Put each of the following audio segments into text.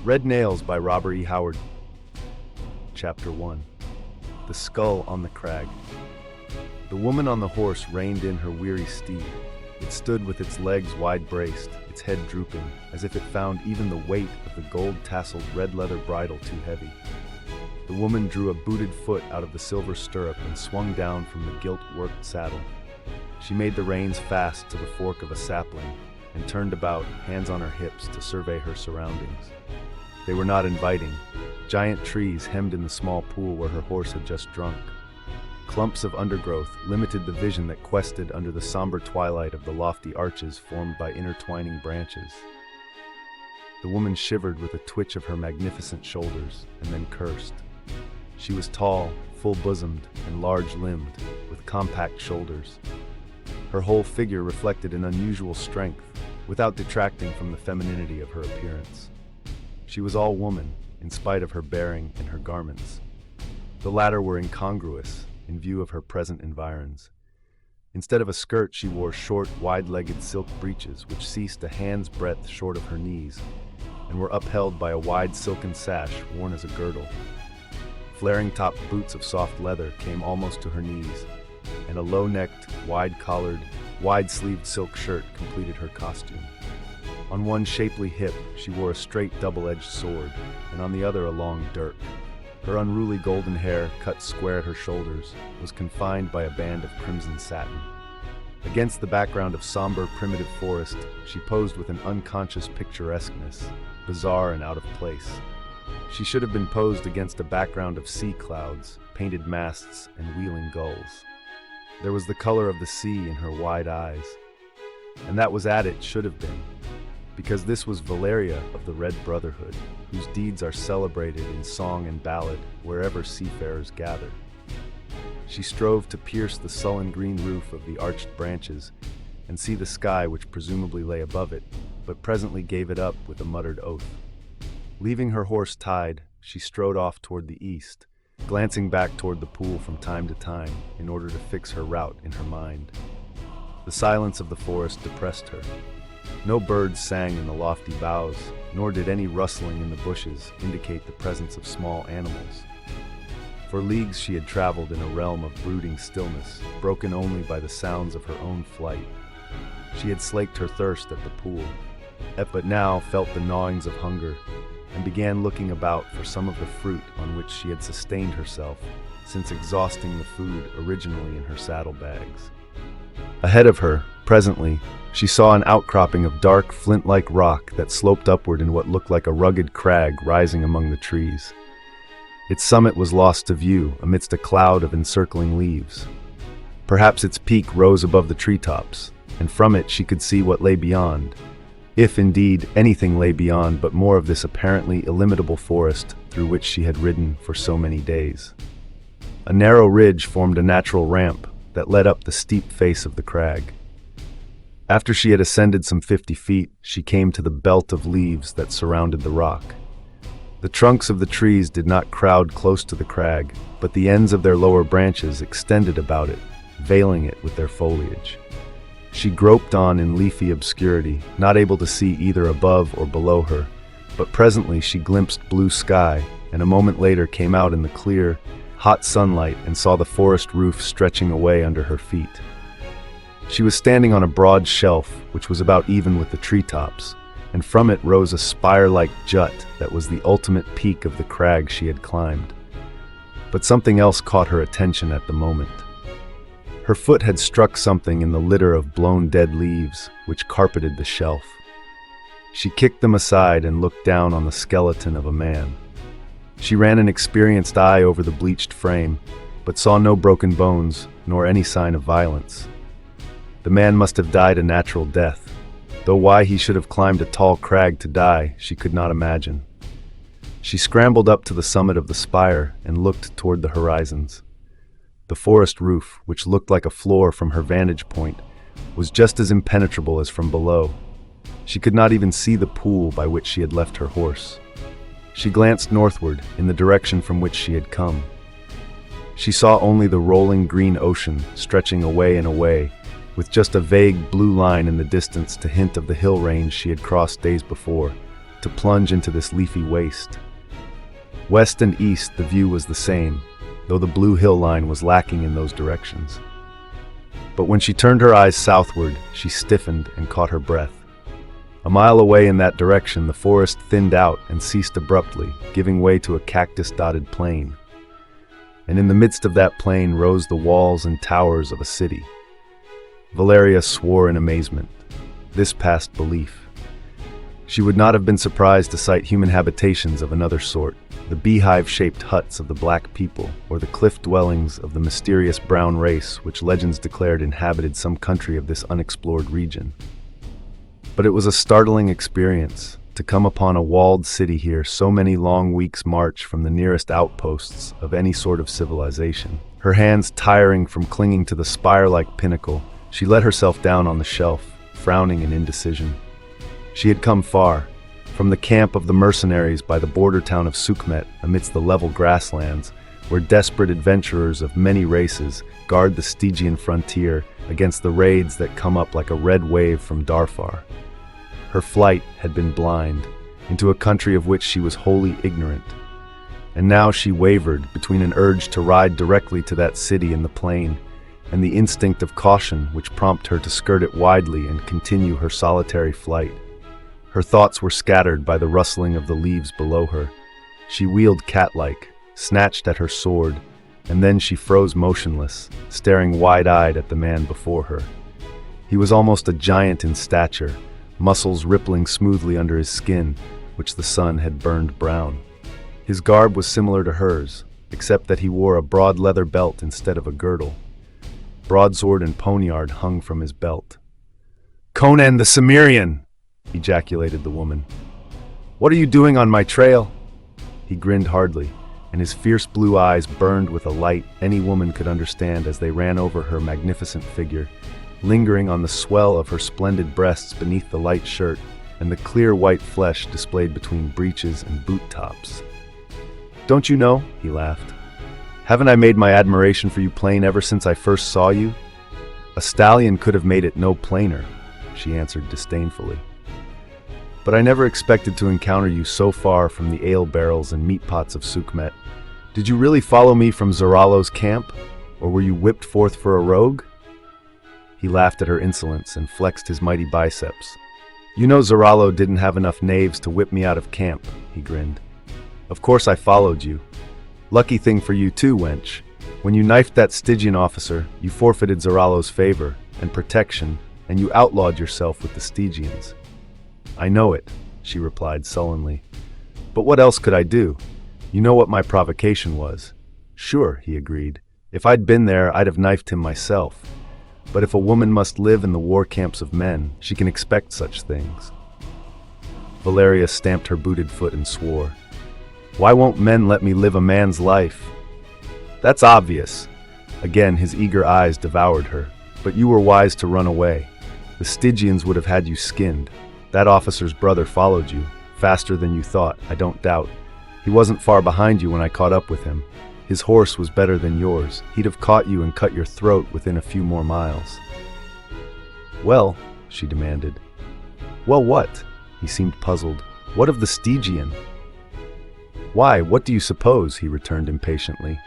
Red Nails by Robert E. Howard. Chapter 1. The Skull on the Crag. The woman on the horse reined in her weary steed. It stood with its legs wide braced, its head drooping, as if it found even the weight of the gold-tasseled red leather bridle too heavy. The woman drew a booted foot out of the silver stirrup and swung down from the gilt-worked saddle. She made the reins fast to the fork of a sapling and turned about, hands on her hips, to survey her surroundings. They were not inviting. Giant trees hemmed in the small pool where her horse had just drunk. Clumps of undergrowth limited the vision that quested under the somber twilight of the lofty arches formed by intertwining branches. The woman shivered with a twitch of her magnificent shoulders and then cursed. She was tall, full-bosomed, and large-limbed, with compact shoulders. Her whole figure reflected an unusual strength, without detracting from the femininity of her appearance. She was all woman, in spite of her bearing and her garments. The latter were incongruous in view of her present environs. Instead of a skirt, she wore short, wide-legged silk breeches which ceased a hand's breadth short of her knees and were upheld by a wide silken sash worn as a girdle. Flaring-topped boots of soft leather came almost to her knees, and a low-necked, wide-collared, wide-sleeved silk shirt completed her costume. On one shapely hip, she wore a straight double-edged sword, and on the other a long dirk. Her unruly golden hair, cut square at her shoulders, was confined by a band of crimson satin. Against the background of somber, primitive forest, she posed with an unconscious picturesqueness, bizarre and out of place. She should have been posed against a background of sea clouds, painted masts, and wheeling gulls. There was the color of the sea in her wide eyes, and that was at it should have been, because this was Valeria of the Red Brotherhood, whose deeds are celebrated in song and ballad wherever seafarers gather. She strove to pierce the sullen green roof of the arched branches and see the sky which presumably lay above it, but presently gave it up with a muttered oath. Leaving her horse tied, she strode off toward the east, glancing back toward the pool from time to time in order to fix her route in her mind. The silence of the forest depressed her. No birds sang in the lofty boughs, nor did any rustling in the bushes indicate the presence of small animals. For leagues she had traveled in a realm of brooding stillness, broken only by the sounds of her own flight. She had slaked her thirst at the pool, but now felt the gnawings of hunger, and began looking about for some of the fruit on which she had sustained herself since exhausting the food originally in her saddlebags. Ahead of her, presently, she saw an outcropping of dark, flint-like rock that sloped upward in what looked like a rugged crag rising among the trees. Its summit was lost to view amidst a cloud of encircling leaves. Perhaps its peak rose above the treetops, and from it she could see what lay beyond, if indeed anything lay beyond but more of this apparently illimitable forest through which she had ridden for so many days. A narrow ridge formed a natural ramp that led up the steep face of the crag. After she had ascended some 50 feet, she came to the belt of leaves that surrounded the rock. The trunks of the trees did not crowd close to the crag, but the ends of their lower branches extended about it, veiling it with their foliage. She groped on in leafy obscurity, not able to see either above or below her, but presently she glimpsed blue sky, and a moment later came out in the clear, hot sunlight and saw the forest roof stretching away under her feet. She was standing on a broad shelf which was about even with the treetops, and from it rose a spire-like jut that was the ultimate peak of the crag she had climbed. But something else caught her attention at the moment. Her foot had struck something in the litter of blown dead leaves which carpeted the shelf. She kicked them aside and looked down on the skeleton of a man. She ran an experienced eye over the bleached frame, but saw no broken bones nor any sign of violence. The man must have died a natural death, though why he should have climbed a tall crag to die, she could not imagine. She scrambled up to the summit of the spire and looked toward the horizons. The forest roof, which looked like a floor from her vantage point, was just as impenetrable as from below. She could not even see the pool by which she had left her horse. She glanced northward, in the direction from which she had come. She saw only the rolling green ocean stretching away and away, with just a vague blue line in the distance to hint of the hill range she had crossed days before, to plunge into this leafy waste. West and east, the view was the same, though the blue hill line was lacking in those directions. But when she turned her eyes southward, she stiffened and caught her breath. A mile away in that direction, the forest thinned out and ceased abruptly, giving way to a cactus-dotted plain. And in the midst of that plain rose the walls and towers of a city. Valeria swore in amazement. This passed belief. She would not have been surprised to sight human habitations of another sort, the beehive-shaped huts of the black people, or the cliff dwellings of the mysterious brown race which legends declared inhabited some country of this unexplored region. But it was a startling experience to come upon a walled city here so many long weeks' march from the nearest outposts of any sort of civilization. Her hands tiring from clinging to the spire-like pinnacle, she let herself down on the shelf, frowning in indecision. She had come far, from the camp of the mercenaries by the border town of Sukhmet amidst the level grasslands, where desperate adventurers of many races guard the Stygian frontier against the raids that come up like a red wave from Darfar. Her flight had been blind, into a country of which she was wholly ignorant. And now she wavered between an urge to ride directly to that city in the plain, and the instinct of caution which prompted her to skirt it widely and continue her solitary flight. Her thoughts were scattered by the rustling of the leaves below her. She wheeled cat-like, snatched at her sword, and then she froze motionless, staring wide-eyed at the man before her. He was almost a giant in stature, muscles rippling smoothly under his skin, which the sun had burned brown. His garb was similar to hers, except that he wore a broad leather belt instead of a girdle. Broadsword and poniard hung from his belt. "Conan the Cimmerian!" ejaculated the woman. "What are you doing on my trail?" He grinned hardly, and his fierce blue eyes burned with a light any woman could understand as they ran over her magnificent figure, lingering on the swell of her splendid breasts beneath the light shirt and the clear white flesh displayed between breeches and boot tops. "Don't you know?" he laughed. "Haven't I made my admiration for you plain ever since I first saw you?" "A stallion could have made it no plainer," she answered disdainfully. "But I never expected to encounter you so far from the ale barrels and meat pots of Sukhmet. Did you really follow me from Zarallo's camp, or were you whipped forth for a rogue?" He laughed at her insolence and flexed his mighty biceps. "You know Zarallo didn't have enough knaves to whip me out of camp," he grinned. "Of course I followed you. Lucky thing for you too, wench. When you knifed that Stygian officer, you forfeited Zarallo's favor and protection, and you outlawed yourself with the Stygians." "I know it," she replied sullenly. "But what else could I do? You know what my provocation was." "Sure," he agreed. "If I'd been there, I'd have knifed him myself. But if a woman must live in the war camps of men, she can expect such things." Valeria stamped her booted foot and swore. "Why won't men let me live a man's life?" "That's obvious." Again, his eager eyes devoured her. "But you were wise to run away. The Stygians would have had you skinned. That officer's brother followed you, faster than you thought, I don't doubt. He wasn't far behind you when I caught up with him. His horse was better than yours. He'd have caught you and cut your throat within a few more miles." "Well," she demanded. "Well, what?" He seemed puzzled. "What of the Stygian?" "Why, what do you suppose?" he returned impatiently.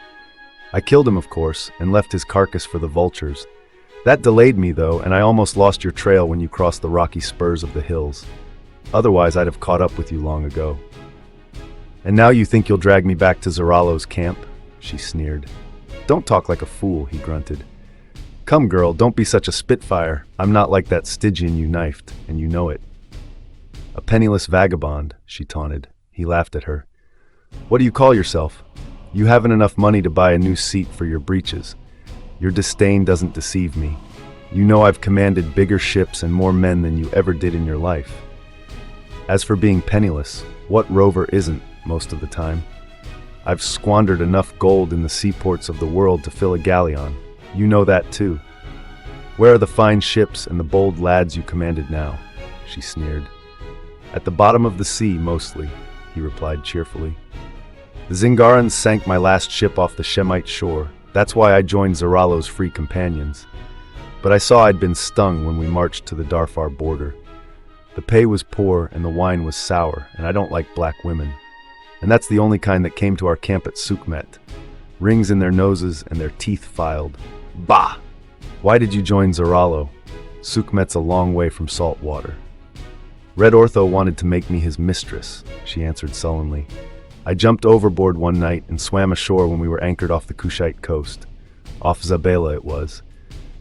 "I killed him, of course, and left his carcass for the vultures. That delayed me, though, and I almost lost your trail when you crossed the rocky spurs of the hills. Otherwise, I'd have caught up with you long ago." "And now you think you'll drag me back to Zarallo's camp?" she sneered. "Don't talk like a fool," he grunted. "Come, girl, don't be such a spitfire. I'm not like that Stygian you knifed, and you know it." "A penniless vagabond," she taunted. He laughed at her. "What do you call yourself? You haven't enough money to buy a new seat for your breeches. Your disdain doesn't deceive me. You know I've commanded bigger ships and more men than you ever did in your life. As for being penniless, what rover isn't most of the time? I've squandered enough gold in the seaports of the world to fill a galleon. You know that too. Where are the fine ships and the bold lads you commanded now?" she sneered. "At the bottom of the sea, mostly," he replied cheerfully. "The Zingarans sank my last ship off the Shemite shore. That's why I joined Zarallo's free companions. But I saw I'd been stung when we marched to the Darfar border. The pay was poor and the wine was sour, and I don't like black women. And that's the only kind that came to our camp at Sukhmet. Rings in their noses and their teeth filed. Bah! Why did you join Zarallo? Sukhmet's a long way from salt water. Red Ortho wanted to make me his mistress, she answered sullenly. I jumped overboard one night and swam ashore when we were anchored off the Kushite coast. Off Zabela it was.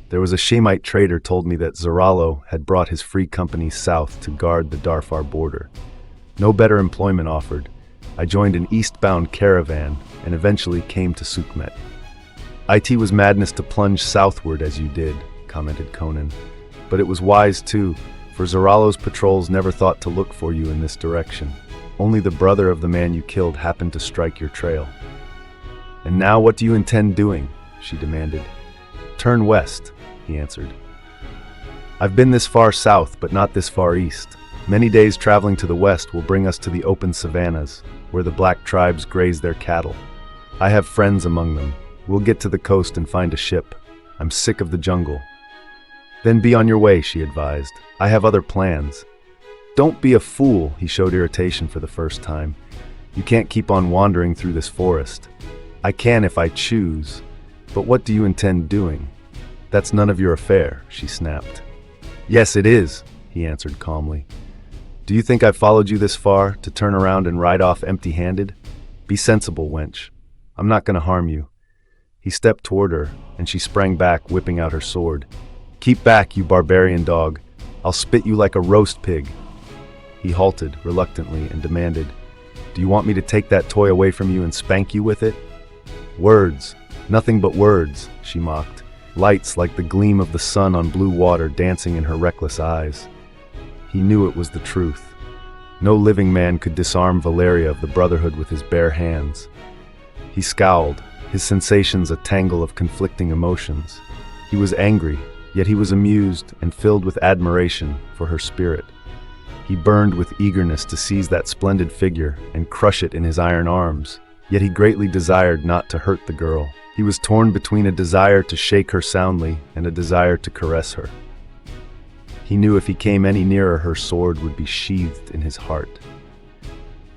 There was a Shemite trader told me that Zarallo had brought his free companies south to guard the Darfar border. No better employment offered. I joined an eastbound caravan and eventually came to Sukhmet. It was madness to plunge southward as you did, commented Conan. But it was wise too, for Zarallo's patrols never thought to look for you in this direction. Only the brother of the man you killed happened to strike your trail. And now what do you intend doing? She demanded. Turn west, he answered. I've been this far south, but not this far east. Many days traveling to the west will bring us to the open savannas, where the black tribes graze their cattle. I have friends among them. We'll get to the coast and find a ship. I'm sick of the jungle. Then be on your way, she advised. I have other plans. Don't be a fool, he showed irritation for the first time. You can't keep on wandering through this forest. I can if I choose, but what do you intend doing? That's none of your affair, she snapped. Yes, it is, he answered calmly. Do you think I've followed you this far to turn around and ride off empty-handed? Be sensible, wench. I'm not going to harm you. He stepped toward her, and she sprang back, whipping out her sword. Keep back, you barbarian dog. I'll spit you like a roast pig. He halted, reluctantly, and demanded, Do you want me to take that toy away from you and spank you with it? Words. Nothing but words, she mocked. Lights like the gleam of the sun on blue water dancing in her reckless eyes. He knew it was the truth. No living man could disarm Valeria of the Brotherhood with his bare hands. He scowled, his sensations a tangle of conflicting emotions. He was angry, yet he was amused and filled with admiration for her spirit. He burned with eagerness to seize that splendid figure and crush it in his iron arms, yet he greatly desired not to hurt the girl. He was torn between a desire to shake her soundly and a desire to caress her. He knew if he came any nearer, her sword would be sheathed in his heart.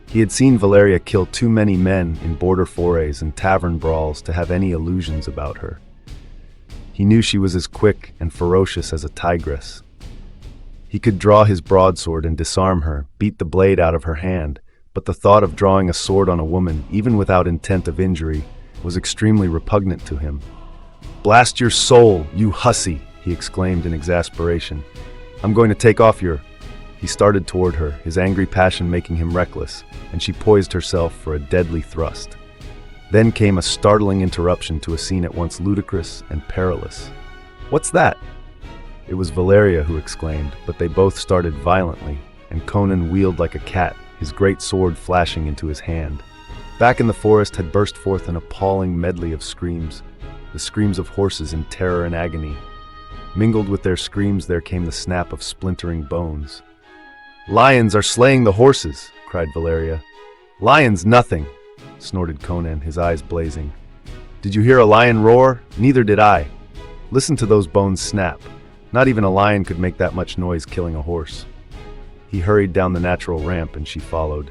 He had seen Valeria kill too many men in border forays and tavern brawls to have any illusions about her. He knew she was as quick and ferocious as a tigress. He could draw his broadsword and disarm her, beat the blade out of her hand, but the thought of drawing a sword on a woman, even without intent of injury, was extremely repugnant to him. Blast your soul, you hussy, he exclaimed in exasperation. I'm going to take off your... He started toward her, his angry passion making him reckless, and she poised herself for a deadly thrust. Then came a startling interruption to a scene at once ludicrous and perilous. What's that? It was Valeria who exclaimed, but they both started violently, and Conan wheeled like a cat, his great sword flashing into his hand. Back in the forest had burst forth an appalling medley of screams, the screams of horses in terror and agony. Mingled with their screams there came the snap of splintering bones. Lions are slaying the horses, cried Valeria. Lions nothing, snorted Conan, his eyes blazing. Did you hear a lion roar? Neither did I. Listen to those bones snap. Not even a lion could make that much noise killing a horse. He hurried down the natural ramp and she followed,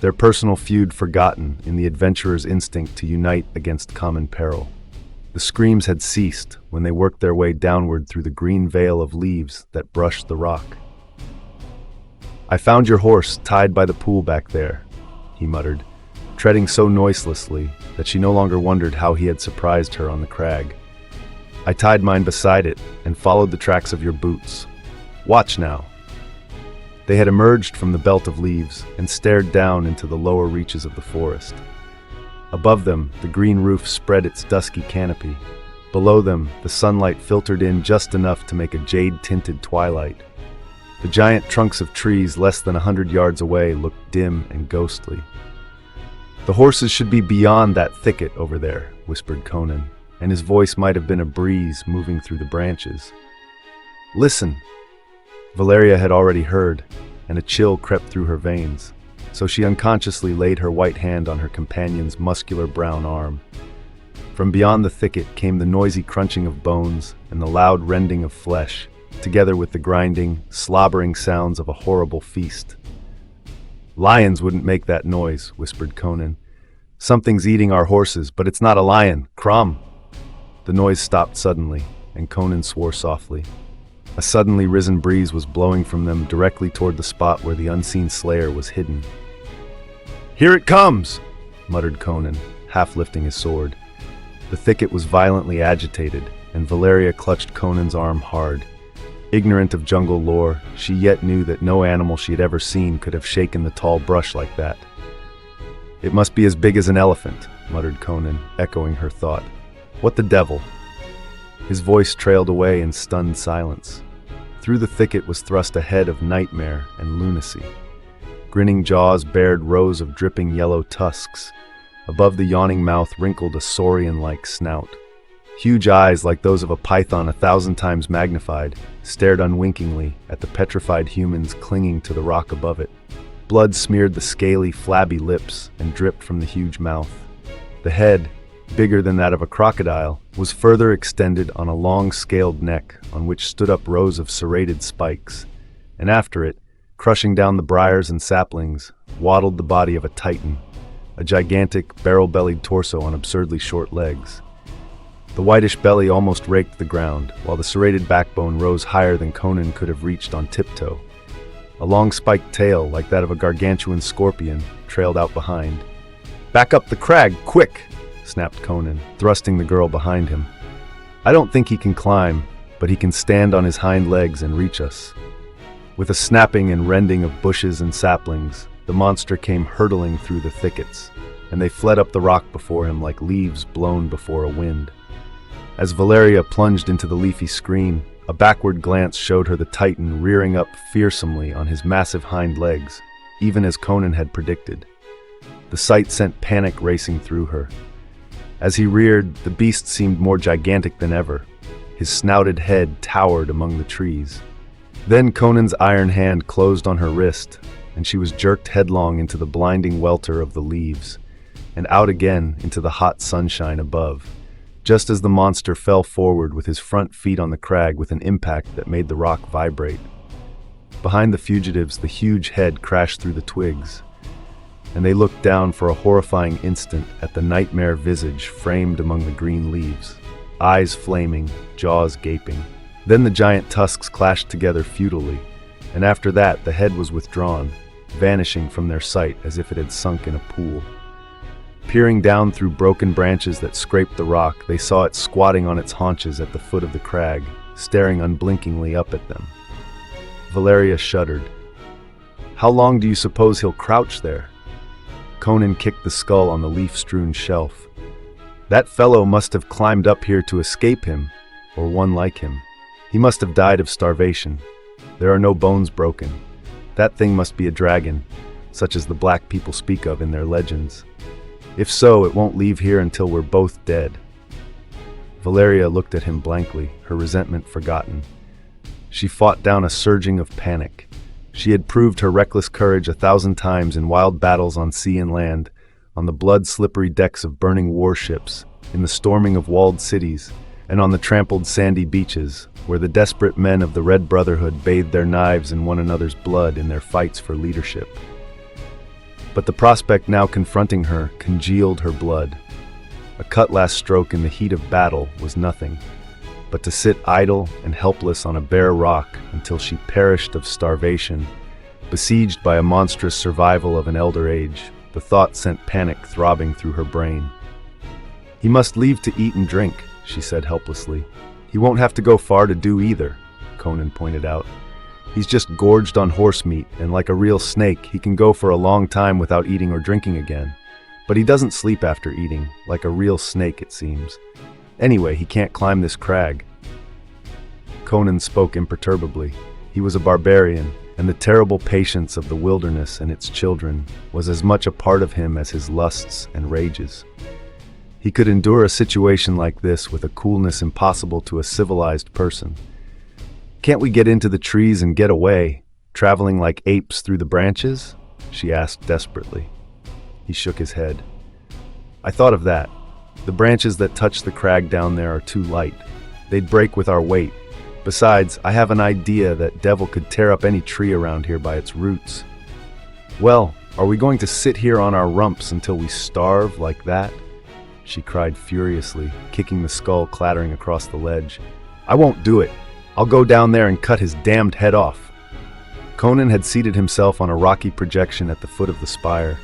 their personal feud forgotten in the adventurer's instinct to unite against common peril. The screams had ceased when they worked their way downward through the green veil of leaves that brushed the rock. I found your horse tied by the pool back there, he muttered, treading so noiselessly that she no longer wondered how he had surprised her on the crag. I tied mine beside it and followed the tracks of your boots. Watch now. They had emerged from the belt of leaves and stared down into the lower reaches of the forest. Above them, the green roof spread its dusky canopy. Below them, the sunlight filtered in just enough to make a jade-tinted twilight. The giant trunks of trees less than 100 yards away looked dim and ghostly. The horses should be beyond that thicket over there, whispered Conan, and his voice might have been a breeze moving through the branches. Listen! Valeria had already heard, and a chill crept through her veins, so she unconsciously laid her white hand on her companion's muscular brown arm. From beyond the thicket came the noisy crunching of bones and the loud rending of flesh, together with the grinding, slobbering sounds of a horrible feast. "Lions wouldn't make that noise," whispered Conan. "Something's eating our horses, but it's not a lion. Crom!" The noise stopped suddenly, and Conan swore softly. A suddenly risen breeze was blowing from them directly toward the spot where the unseen slayer was hidden. "Here it comes!" muttered Conan, half lifting his sword. The thicket was violently agitated, and Valeria clutched Conan's arm hard. Ignorant of jungle lore, she yet knew that no animal she had ever seen could have shaken the tall brush like that. "It must be as big as an elephant," muttered Conan, echoing her thought. "What the devil?" His voice trailed away in stunned silence. Through the thicket was thrust a head of nightmare and lunacy. Grinning jaws bared rows of dripping yellow tusks. Above the yawning mouth wrinkled a saurian-like snout. Huge eyes, like those of a python 1,000 times magnified, stared unwinkingly at the petrified humans clinging to the rock above it. Blood smeared the scaly, flabby lips and dripped from the huge mouth. The head, bigger than that of a crocodile, was further extended on a long, scaled neck on which stood up rows of serrated spikes, and after it, crushing down the briars and saplings, waddled the body of a titan, a gigantic, barrel-bellied torso on absurdly short legs. The whitish belly almost raked the ground, while the serrated backbone rose higher than Conan could have reached on tiptoe. A long spiked tail, like that of a gargantuan scorpion, trailed out behind. "Back up the crag, quick!" snapped Conan, thrusting the girl behind him. "I don't think he can climb, but he can stand on his hind legs and reach us." With a snapping and rending of bushes and saplings, the monster came hurtling through the thickets, and they fled up the rock before him like leaves blown before a wind. As Valeria plunged into the leafy screen, a backward glance showed her the titan rearing up fearsomely on his massive hind legs, even as Conan had predicted. The sight sent panic racing through her. As he reared, the beast seemed more gigantic than ever. His snouted head towered among the trees. Then Conan's iron hand closed on her wrist, and she was jerked headlong into the blinding welter of the leaves, and out again into the hot sunshine above, just as the monster fell forward with his front feet on the crag with an impact that made the rock vibrate. Behind the fugitives, the huge head crashed through the twigs, and they looked down for a horrifying instant at the nightmare visage framed among the green leaves, eyes flaming, jaws gaping. Then the giant tusks clashed together futilely, and after that the head was withdrawn, vanishing from their sight as if it had sunk in a pool. Peering down through broken branches that scraped the rock, they saw it squatting on its haunches at the foot of the crag, staring unblinkingly up at them. Valeria shuddered. "How long do you suppose he'll crouch there?" Conan kicked the skull on the leaf-strewn shelf. "That fellow must have climbed up here to escape him, or one like him. He must have died of starvation. There are no bones broken. That thing must be a dragon, such as the black people speak of in their legends. If so, it won't leave here until we're both dead." Valeria looked at him blankly, her resentment forgotten. She fought down a surging of panic. She had proved her reckless courage 1,000 times in wild battles on sea and land, on the blood-slippery decks of burning warships, in the storming of walled cities, and on the trampled sandy beaches, where the desperate men of the Red Brotherhood bathed their knives in one another's blood in their fights for leadership. But the prospect now confronting her congealed her blood. A cutlass stroke in the heat of battle was nothing, but to sit idle and helpless on a bare rock until she perished of starvation, besieged by a monstrous survival of an elder age, the thought sent panic throbbing through her brain. "He must leave to eat and drink," she said helplessly. "He won't have to go far to do either," Conan pointed out. "He's just gorged on horse meat, and like a real snake, he can go for a long time without eating or drinking again. But he doesn't sleep after eating, like a real snake, it seems. Anyway, he can't climb this crag." Conan spoke imperturbably. He was a barbarian, and the terrible patience of the wilderness and its children was as much a part of him as his lusts and rages. He could endure a situation like this with a coolness impossible to a civilized person. "Can't we get into the trees and get away, traveling like apes through the branches?" she asked desperately. He shook his head. "I thought of that. The branches that touch the crag down there are too light. They'd break with our weight, Besides, I have an idea that devil could tear up any tree around here by its roots. Well, are we going to sit here on our rumps until we starve like that? She cried furiously, kicking the skull clattering across the ledge. I won't do it. I'll go down there and cut his damned head off. Conan had seated himself on a rocky projection at the foot of the spire.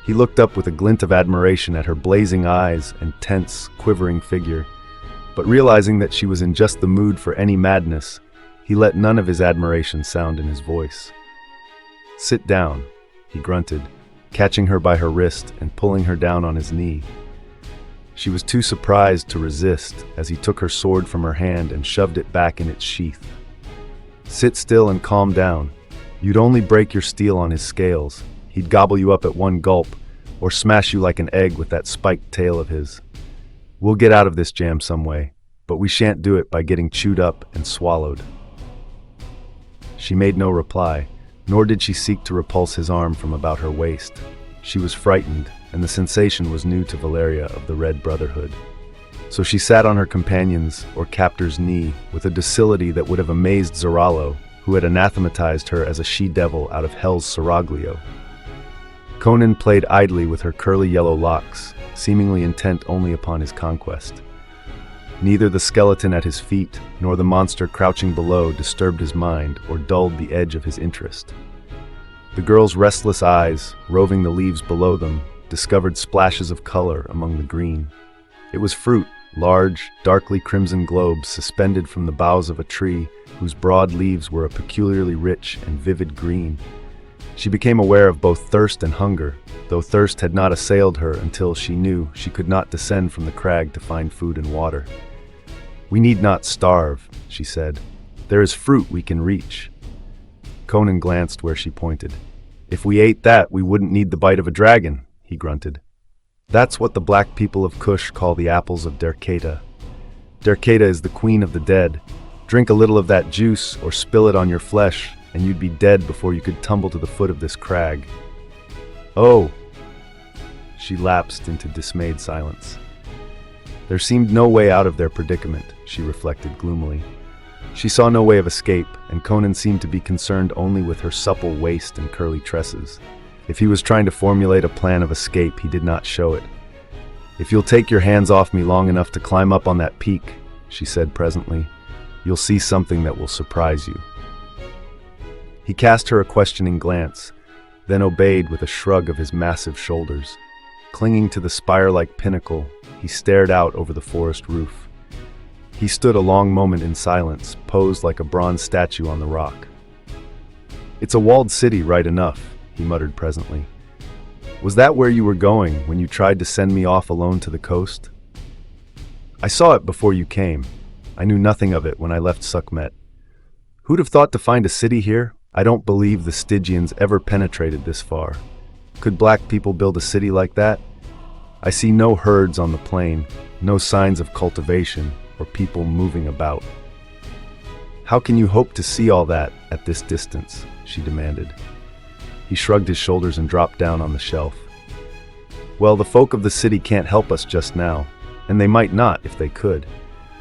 He looked up with a glint of admiration at her blazing eyes and tense, quivering figure. But realizing that she was in just the mood for any madness, he let none of his admiration sound in his voice. Sit down, he grunted, catching her by her wrist and pulling her down on his knee. She was too surprised to resist as he took her sword from her hand and shoved it back in its sheath. Sit still and calm down. You'd only break your steel on his scales. He'd gobble you up at one gulp, or smash you like an egg with that spiked tail of his. We'll get out of this jam some way, but we shan't do it by getting chewed up and swallowed. She made no reply, nor did she seek to repulse his arm from about her waist. She was frightened, and the sensation was new to Valeria of the Red Brotherhood. So she sat on her companion's or captor's knee with a docility that would have amazed Zorallo, who had anathematized her as a she-devil out of hell's seraglio. Conan played idly with her curly yellow locks, seemingly intent only upon his conquest. Neither the skeleton at his feet nor the monster crouching below disturbed his mind or dulled the edge of his interest. The girl's restless eyes, roving the leaves below them, discovered splashes of color among the green. It was fruit, large, darkly crimson globes suspended from the boughs of a tree whose broad leaves were a peculiarly rich and vivid green. She became aware of both thirst and hunger, though thirst had not assailed her until she knew she could not descend from the crag to find food and water. We need not starve, she said. There is fruit we can reach. Conan glanced where she pointed. If we ate that, we wouldn't need the bite of a dragon, he grunted. That's what the black people of Kush call the apples of Derketa. Derketa is the queen of the dead. Drink a little of that juice or spill it on your flesh, and you'd be dead before you could tumble to the foot of this crag. Oh! She lapsed into dismayed silence. There seemed no way out of their predicament, she reflected gloomily. She saw no way of escape, and Conan seemed to be concerned only with her supple waist and curly tresses. If he was trying to formulate a plan of escape, he did not show it. If you'll take your hands off me long enough to climb up on that peak, she said presently, you'll see something that will surprise you. He cast her a questioning glance, then obeyed with a shrug of his massive shoulders. Clinging to the spire-like pinnacle, he stared out over the forest roof. He stood a long moment in silence, posed like a bronze statue on the rock. It's a walled city, right enough, he muttered presently. Was that where you were going when you tried to send me off alone to the coast? I saw it before you came. I knew nothing of it when I left Sukhmet. Who'd have thought to find a city here? I don't believe the Stygians ever penetrated this far. Could black people build a city like that? I see no herds on the plain, no signs of cultivation or people moving about. How can you hope to see all that at this distance? She demanded. He shrugged his shoulders and dropped down on the shelf. Well, the folk of the city can't help us just now, and they might not if they could.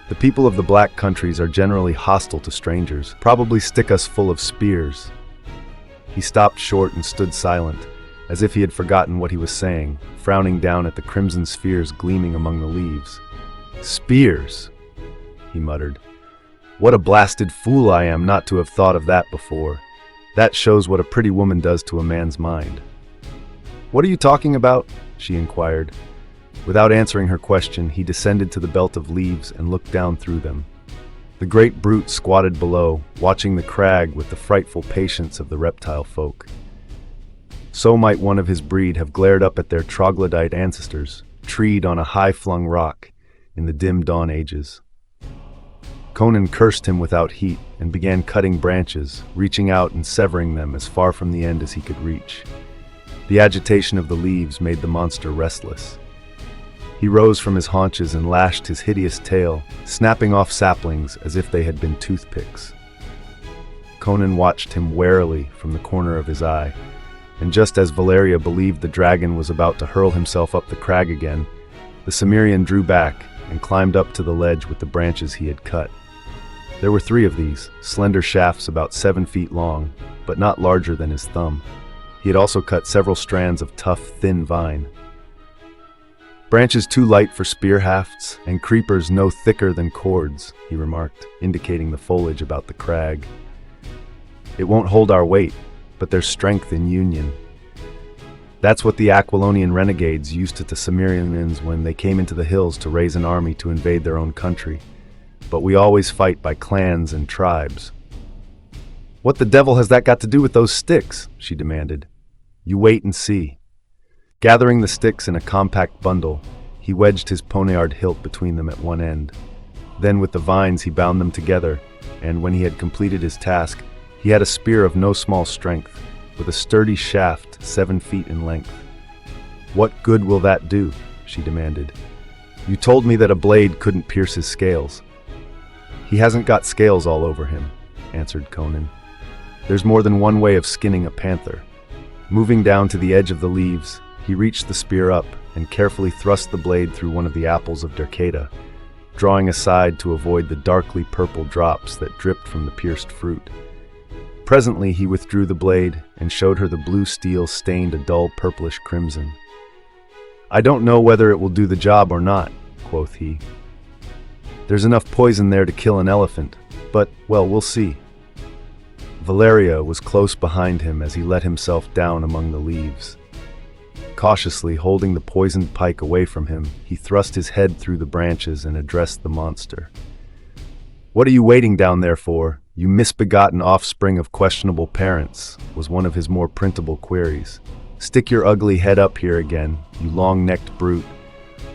The people of the black countries are generally hostile to strangers, probably stick us full of spears. He stopped short and stood silent, as if he had forgotten what he was saying, frowning down at the crimson spheres gleaming among the leaves. Spears, he muttered. What a blasted fool I am not to have thought of that before. That shows what a pretty woman does to a man's mind. What are you talking about? She inquired. Without answering her question, he descended to the belt of leaves and looked down through them. The great brute squatted below, watching the crag with the frightful patience of the reptile folk. So might one of his breed have glared up at their troglodyte ancestors, treed on a high-flung rock in the dim dawn ages. Conan cursed him without heat and began cutting branches, reaching out and severing them as far from the end as he could reach. The agitation of the leaves made the monster restless. He rose from his haunches and lashed his hideous tail, snapping off saplings as if they had been toothpicks. Conan watched him warily from the corner of his eye, and just as Valeria believed the dragon was about to hurl himself up the crag again, the Cimmerian drew back and climbed up to the ledge with the branches he had cut. There were 3 of these, slender shafts about 7 feet long, but not larger than his thumb. He had also cut several strands of tough, thin vine. "Branches too light for spear hafts, and creepers no thicker than cords," he remarked, indicating the foliage about the crag. "It won't hold our weight, but there's strength in union. That's what the Aquilonian renegades used to the Cimmerians when they came into the hills to raise an army to invade their own country. But we always fight by clans and tribes." "What the devil has that got to do with those sticks?" she demanded. "You wait and see." Gathering the sticks in a compact bundle, he wedged his poniard hilt between them at one end. Then with the vines he bound them together, and when he had completed his task, he had a spear of no small strength, with a sturdy shaft 7 feet in length. "What good will that do?" she demanded. "You told me that a blade couldn't pierce his scales." "He hasn't got scales all over him," answered Conan. "There's more than one way of skinning a panther." Moving down to the edge of the leaves, he reached the spear up and carefully thrust the blade through one of the apples of Derketa, drawing aside to avoid the darkly purple drops that dripped from the pierced fruit. Presently he withdrew the blade and showed her the blue steel stained a dull purplish crimson. "I don't know whether it will do the job or not," quoth he. "There's enough poison there to kill an elephant, but, well, we'll see." Valeria was close behind him as he let himself down among the leaves. Cautiously holding the poisoned pike away from him, he thrust his head through the branches and addressed the monster. "What are you waiting down there for, you misbegotten offspring of questionable parents?" was one of his more printable queries. "Stick your ugly head up here again, you long-necked brute,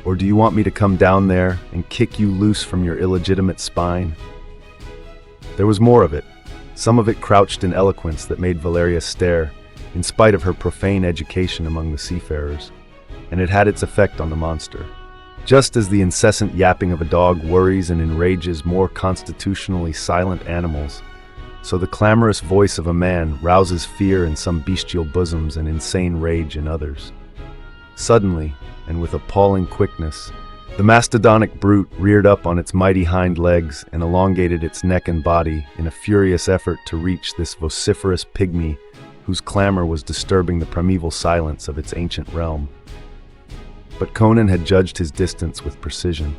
or do you want me to come down there and kick you loose from your illegitimate spine?" There was more of it, some of it crouched in eloquence that made Valeria stare, in spite of her profane education among the seafarers, and it had its effect on the monster. Just as the incessant yapping of a dog worries and enrages more constitutionally silent animals, so the clamorous voice of a man rouses fear in some bestial bosoms and insane rage in others. Suddenly, and with appalling quickness, the mastodonic brute reared up on its mighty hind legs and elongated its neck and body in a furious effort to reach this vociferous pygmy whose clamor was disturbing the primeval silence of its ancient realm. But Conan had judged his distance with precision.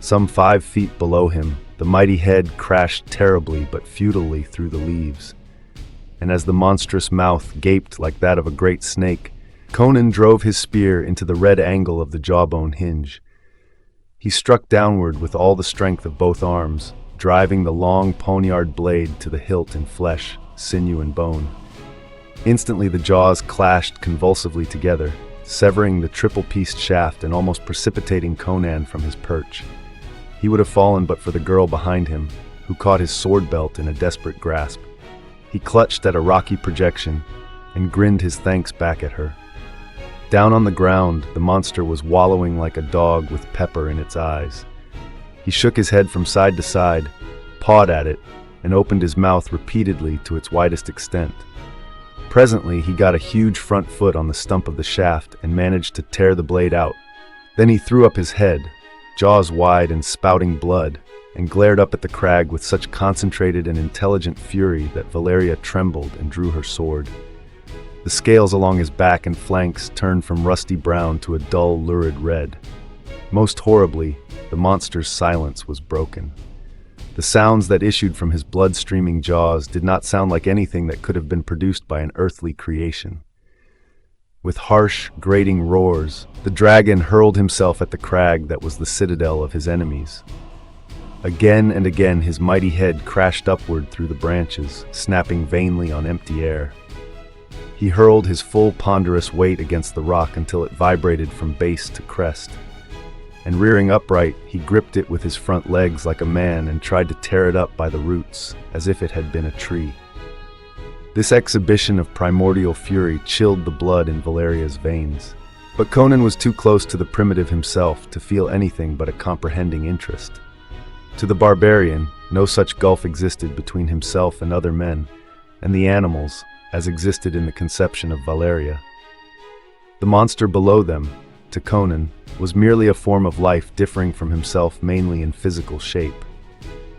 Some 5 feet below him, the mighty head crashed terribly but futilely through the leaves, and as the monstrous mouth gaped like that of a great snake, Conan drove his spear into the red angle of the jawbone hinge. He struck downward with all the strength of both arms, driving the long poniard blade to the hilt in flesh, sinew, and bone. Instantly the jaws clashed convulsively together, severing the triple-pieced shaft and almost precipitating Conan from his perch. He would have fallen but for the girl behind him, who caught his sword belt in a desperate grasp. He clutched at a rocky projection and grinned his thanks back at her. Down on the ground, the monster was wallowing like a dog with pepper in its eyes. He shook his head from side to side, pawed at it, and opened his mouth repeatedly to its widest extent. Presently, he got a huge front foot on the stump of the shaft and managed to tear the blade out. Then he threw up his head, jaws wide and spouting blood, and glared up at the crag with such concentrated and intelligent fury that Valeria trembled and drew her sword. The scales along his back and flanks turned from rusty brown to a dull, lurid red. Most horribly, the monster's silence was broken. The sounds that issued from his blood-streaming jaws did not sound like anything that could have been produced by an earthly creation. With harsh, grating roars, the dragon hurled himself at the crag that was the citadel of his enemies. Again and again his mighty head crashed upward through the branches, snapping vainly on empty air. He hurled his full ponderous weight against the rock until it vibrated from base to crest. And rearing upright, he gripped it with his front legs like a man and tried to tear it up by the roots, as if it had been a tree. This exhibition of primordial fury chilled the blood in Valeria's veins. But Conan was too close to the primitive himself to feel anything but a comprehending interest. To the barbarian, no such gulf existed between himself and other men, and the animals, as existed in the conception of Valeria. The monster below them, to Conan, was merely a form of life differing from himself mainly in physical shape.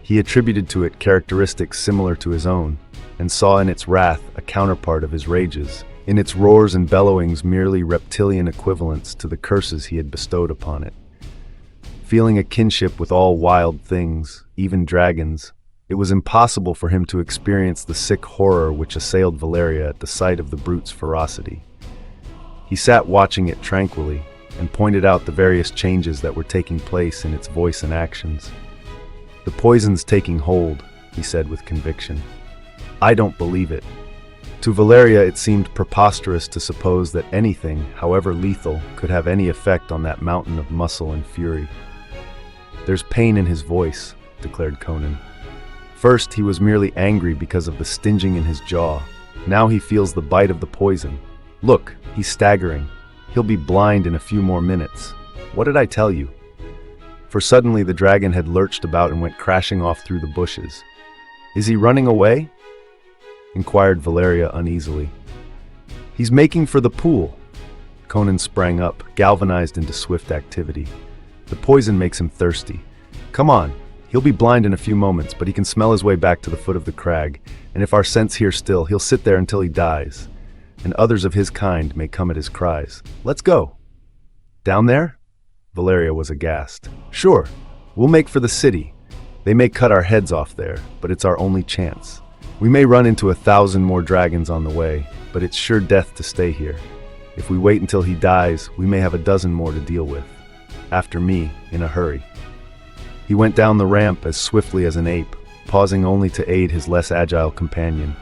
He attributed to it characteristics similar to his own, and saw in its wrath a counterpart of his rages, in its roars and bellowings merely reptilian equivalents to the curses he had bestowed upon it. Feeling a kinship with all wild things, even dragons, it was impossible for him to experience the sick horror which assailed Valeria at the sight of the brute's ferocity. He sat watching it tranquilly, and pointed out the various changes that were taking place in its voice and actions. "The poison's taking hold," he said with conviction. "I don't believe it." To Valeria it seemed preposterous to suppose that anything, however lethal, could have any effect on that mountain of muscle and fury. "There's pain in his voice," declared Conan. "First he was merely angry because of the stinging in his jaw. Now he feels the bite of the poison. Look, he's staggering. He'll be blind in a few more minutes. What did I tell you?" For suddenly the dragon had lurched about and went crashing off through the bushes. "Is he running away?" inquired Valeria uneasily. "He's making for the pool." Conan sprang up, galvanized into swift activity. "The poison makes him thirsty. Come on, he'll be blind in a few moments, but he can smell his way back to the foot of the crag, and if our scent's here still, he'll sit there until he dies, and others of his kind may come at his cries. Let's go." "Down there?" Valeria was aghast. "Sure, we'll make for the city. They may cut our heads off there, but it's our only chance. We may run into 1,000 more dragons on the way, but it's sure death to stay here. If we wait until he dies, we may have a dozen more to deal with. After me, in a hurry." He went down the ramp as swiftly as an ape, pausing only to aid his less agile companion,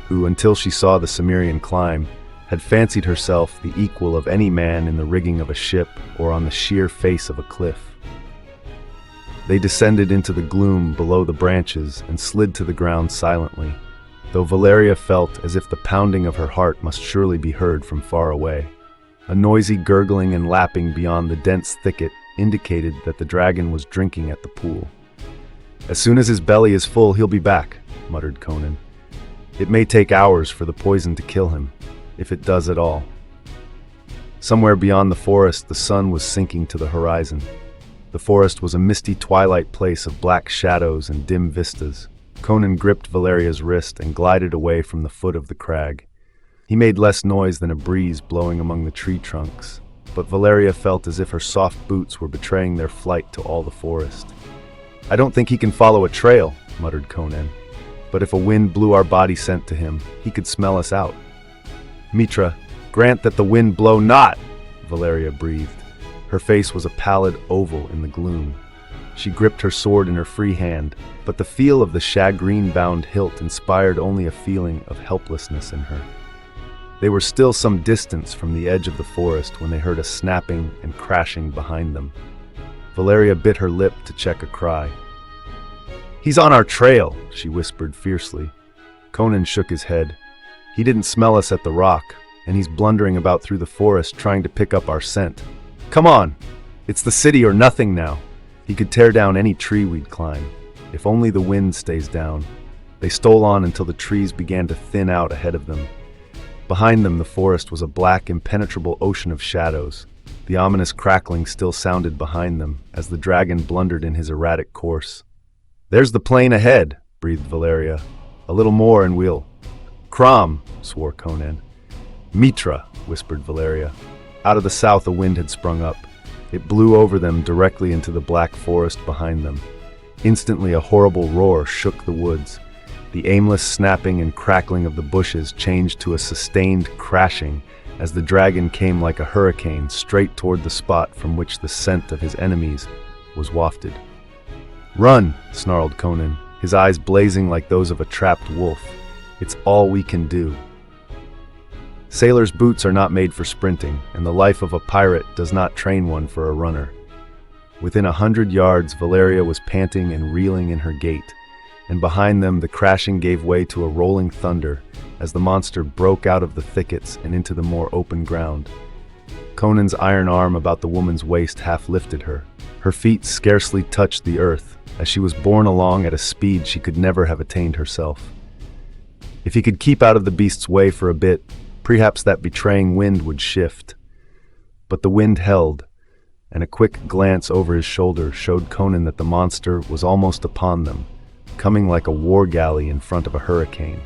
who, until she saw the Cimmerian climb, had fancied herself the equal of any man in the rigging of a ship or on the sheer face of a cliff. They descended into the gloom below the branches and slid to the ground silently, though Valeria felt as if the pounding of her heart must surely be heard from far away. A noisy gurgling and lapping beyond the dense thicket indicated that the dragon was drinking at the pool. "As soon as his belly is full, he'll be back," muttered Conan. "It may take hours for the poison to kill him, if it does at all." Somewhere beyond the forest, the sun was sinking to the horizon. The forest was a misty twilight place of black shadows and dim vistas. Conan gripped Valeria's wrist and glided away from the foot of the crag. He made less noise than a breeze blowing among the tree trunks, but Valeria felt as if her soft boots were betraying their flight to all the forest. "I don't think he can follow a trail," muttered Conan, "but if a wind blew our body scent to him, he could smell us out." "Mitra, grant that the wind blow not!" Valeria breathed. Her face was a pallid oval in the gloom. She gripped her sword in her free hand, but the feel of the shagreen-bound hilt inspired only a feeling of helplessness in her. They were still some distance from the edge of the forest when they heard a snapping and crashing behind them. Valeria bit her lip to check a cry. "He's on our trail," she whispered fiercely. Conan shook his head. "He didn't smell us at the rock, and he's blundering about through the forest trying to pick up our scent. Come on! It's the city or nothing now. He could tear down any tree we'd climb, if only the wind stays down." They stole on until the trees began to thin out ahead of them. Behind them, the forest was a black, impenetrable ocean of shadows. The ominous crackling still sounded behind them, as the dragon blundered in his erratic course. "There's the plain ahead," breathed Valeria. "A little more and we'll—" "Crom," swore Conan. "Mitra," whispered Valeria. Out of the south a wind had sprung up. It blew over them directly into the black forest behind them. Instantly a horrible roar shook the woods. The aimless snapping and crackling of the bushes changed to a sustained crashing as the dragon came like a hurricane straight toward the spot from which the scent of his enemies was wafted. "Run!" snarled Conan, his eyes blazing like those of a trapped wolf. "It's all we can do." Sailors' boots are not made for sprinting, and the life of a pirate does not train one for a runner. Within 100 yards, Valeria was panting and reeling in her gait, and behind them the crashing gave way to a rolling thunder as the monster broke out of the thickets and into the more open ground. Conan's iron arm about the woman's waist half lifted her. Her feet scarcely touched the earth, as she was borne along at a speed she could never have attained herself. If he could keep out of the beast's way for a bit, perhaps that betraying wind would shift. But the wind held, and a quick glance over his shoulder showed Conan that the monster was almost upon them, coming like a war galley in front of a hurricane.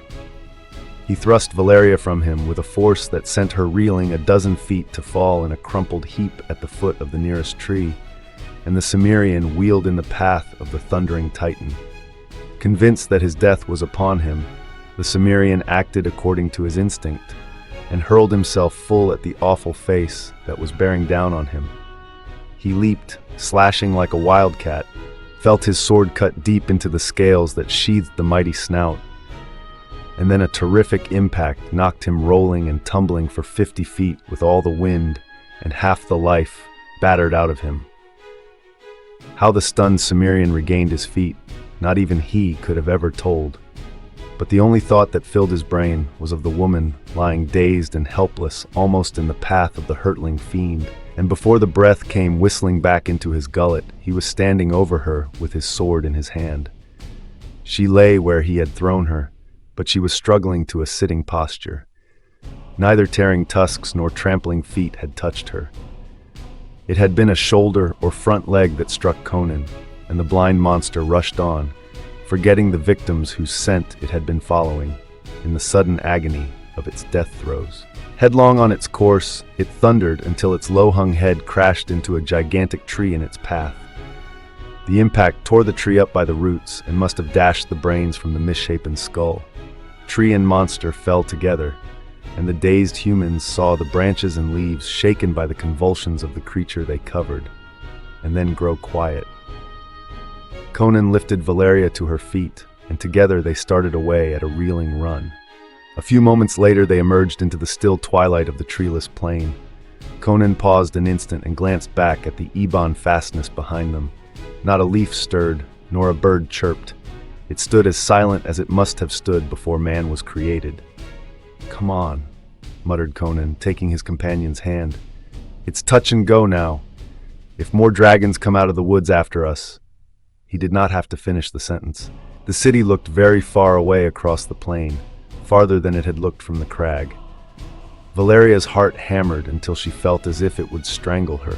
He thrust Valeria from him with a force that sent her reeling a dozen feet to fall in a crumpled heap at the foot of the nearest tree, and the Cimmerian wheeled in the path of the thundering Titan. Convinced that his death was upon him, the Cimmerian acted according to his instinct and hurled himself full at the awful face that was bearing down on him. He leaped, slashing like a wildcat, felt his sword cut deep into the scales that sheathed the mighty snout, and then a terrific impact knocked him rolling and tumbling for 50 feet with all the wind and half the life battered out of him. How the stunned Cimmerian regained his feet, not even he could have ever told. But the only thought that filled his brain was of the woman lying dazed and helpless almost in the path of the hurtling fiend, and before the breath came whistling back into his gullet, he was standing over her with his sword in his hand. She lay where he had thrown her, but she was struggling to a sitting posture. Neither tearing tusks nor trampling feet had touched her. It had been a shoulder or front leg that struck Conan, and the blind monster rushed on, forgetting the victims whose scent it had been following, in the sudden agony of its death throes. Headlong on its course, it thundered until its low-hung head crashed into a gigantic tree in its path. The impact tore the tree up by the roots and must have dashed the brains from the misshapen skull. Tree and monster fell together, and the dazed humans saw the branches and leaves shaken by the convulsions of the creature they covered, and then grow quiet. Conan lifted Valeria to her feet, and together they started away at a reeling run. A few moments later they emerged into the still twilight of the treeless plain. Conan paused an instant and glanced back at the ebon fastness behind them. Not a leaf stirred, nor a bird chirped. It stood as silent as it must have stood before man was created. "Come on," muttered Conan, taking his companion's hand. "It's touch and go now. If more dragons come out of the woods after us..." He did not have to finish the sentence. The city looked very far away across the plain, farther than it had looked from the crag. Valeria's heart hammered until she felt as if it would strangle her.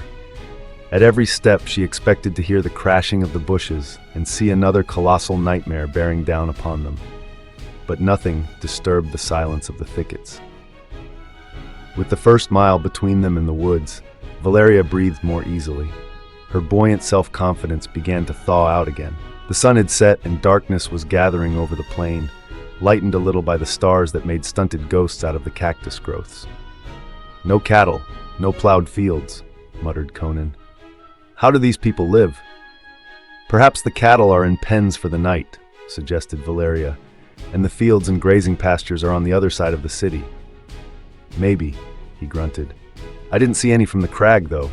At every step she expected to hear the crashing of the bushes and see another colossal nightmare bearing down upon them. But nothing disturbed the silence of the thickets. With the first mile between them and the woods, Valeria breathed more easily. Her buoyant self-confidence began to thaw out again. The sun had set and darkness was gathering over the plain, lightened a little by the stars that made stunted ghosts out of the cactus growths. "No cattle, no plowed fields," muttered Conan. "How do these people live?" "Perhaps the cattle are in pens for the night," suggested Valeria, "and the fields and grazing pastures are on the other side of the city." "Maybe," he grunted. "I didn't see any from the crag, though."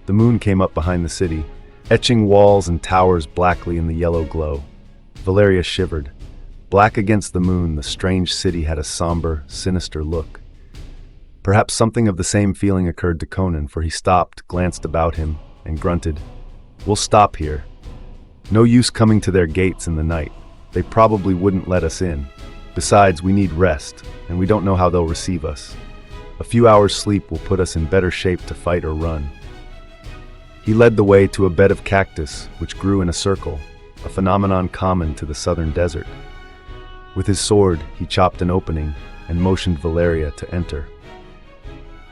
The moon came up behind the city, etching walls and towers blackly in the yellow glow. Valeria shivered. Black against the moon, the strange city had a somber, sinister look. Perhaps something of the same feeling occurred to Conan, for he stopped, glanced about him, and grunted, "We'll stop here. No use coming to their gates in the night. They probably wouldn't let us in. Besides, we need rest, and we don't know how they'll receive us. A few hours' sleep will put us in better shape to fight or run." He led the way to a bed of cactus, which grew in a circle, a phenomenon common to the southern desert. With his sword, he chopped an opening and motioned Valeria to enter.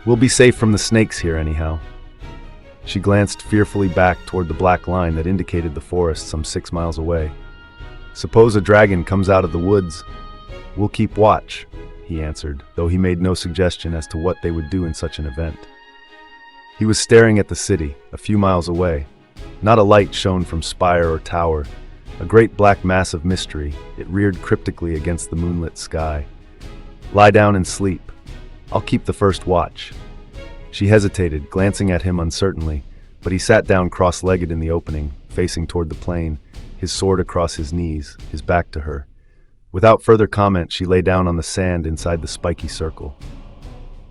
"We'll be safe from the snakes here anyhow." She glanced fearfully back toward the black line that indicated the forest some 6 miles away. "Suppose a dragon comes out of the woods?" "We'll keep watch," he answered, though he made no suggestion as to what they would do in such an event. He was staring at the city, a few miles away. Not a light shone from spire or tower. A great black mass of mystery, it reared cryptically against the moonlit sky. "Lie down and sleep. I'll keep the first watch." She hesitated, glancing at him uncertainly, but he sat down cross-legged in the opening, facing toward the plain, his sword across his knees, his back to her. Without further comment, she lay down on the sand inside the spiky circle.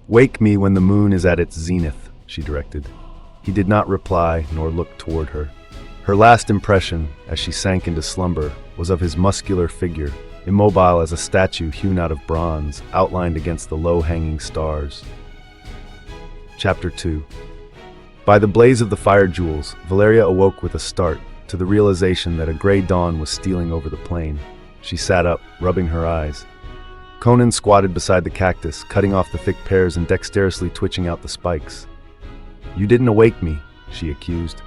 "Wake me when the moon is at its zenith," she directed. He did not reply nor look toward her. Her last impression, as she sank into slumber, was of his muscular figure, immobile as a statue hewn out of bronze, outlined against the low-hanging stars. Chapter 2. By the blaze of the fire jewels, Valeria awoke with a start, to the realization that a gray dawn was stealing over the plain. She sat up, rubbing her eyes. Conan squatted beside the cactus, cutting off the thick pears and dexterously twitching out the spikes. "You didn't awake me," she accused.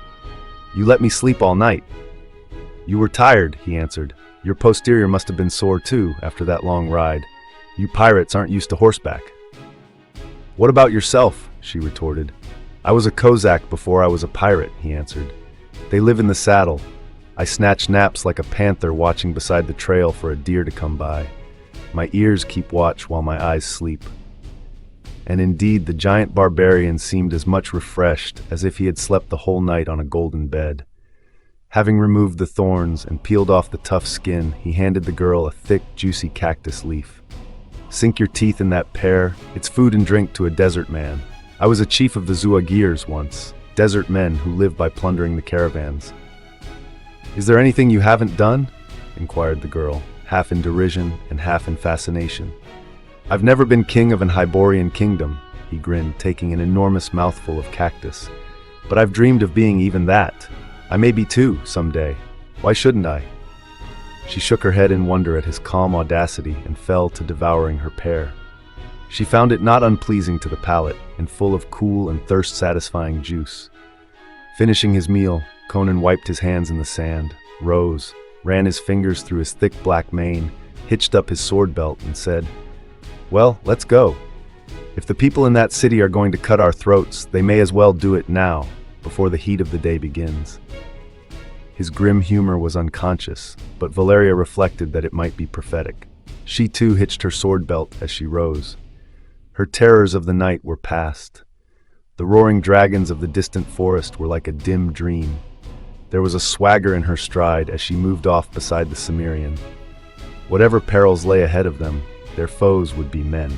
"You let me sleep all night." "You were tired," he answered. "Your posterior must have been sore too after that long ride. You pirates aren't used to horseback." "What about yourself?" she retorted. "I was a Kozak before I was a pirate," he answered. "They live in the saddle. I snatch naps like a panther watching beside the trail for a deer to come by. My ears keep watch while my eyes sleep." And indeed, the giant barbarian seemed as much refreshed as if he had slept the whole night on a golden bed. Having removed the thorns and peeled off the tough skin, he handed the girl a thick, juicy cactus leaf. "Sink your teeth in that pear. It's food and drink to a desert man. I was a chief of the Zuagirs once, desert men who live by plundering the caravans." "Is there anything you haven't done?" inquired the girl, half in derision and half in fascination. "I've never been king of an Hyborian kingdom," he grinned, taking an enormous mouthful of cactus. "But I've dreamed of being even that. I may be too, someday. Why shouldn't I?" She shook her head in wonder at his calm audacity and fell to devouring her pear. She found it not unpleasing to the palate and full of cool and thirst-satisfying juice. Finishing his meal, Conan wiped his hands in the sand, rose, ran his fingers through his thick black mane, hitched up his sword belt, and said, "Well, let's go. If the people in that city are going to cut our throats, they may as well do it now, before the heat of the day begins." His grim humor was unconscious, but Valeria reflected that it might be prophetic. She too hitched her sword belt as she rose. Her terrors of the night were past. The roaring dragons of the distant forest were like a dim dream. There was a swagger in her stride as she moved off beside the Cimmerian. Whatever perils lay ahead of them, their foes would be men.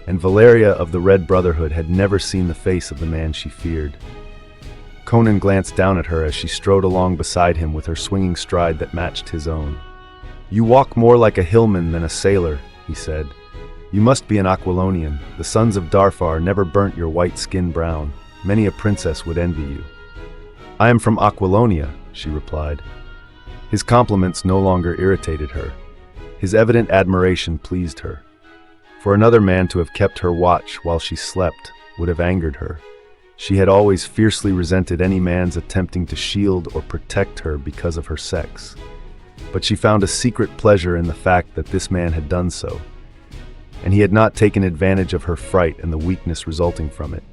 And Valeria of the Red Brotherhood had never seen the face of the man she feared. Conan glanced down at her as she strode along beside him with her swinging stride that matched his own. "You walk more like a hillman than a sailor," he said. "You must be an Aquilonian. The sons of Darfar never burnt your white skin brown. Many a princess would envy you." "I am from Aquilonia," she replied. His compliments no longer irritated her. His evident admiration pleased her. For another man to have kept her watch while she slept would have angered her. She had always fiercely resented any man's attempting to shield or protect her because of her sex. But she found a secret pleasure in the fact that this man had done so, and he had not taken advantage of her fright and the weakness resulting from it.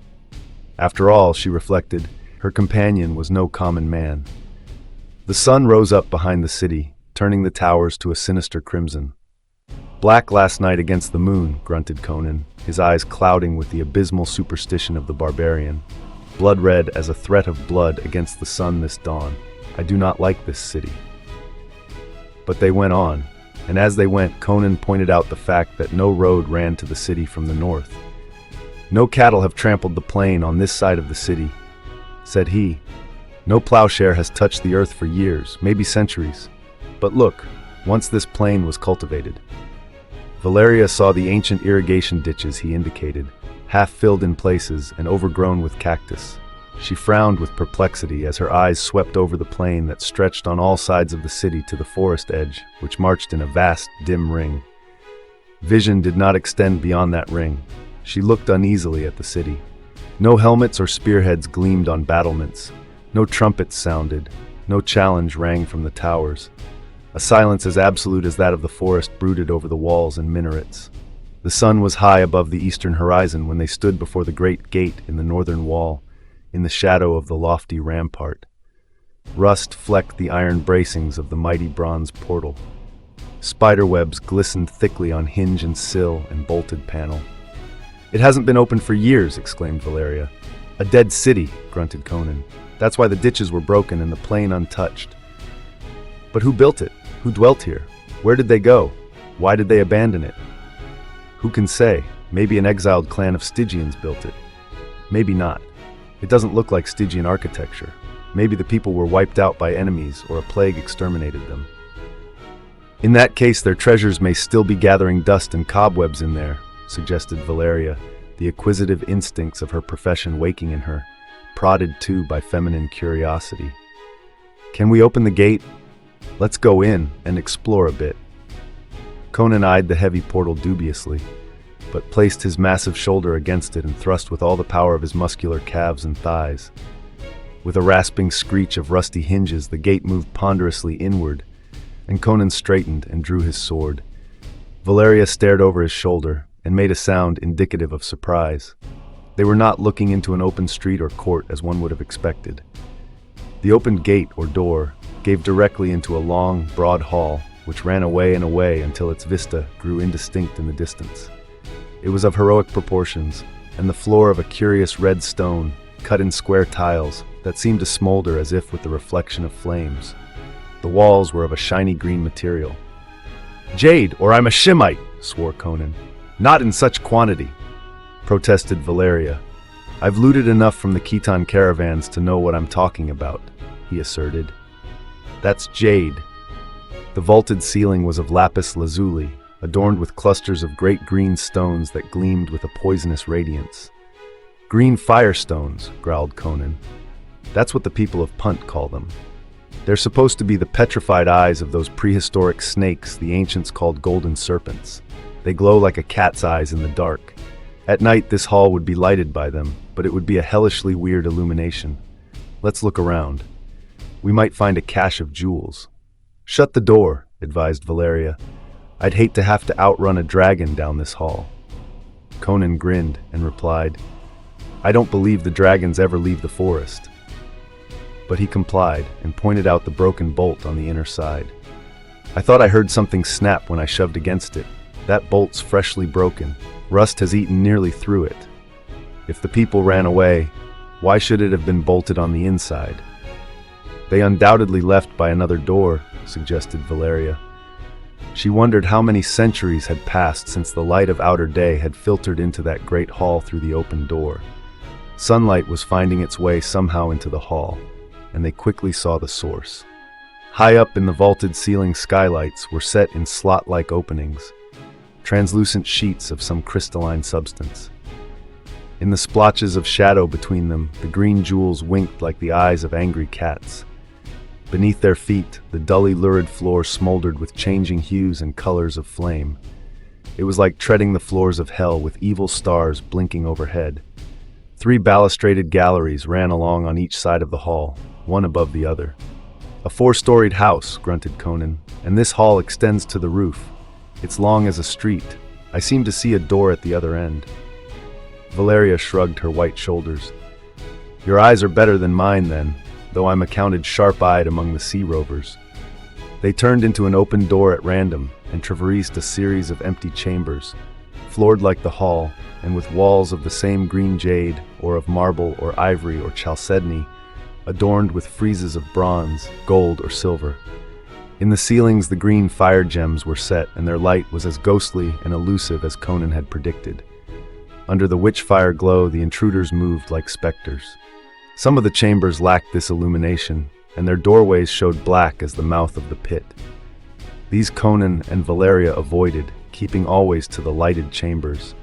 After all, she reflected, her companion was no common man. The sun rose up behind the city, turning the towers to a sinister crimson. "Black last night against the moon," grunted Conan, his eyes clouding with the abysmal superstition of the barbarian. "Blood red as a threat of blood against the sun this dawn. I do not like this city." But they went on, and as they went, Conan pointed out the fact that no road ran to the city from the north. "No cattle have trampled the plain on this side of the city," said he. "No plowshare has touched the earth for years, maybe centuries. But look, once this plain was cultivated." Valeria saw the ancient irrigation ditches he indicated, half filled in places and overgrown with cactus. She frowned with perplexity as her eyes swept over the plain that stretched on all sides of the city to the forest edge, which marched in a vast, dim ring. Vision did not extend beyond that ring. She looked uneasily at the city. No helmets or spearheads gleamed on battlements. No trumpets sounded. No challenge rang from the towers. A silence as absolute as that of the forest brooded over the walls and minarets. The sun was high above the eastern horizon when they stood before the great gate in the northern wall, in the shadow of the lofty rampart. Rust flecked the iron bracings of the mighty bronze portal. Spiderwebs glistened thickly on hinge and sill and bolted panel. "It hasn't been opened for years," exclaimed Valeria. "A dead city," grunted Conan. "That's why the ditches were broken and the plain untouched." "But who built it? Who dwelt here? Where did they go? Why did they abandon it?" "Who can say? Maybe an exiled clan of Stygians built it. Maybe not. It doesn't look like Stygian architecture. Maybe the people were wiped out by enemies or a plague exterminated them." "In that case, their treasures may still be gathering dust and cobwebs in there," suggested Valeria, the acquisitive instincts of her profession waking in her, prodded too by feminine curiosity. Can we open the gate? Let's go in and explore a bit. Conan eyed the heavy portal dubiously, but placed his massive shoulder against it and thrust with all the power of his muscular calves and thighs. With a rasping screech of rusty hinges, the gate moved ponderously inward, and Conan straightened and drew his sword. Valeria stared over his shoulder and made a sound indicative of surprise. They were not looking into an open street or court as one would have expected. The opened gate, or door, gave directly into a long, broad hall, which ran away and away until its vista grew indistinct in the distance. It was of heroic proportions, and the floor of a curious red stone, cut in square tiles, that seemed to smolder as if with the reflection of flames. The walls were of a shiny green material. "Jade, or I'm a Shemite," swore Conan. "Not in such quantity," protested Valeria. "I've looted enough from the Khitan caravans to know what I'm talking about," he asserted. "That's jade." The vaulted ceiling was of lapis lazuli, adorned with clusters of great green stones that gleamed with a poisonous radiance. "Green firestones," growled Conan. "That's what the people of Punt call them. They're supposed to be the petrified eyes of those prehistoric snakes the ancients called golden serpents. They glow like a cat's eyes in the dark. At night this hall would be lighted by them, but it would be a hellishly weird illumination. Let's look around. We might find a cache of jewels." "Shut the door," advised Valeria. "I'd hate to have to outrun a dragon down this hall." Conan grinned and replied, "I don't believe the dragons ever leave the forest." But he complied and pointed out the broken bolt on the inner side. "I thought I heard something snap when I shoved against it. That bolt's freshly broken. Rust has eaten nearly through it. If the people ran away, why should it have been bolted on the inside?" "They undoubtedly left by another door," suggested Valeria. She wondered how many centuries had passed since the light of outer day had filtered into that great hall through the open door. Sunlight was finding its way somehow into the hall, and they quickly saw the source. High up in the vaulted ceiling, skylights were set in slot-like openings, translucent sheets of some crystalline substance. In the splotches of shadow between them, the green jewels winked like the eyes of angry cats. Beneath their feet, the dully lurid floor smoldered with changing hues and colors of flame. It was like treading the floors of hell with evil stars blinking overhead. 3 balustraded galleries ran along on each side of the hall, one above the other. "A 4-storied house," grunted Conan, "and this hall extends to the roof. It's long as a street. I seem to see a door at the other end." Valeria shrugged her white shoulders. "Your eyes are better than mine, then, though I'm accounted sharp-eyed among the sea rovers." They turned into an open door at random and traversed a series of empty chambers, floored like the hall, and with walls of the same green jade, or of marble or ivory or chalcedony, adorned with friezes of bronze, gold, or silver. In the ceilings the green fire gems were set, and their light was as ghostly and elusive as Conan had predicted. Under the witch-fire glow the intruders moved like specters. Some of the chambers lacked this illumination, and their doorways showed black as the mouth of the pit. These Conan and Valeria avoided, keeping always to the lighted chambers.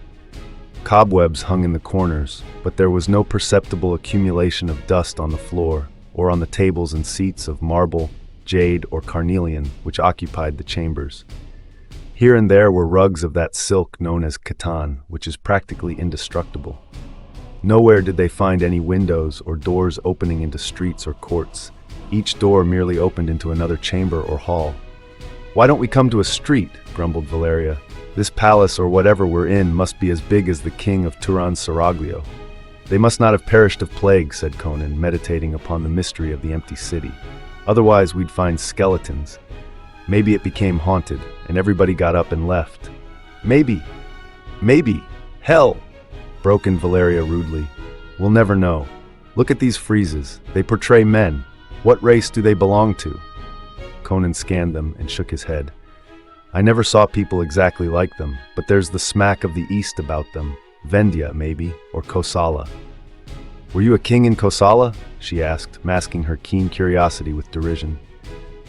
Cobwebs hung in the corners, but there was no perceptible accumulation of dust on the floor, or on the tables and seats of marble, jade, or carnelian which occupied the chambers. Here and there were rugs of that silk known as kattan, which is practically indestructible. Nowhere did they find any windows or doors opening into streets or courts. Each door merely opened into another chamber or hall. "Why don't we come to a street?" grumbled Valeria. "This palace, or whatever we're in, must be as big as the king of Turan's Seraglio." "They must not have perished of plague," said Conan, meditating upon the mystery of the empty city. "Otherwise we'd find skeletons. Maybe it became haunted, and everybody got up and left." Maybe. Hell!" broke in Valeria rudely. "We'll never know. Look at these friezes. They portray men. What race do they belong to?" Conan scanned them and shook his head. "I never saw people exactly like them, but there's the smack of the East about them. Vendya, maybe, or Kosala." "Were you a king in Kosala?" she asked, masking her keen curiosity with derision.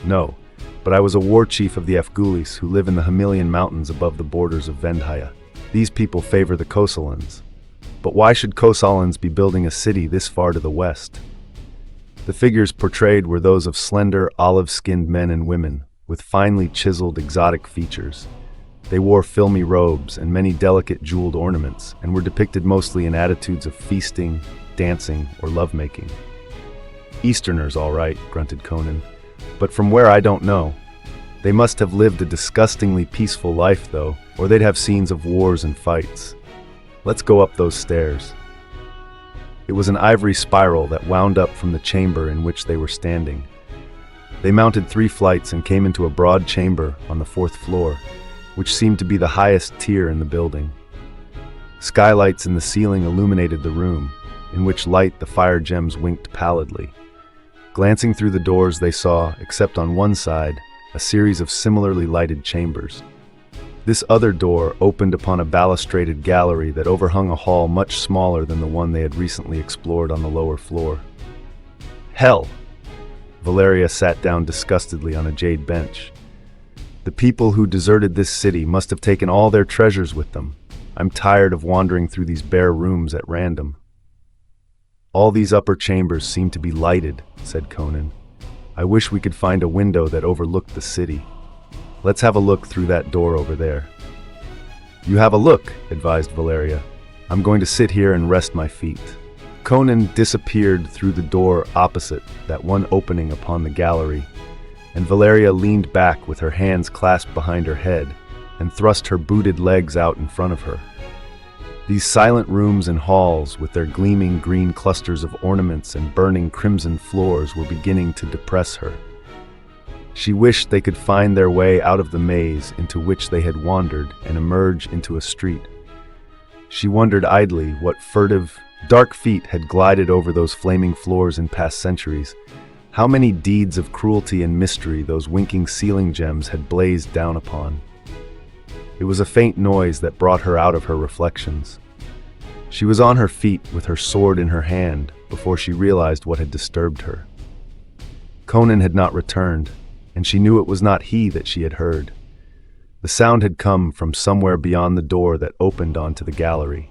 "No, but I was a war chief of the Afghulis who live in the Himalayan mountains above the borders of Vendhya. These people favor the Kosalans. But why should Kosalans be building a city this far to the west?" The figures portrayed were those of slender, olive-skinned men and women, with finely chiseled exotic features. They wore filmy robes and many delicate jeweled ornaments, and were depicted mostly in attitudes of feasting, dancing, or lovemaking. "Easterners, all right," grunted Conan, "but from where I don't know. They must have lived a disgustingly peaceful life, though, or they'd have scenes of wars and fights. Let's go up those stairs." It was an ivory spiral that wound up from the chamber in which they were standing. They mounted 3 flights and came into a broad chamber on the 4th floor, which seemed to be the highest tier in the building. Skylights in the ceiling illuminated the room, in which light the fire gems winked pallidly. Glancing through the doors, they saw, except on one side, a series of similarly lighted chambers. This other door opened upon a balustraded gallery that overhung a hall much smaller than the one they had recently explored on the lower floor. "Hell!" Valeria sat down disgustedly on a jade bench. "The people who deserted this city must have taken all their treasures with them. I'm tired of wandering through these bare rooms at random." "All these upper chambers seem to be lighted," said Conan. "I wish we could find a window that overlooked the city. Let's have a look through that door over there." "You have a look," advised Valeria. "I'm going to sit here and rest my feet." Conan disappeared through the door opposite that one opening upon the gallery, and Valeria leaned back with her hands clasped behind her head and thrust her booted legs out in front of her. These silent rooms and halls, with their gleaming green clusters of ornaments and burning crimson floors, were beginning to depress her. She wished they could find their way out of the maze into which they had wandered and emerge into a street. She wondered idly what furtive, dark feet had glided over those flaming floors in past centuries, how many deeds of cruelty and mystery those winking ceiling gems had blazed down upon. It was a faint noise that brought her out of her reflections. She was on her feet with her sword in her hand before she realized what had disturbed her. Conan had not returned, and she knew it was not he that she had heard. The sound had come from somewhere beyond the door that opened onto the gallery.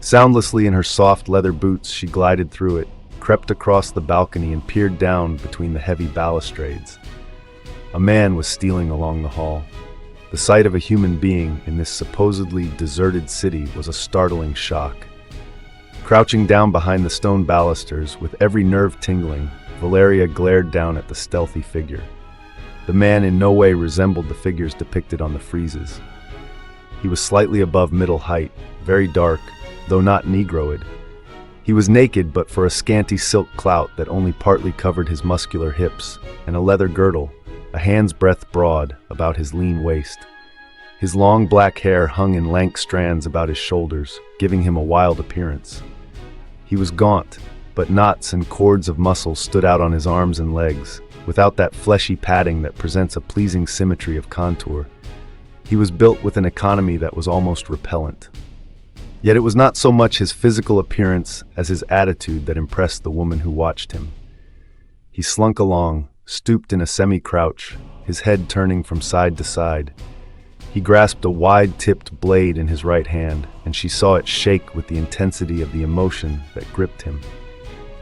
Soundlessly in her soft leather boots, she glided through it, crept across the balcony, and peered down between the heavy balustrades. A man was stealing along the hall. The sight of a human being in this supposedly deserted city was a startling shock. Crouching down behind the stone balusters, with every nerve tingling, Valeria glared down at the stealthy figure. The man in no way resembled the figures depicted on the friezes. He was slightly above middle height, very dark, though not negroid. He was naked but for a scanty silk clout that only partly covered his muscular hips, and a leather girdle, a hand's breadth broad, about his lean waist. His long black hair hung in lank strands about his shoulders, giving him a wild appearance. He was gaunt, but knots and cords of muscle stood out on his arms and legs, without that fleshy padding that presents a pleasing symmetry of contour. He was built with an economy that was almost repellent. Yet it was not so much his physical appearance as his attitude that impressed the woman who watched him. He slunk along, stooped in a semi-crouch, his head turning from side to side. He grasped a wide-tipped blade in his right hand, and she saw it shake with the intensity of the emotion that gripped him.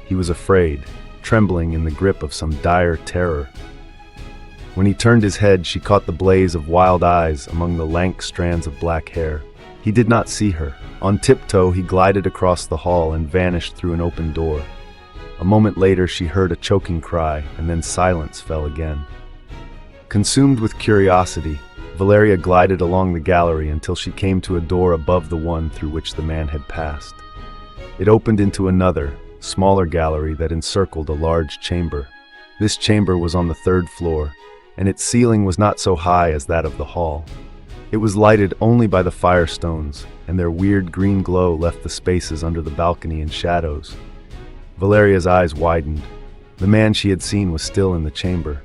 He was afraid, trembling in the grip of some dire terror. When he turned his head, she caught the blaze of wild eyes among the lank strands of black hair. He did not see her. On tiptoe, he glided across the hall and vanished through an open door. A moment later, she heard a choking cry, and then silence fell again. Consumed with curiosity, Valeria glided along the gallery until she came to a door above the one through which the man had passed. It opened into another, smaller gallery that encircled a large chamber. This chamber was on the 3rd floor, and its ceiling was not so high as that of the hall. It was lighted only by the firestones, and their weird green glow left the spaces under the balcony in shadows. Valeria's eyes widened. The man she had seen was still in the chamber.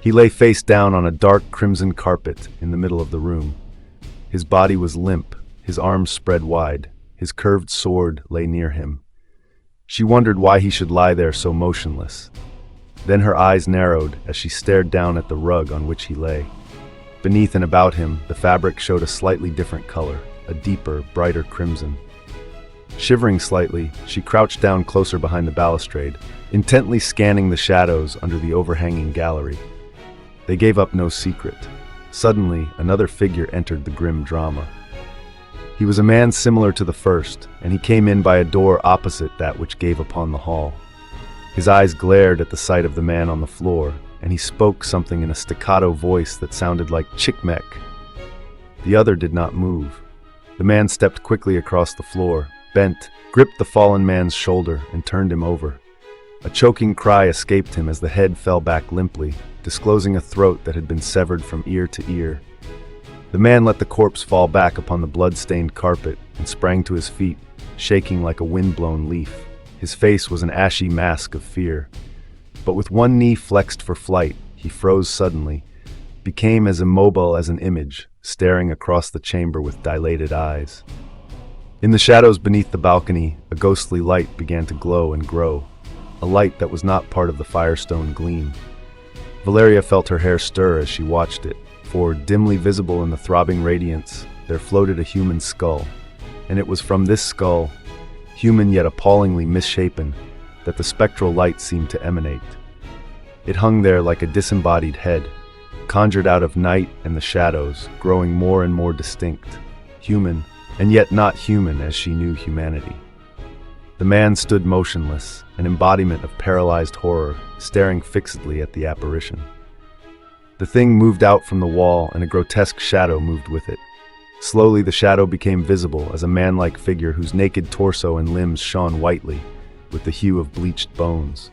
He lay face down on a dark crimson carpet in the middle of the room. His body was limp, his arms spread wide. His curved sword lay near him. She wondered why he should lie there so motionless. Then her eyes narrowed as she stared down at the rug on which he lay. Beneath and about him, the fabric showed a slightly different color, a deeper, brighter crimson. Shivering slightly, she crouched down closer behind the balustrade, intently scanning the shadows under the overhanging gallery. They gave up no secret. Suddenly, another figure entered the grim drama. He was a man similar to the first, and he came in by a door opposite that which gave upon the hall. His eyes glared at the sight of the man on the floor, and he spoke something in a staccato voice that sounded like "Chickmek." The other did not move. The man stepped quickly across the floor, bent, gripped the fallen man's shoulder, and turned him over. A choking cry escaped him as the head fell back limply, disclosing a throat that had been severed from ear to ear. The man let the corpse fall back upon the blood-stained carpet and sprang to his feet, shaking like a wind-blown leaf. His face was an ashy mask of fear. But with one knee flexed for flight, he froze suddenly, became as immobile as an image, staring across the chamber with dilated eyes. In the shadows beneath the balcony, a ghostly light began to glow and grow, a light that was not part of the firestone gleam. Valeria felt her hair stir as she watched it, for, dimly visible in the throbbing radiance, there floated a human skull, and it was from this skull, human yet appallingly misshapen, that the spectral light seemed to emanate. It hung there like a disembodied head, conjured out of night and the shadows, growing more and more distinct, human, and yet not human as she knew humanity. The man stood motionless, an embodiment of paralyzed horror, staring fixedly at the apparition. The thing moved out from the wall, and a grotesque shadow moved with it. Slowly the shadow became visible as a man-like figure whose naked torso and limbs shone whitely, with the hue of bleached bones.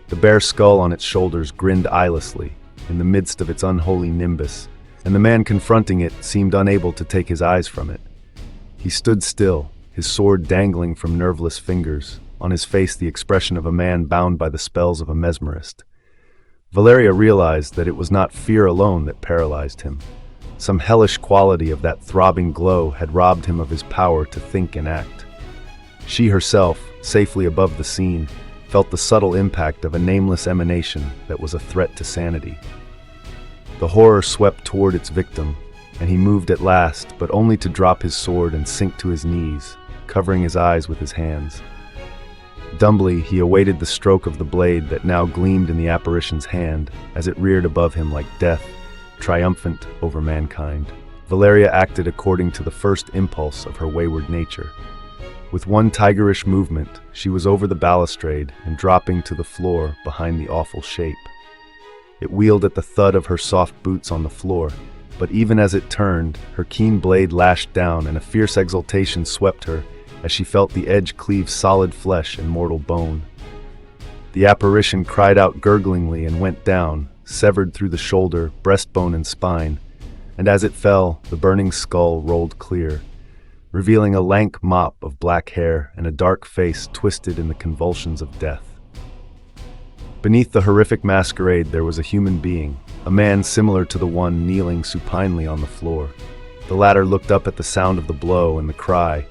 The bare skull on its shoulders grinned eyelessly, in the midst of its unholy nimbus, and the man confronting it seemed unable to take his eyes from it. He stood still, his sword dangling from nerveless fingers, on his face the expression of a man bound by the spells of a mesmerist. Valeria realized that it was not fear alone that paralyzed him. Some hellish quality of that throbbing glow had robbed him of his power to think and act. She herself, safely above the scene, felt the subtle impact of a nameless emanation that was a threat to sanity. The horror swept toward its victim, and he moved at last, but only to drop his sword and sink to his knees, covering his eyes with his hands. Dumbly, he awaited the stroke of the blade that now gleamed in the apparition's hand as it reared above him like death, triumphant over mankind. Valeria acted according to the first impulse of her wayward nature. With one tigerish movement, she was over the balustrade and dropping to the floor behind the awful shape. It wheeled at the thud of her soft boots on the floor, but even as it turned, her keen blade lashed down and a fierce exultation swept her as she felt the edge cleave solid flesh and mortal bone. The apparition cried out gurglingly and went down, severed through the shoulder, breastbone, and spine, and as it fell, the burning skull rolled clear, revealing a lank mop of black hair and a dark face twisted in the convulsions of death. Beneath the horrific masquerade there was a human being, a man similar to the one kneeling supinely on the floor. The latter looked up at the sound of the blow and the cry,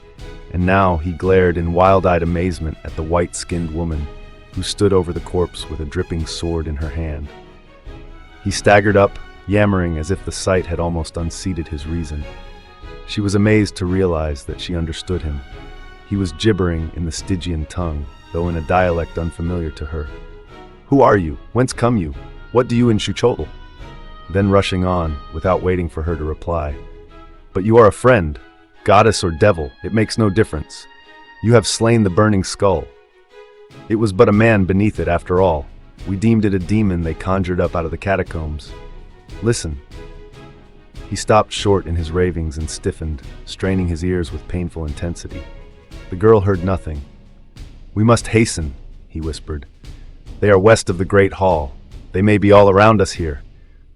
and now he glared in wild-eyed amazement at the white-skinned woman who stood over the corpse with a dripping sword in her hand. He staggered up, yammering as if the sight had almost unseated his reason. She was amazed to realize that she understood him. He was gibbering in the Stygian tongue, though in a dialect unfamiliar to her. "Who are you? Whence come you? What do you in Xuchotl?" Then rushing on, without waiting for her to reply. "But you are a friend. Goddess or devil, it makes no difference. You have slain the burning skull. It was but a man beneath it after all. We deemed it a demon they conjured up out of the catacombs. Listen." He stopped short in his ravings and stiffened, straining his ears with painful intensity. The girl heard nothing. "We must hasten," he whispered. "They are west of the Great Hall. They may be all around us here.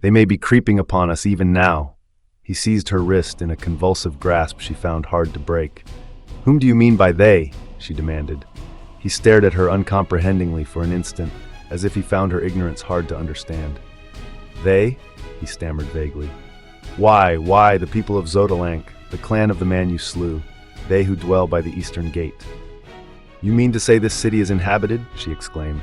They may be creeping upon us even now." He seized her wrist in a convulsive grasp she found hard to break. "Whom do you mean by they?" she demanded. He stared at her uncomprehendingly for an instant, as if he found her ignorance hard to understand. "They?" he stammered vaguely. Why, the people of Xotalanc, the clan of the man you slew, they who dwell by the eastern gate." "You mean to say this city is inhabited?" she exclaimed.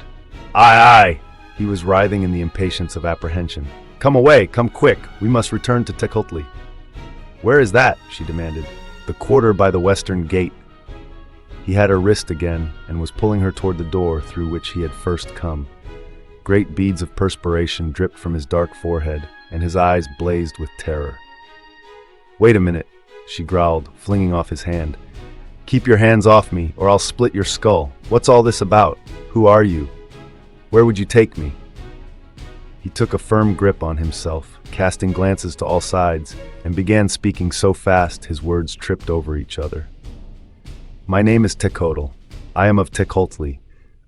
Aye! He was writhing in the impatience of apprehension. "Come away, come quick, we must return to Tekotli." "Where is that?" she demanded. "The quarter by the western gate." He had her wrist again and was pulling her toward the door through which he had first come. Great beads of perspiration dripped from his dark forehead, and his eyes blazed with terror. "Wait a minute," she growled, flinging off his hand. "Keep your hands off me, or I'll split your skull. What's all this about? Who are you? Where would you take me?" He took a firm grip on himself, casting glances to all sides, and began speaking so fast his words tripped over each other. "My name is Tecotle. I am of Tecoltli.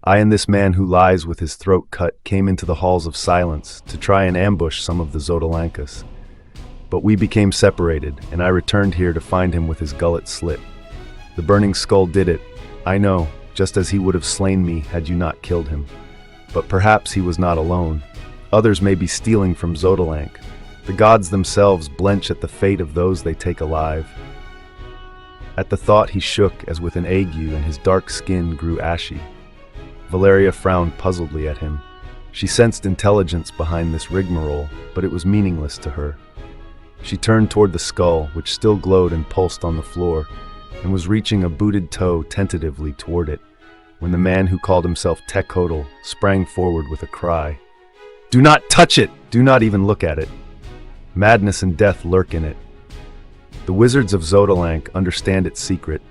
I and this man who lies with his throat cut came into the halls of silence to try and ambush some of the Xotalankas. But we became separated, and I returned here to find him with his gullet slit. The burning skull did it, I know, just as he would have slain me had you not killed him. But perhaps he was not alone. Others may be stealing from Xotalank. The gods themselves blench at the fate of those they take alive." At the thought he shook as with an ague, and his dark skin grew ashy. Valeria frowned puzzledly at him. She sensed intelligence behind this rigmarole, but it was meaningless to her. She turned toward the skull, which still glowed and pulsed on the floor, and was reaching a booted toe tentatively toward it, when the man who called himself Tecotle sprang forward with a cry. "Do not touch it! Do not even look at it! Madness and death lurk in it. The wizards of Xotalank understand its secret.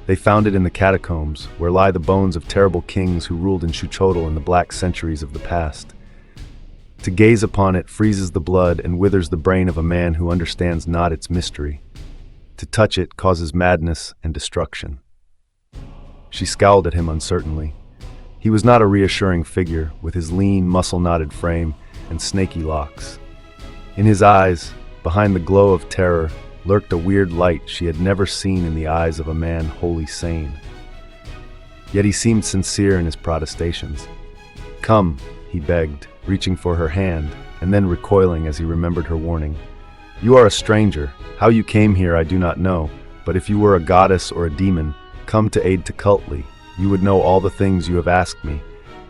They found it in the catacombs, where lie the bones of terrible kings who ruled in Xuchotl in the black centuries of the past. To gaze upon it freezes the blood and withers the brain of a man who understands not its mystery. To touch it causes madness and destruction." She scowled at him uncertainly. He was not a reassuring figure, with his lean, muscle-knotted frame and snaky locks. In his eyes, behind the glow of terror, lurked a weird light she had never seen in the eyes of a man wholly sane. Yet he seemed sincere in his protestations. "Come," he begged, reaching for her hand, and then recoiling as he remembered her warning. "You are a stranger. How you came here I do not know, but if you were a goddess or a demon, come to aid Tecultli, you would know all the things you have asked me.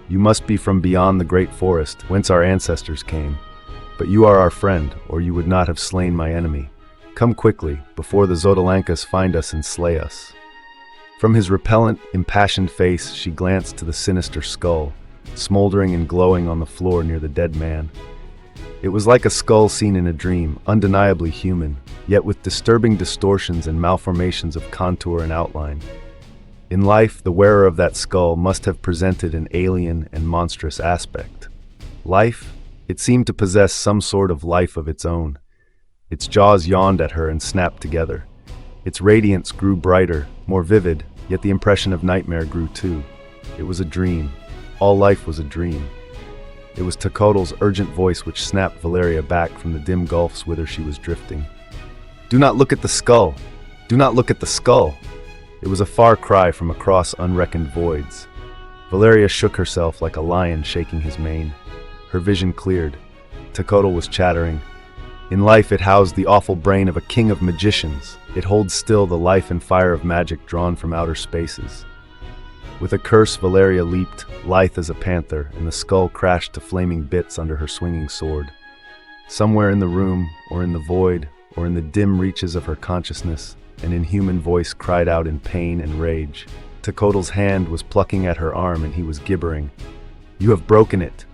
You must be from beyond the great forest, whence our ancestors came. But you are our friend, or you would not have slain my enemy. Come quickly, before the Xotalankas find us and slay us." From his repellent, impassioned face she glanced to the sinister skull, smoldering and glowing on the floor near the dead man. It was like a skull seen in a dream, undeniably human, yet with disturbing distortions and malformations of contour and outline. In life, the wearer of that skull must have presented an alien and monstrous aspect. Life? It seemed to possess some sort of life of its own. Its jaws yawned at her and snapped together. Its radiance grew brighter, more vivid, yet the impression of nightmare grew too. It was a dream. All life was a dream. It was Tecotle's urgent voice which snapped Valeria back from the dim gulfs whither she was drifting. "Do not look at the skull! Do not look at the skull!" It was a far cry from across unreckoned voids. Valeria shook herself like a lion shaking his mane. Her vision cleared. Tecotle was chattering. "In life it housed the awful brain of a king of magicians. It holds still the life and fire of magic drawn from outer spaces." With a curse, Valeria leaped, lithe as a panther, and the skull crashed to flaming bits under her swinging sword. Somewhere in the room, or in the void, or in the dim reaches of her consciousness, an inhuman voice cried out in pain and rage. Tecotle's hand was plucking at her arm and he was gibbering. "You have broken it.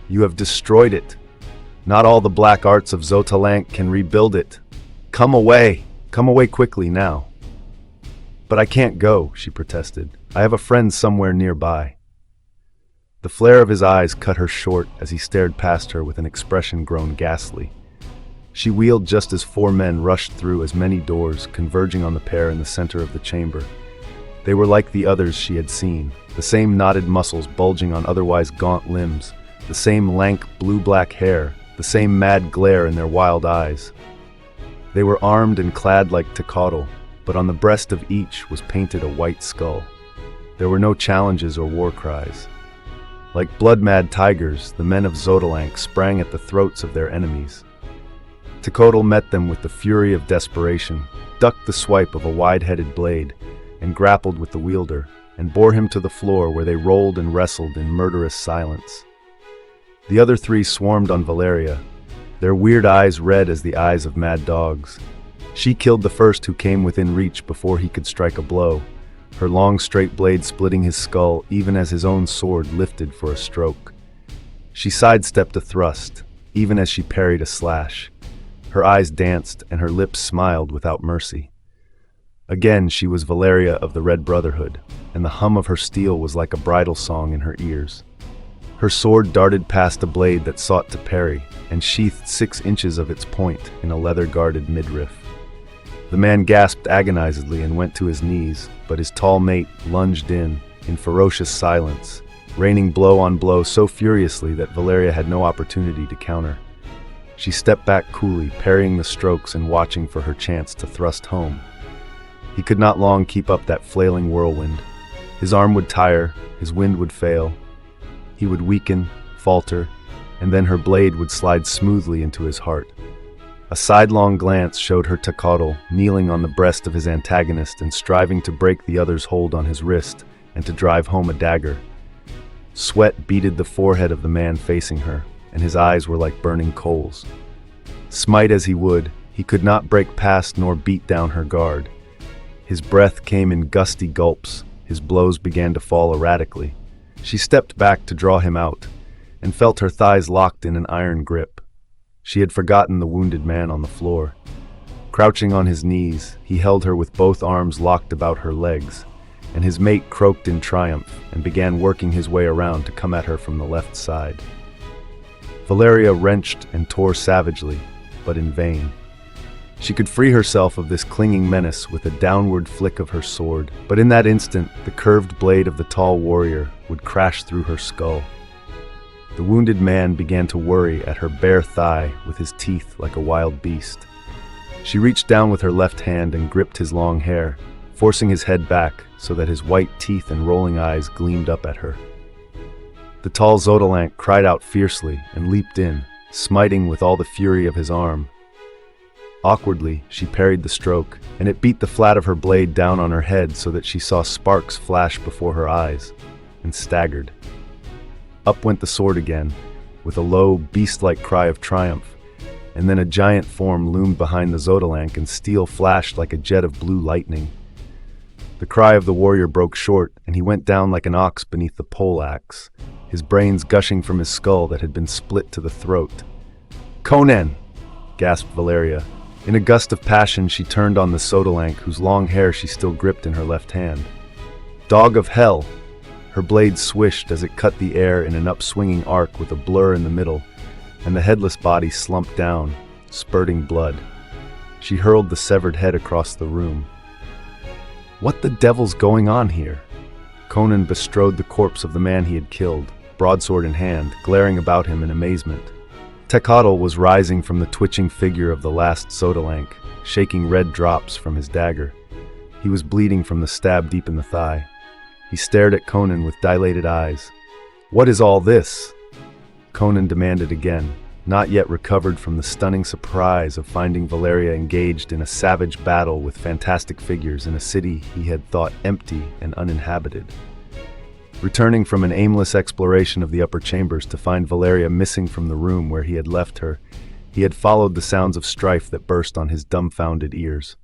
You have destroyed it. Not all the black arts of Xotalank can rebuild it. Come away! Come away quickly now." "But I can't go," she protested. "I have a friend somewhere nearby." The flare of his eyes cut her short as he stared past her with an expression grown ghastly. She wheeled just as 4 men rushed through as many doors, converging on the pair in the center of the chamber. They were like the others she had seen, the same knotted muscles bulging on otherwise gaunt limbs, the same lank blue-black hair, the same mad glare in their wild eyes. They were armed and clad like Tecotle, but on the breast of each was painted a white skull. There were no challenges or war cries. Like blood-mad tigers, the men of Xotalank sprang at the throats of their enemies. Tecotle met them with the fury of desperation, ducked the swipe of a wide-headed blade, and grappled with the wielder, and bore him to the floor where they rolled and wrestled in murderous silence. The other 3 swarmed on Valeria, their weird eyes red as the eyes of mad dogs. She killed the first who came within reach before he could strike a blow, her long straight blade splitting his skull even as his own sword lifted for a stroke. She sidestepped a thrust, even as she parried a slash. Her eyes danced and her lips smiled without mercy. Again, she was Valeria of the Red Brotherhood, and the hum of her steel was like a bridal song in her ears. Her sword darted past a blade that sought to parry, and sheathed 6 inches of its point in a leather-guarded midriff. The man gasped agonizedly and went to his knees, but his tall mate lunged in ferocious silence, raining blow on blow so furiously that Valeria had no opportunity to counter. She stepped back coolly, parrying the strokes and watching for her chance to thrust home. He could not long keep up that flailing whirlwind. His arm would tire, his wind would fail. He would weaken, falter, and then her blade would slide smoothly into his heart. A sidelong glance showed her Tecatl kneeling on the breast of his antagonist and striving to break the other's hold on his wrist and to drive home a dagger. Sweat beaded the forehead of the man facing her, and his eyes were like burning coals. Smite as he would, he could not break past nor beat down her guard. His breath came in gusty gulps, his blows began to fall erratically. She stepped back to draw him out, and felt her thighs locked in an iron grip. She had forgotten the wounded man on the floor. Crouching on his knees, he held her with both arms locked about her legs, and his mate croaked in triumph and began working his way around to come at her from the left side. Valeria wrenched and tore savagely, but in vain. She could free herself of this clinging menace with a downward flick of her sword, but in that instant, the curved blade of the tall warrior would crash through her skull. The wounded man began to worry at her bare thigh with his teeth like a wild beast. She reached down with her left hand and gripped his long hair, forcing his head back so that his white teeth and rolling eyes gleamed up at her. The tall Xotalanc cried out fiercely and leaped in, smiting with all the fury of his arm. Awkwardly, she parried the stroke, and it beat the flat of her blade down on her head so that she saw sparks flash before her eyes, and staggered. Up went the sword again, with a low, beast-like cry of triumph, and then a giant form loomed behind the Xotalanc and steel flashed like a jet of blue lightning. The cry of the warrior broke short, and he went down like an ox beneath the pole-axe, his brains gushing from his skull that had been split to the throat. "Conan!" gasped Valeria. In a gust of passion, she turned on the Xotalanc, whose long hair she still gripped in her left hand. "Dog of hell!" Her blade swished as it cut the air in an upswinging arc with a blur in the middle, and the headless body slumped down, spurting blood. She hurled the severed head across the room. What the devil's going on here? Conan bestrode the corpse of the man he had killed, broadsword in hand, glaring about him in amazement. Tecatl was rising from the twitching figure of the last Xotalanc, shaking red drops from his dagger. He was bleeding from the stab deep in the thigh. He stared at Conan with dilated eyes. "What is all this?" Conan demanded again, not yet recovered from the stunning surprise of finding Valeria engaged in a savage battle with fantastic figures in a city he had thought empty and uninhabited. Returning from an aimless exploration of the upper chambers to find Valeria missing from the room where he had left her, he had followed the sounds of strife that burst on his dumbfounded ears.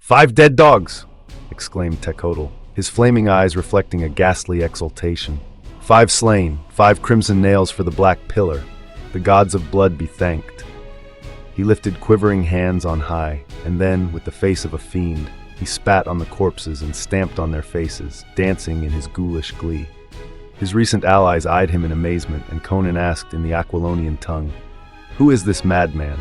"5 dead dogs!" exclaimed Tecatl, his flaming eyes reflecting a ghastly exultation. 5 slain, 5 crimson nails for the black pillar. The gods of blood be thanked. He lifted quivering hands on high, and then, with the face of a fiend, he spat on the corpses and stamped on their faces, dancing in his ghoulish glee. His recent allies eyed him in amazement, and Conan asked in the Aquilonian tongue, "Who is this madman?"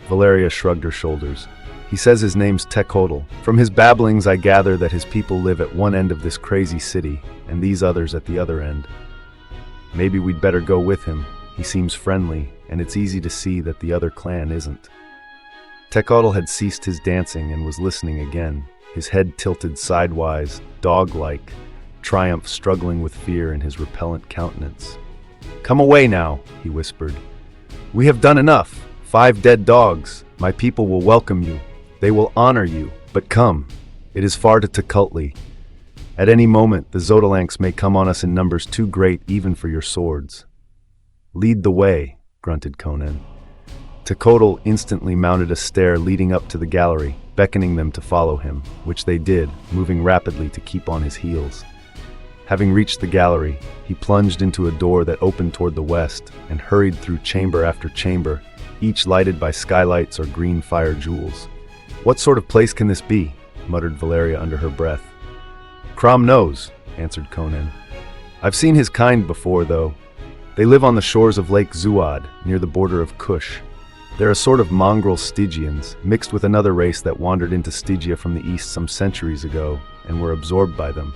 Valeria shrugged her shoulders. "He says his name's Tecatl. From his babblings I gather that his people live at one end of this crazy city, and these others at the other end. Maybe we'd better go with him. He seems friendly, and it's easy to see that the other clan isn't." Tecatl had ceased his dancing and was listening again, his head tilted sidewise, dog-like, triumph struggling with fear in his repellent countenance. "Come away now," he whispered. "We have done enough. 5 dead dogs. My people will welcome you. They will honor you. But come, it is far to Tecutli. At any moment, the Xotalancs may come on us in numbers too great even for your swords." "Lead the way," grunted Conan. Tecatl instantly mounted a stair leading up to the gallery, beckoning them to follow him, which they did, moving rapidly to keep on his heels. Having reached the gallery, he plunged into a door that opened toward the west and hurried through chamber after chamber, each lighted by skylights or green fire jewels. "What sort of place can this be?" muttered Valeria under her breath. "Crom knows," answered Conan. "I've seen his kind before, though. They live on the shores of Lake Zuad, near the border of Kush. They're a sort of mongrel Stygians, mixed with another race that wandered into Stygia from the east some centuries ago and were absorbed by them.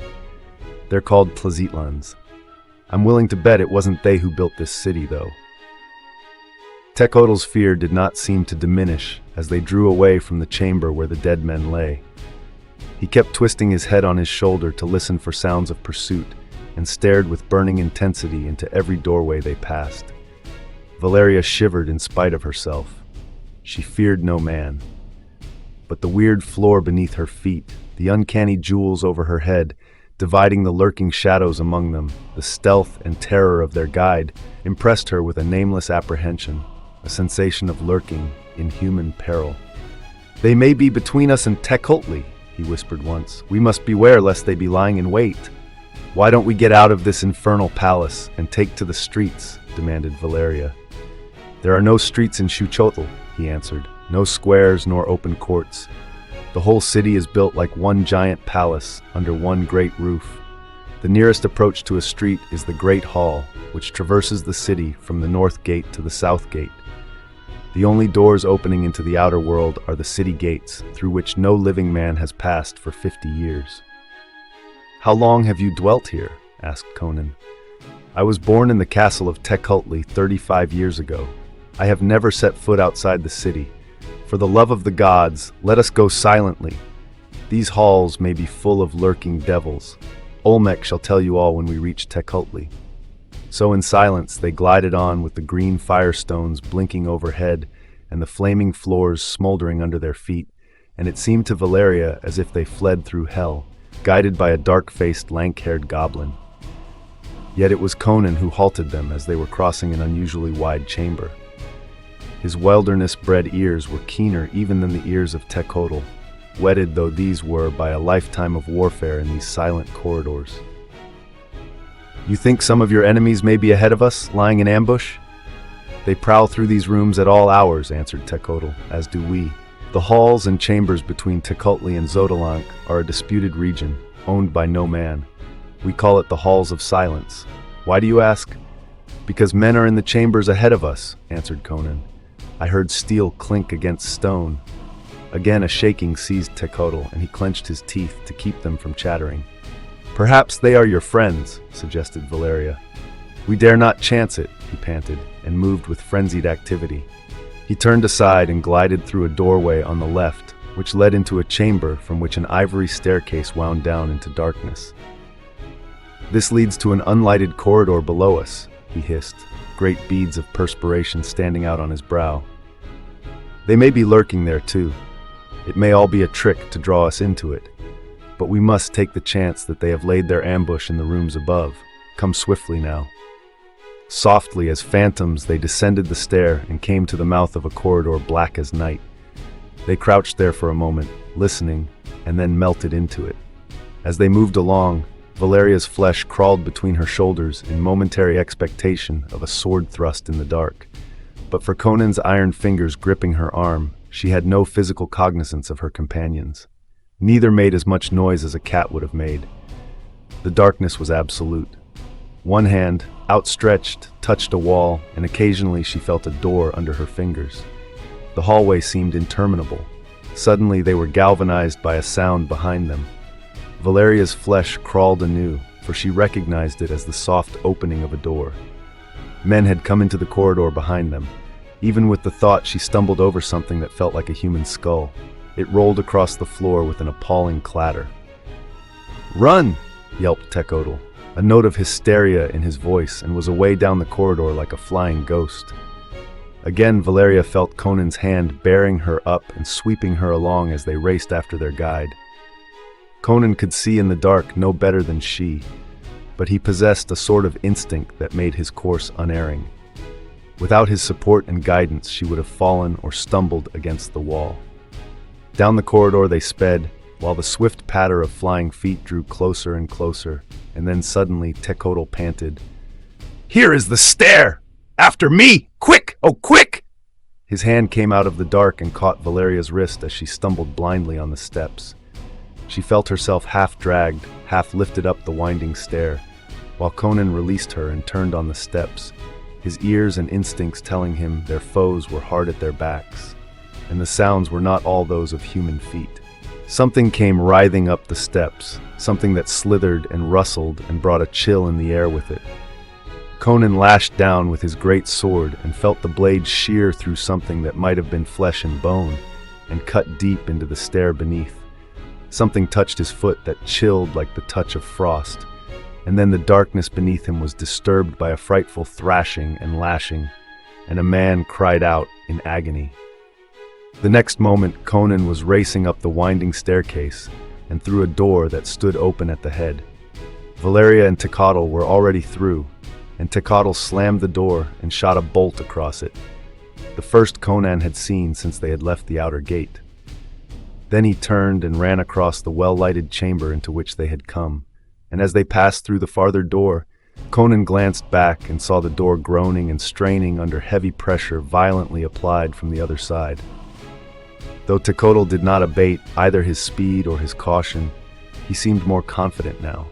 They're called Tlazitlans. I'm willing to bet it wasn't they who built this city, though." Techotl's fear did not seem to diminish as they drew away from the chamber where the dead men lay. He kept twisting his head on his shoulder to listen for sounds of pursuit and stared with burning intensity into every doorway they passed. Valeria shivered in spite of herself. She feared no man. But the weird floor beneath her feet, the uncanny jewels over her head, dividing the lurking shadows among them, the stealth and terror of their guide, impressed her with a nameless apprehension, a sensation of lurking, inhuman peril. "They may be between us and Techotli," he whispered once. "We must beware lest they be lying in wait." "Why don't we get out of this infernal palace and take to the streets?" demanded Valeria. "There are no streets in Xuchotl," he answered, "no squares nor open courts. The whole city is built like one giant palace under one great roof. The nearest approach to a street is the Great Hall, which traverses the city from the north gate to the south gate. The only doors opening into the outer world are the city gates, through which no living man has passed for 50 years. "How long have you dwelt here?" asked Conan. "I was born in the castle of Techotli 35 years ago. I have never set foot outside the city. For the love of the gods, let us go silently. These halls may be full of lurking devils. Olmec shall tell you all when we reach Techotli." So in silence they glided on with the green firestones blinking overhead and the flaming floors smoldering under their feet, and it seemed to Valeria as if they fled through hell, guided by a dark-faced, lank-haired goblin. Yet it was Conan who halted them as they were crossing an unusually wide chamber. His wilderness-bred ears were keener even than the ears of Techotl, whetted though these were by a lifetime of warfare in these silent corridors. "You think some of your enemies may be ahead of us, lying in ambush?" "They prowl through these rooms at all hours," answered Techotl, "as do we. The halls and chambers between Techotli and Xotalanc are a disputed region, owned by no man. We call it the Halls of Silence. Why do you ask?" "Because men are in the chambers ahead of us," answered Conan. "I heard steel clink against stone." Again a shaking seized Techotl, and he clenched his teeth to keep them from chattering. "Perhaps they are your friends," suggested Valeria. "We dare not chance it," he panted, and moved with frenzied activity. He turned aside and glided through a doorway on the left, which led into a chamber from which an ivory staircase wound down into darkness. "This leads to an unlighted corridor below us," he hissed, great beads of perspiration standing out on his brow. "They may be lurking there too. It may all be a trick to draw us into it. But we must take the chance that they have laid their ambush in the rooms above. Come swiftly now." Softly as phantoms they descended the stair and came to the mouth of a corridor black as night. They crouched there for a moment, listening, and then melted into it. As they moved along, Valeria's flesh crawled between her shoulders in momentary expectation of a sword thrust in the dark. But for Conan's iron fingers gripping her arm, she had no physical cognizance of her companions. Neither made as much noise as a cat would have made. The darkness was absolute. One hand, outstretched, touched a wall, and occasionally she felt a door under her fingers. The hallway seemed interminable. Suddenly they were galvanized by a sound behind them. Valeria's flesh crawled anew, for she recognized it as the soft opening of a door. Men had come into the corridor behind them. Even with the thought, she stumbled over something that felt like a human skull. It rolled across the floor with an appalling clatter. "Run!" yelped Techotl, a note of hysteria in his voice, and was away down the corridor like a flying ghost. Again Valeria felt Conan's hand bearing her up and sweeping her along as they raced after their guide. Conan could see in the dark no better than she, but he possessed a sort of instinct that made his course unerring. Without his support and guidance, she would have fallen or stumbled against the wall. Down the corridor they sped, while the swift patter of flying feet drew closer and closer, and then suddenly Techotlal panted, "Here is the stair! After me! Quick! Oh, quick!" His hand came out of the dark and caught Valeria's wrist as she stumbled blindly on the steps. She felt herself half dragged, half lifted up the winding stair, while Conan released her and turned on the steps, his ears and instincts telling him their foes were hard at their backs, and the sounds were not all those of human feet. Something came writhing up the steps, something that slithered and rustled and brought a chill in the air with it. Conan lashed down with his great sword and felt the blade shear through something that might have been flesh and bone, and cut deep into the stair beneath. Something touched his foot that chilled like the touch of frost, and then the darkness beneath him was disturbed by a frightful thrashing and lashing, and a man cried out in agony. The next moment, Conan was racing up the winding staircase and through a door that stood open at the head. Valeria and Techotlal were already through, and Techotlal slammed the door and shot a bolt across it, the first Conan had seen since they had left the outer gate. Then he turned and ran across the well-lighted chamber into which they had come, and as they passed through the farther door, Conan glanced back and saw the door groaning and straining under heavy pressure violently applied from the other side. Though Techotlal did not abate either his speed or his caution, he seemed more confident now.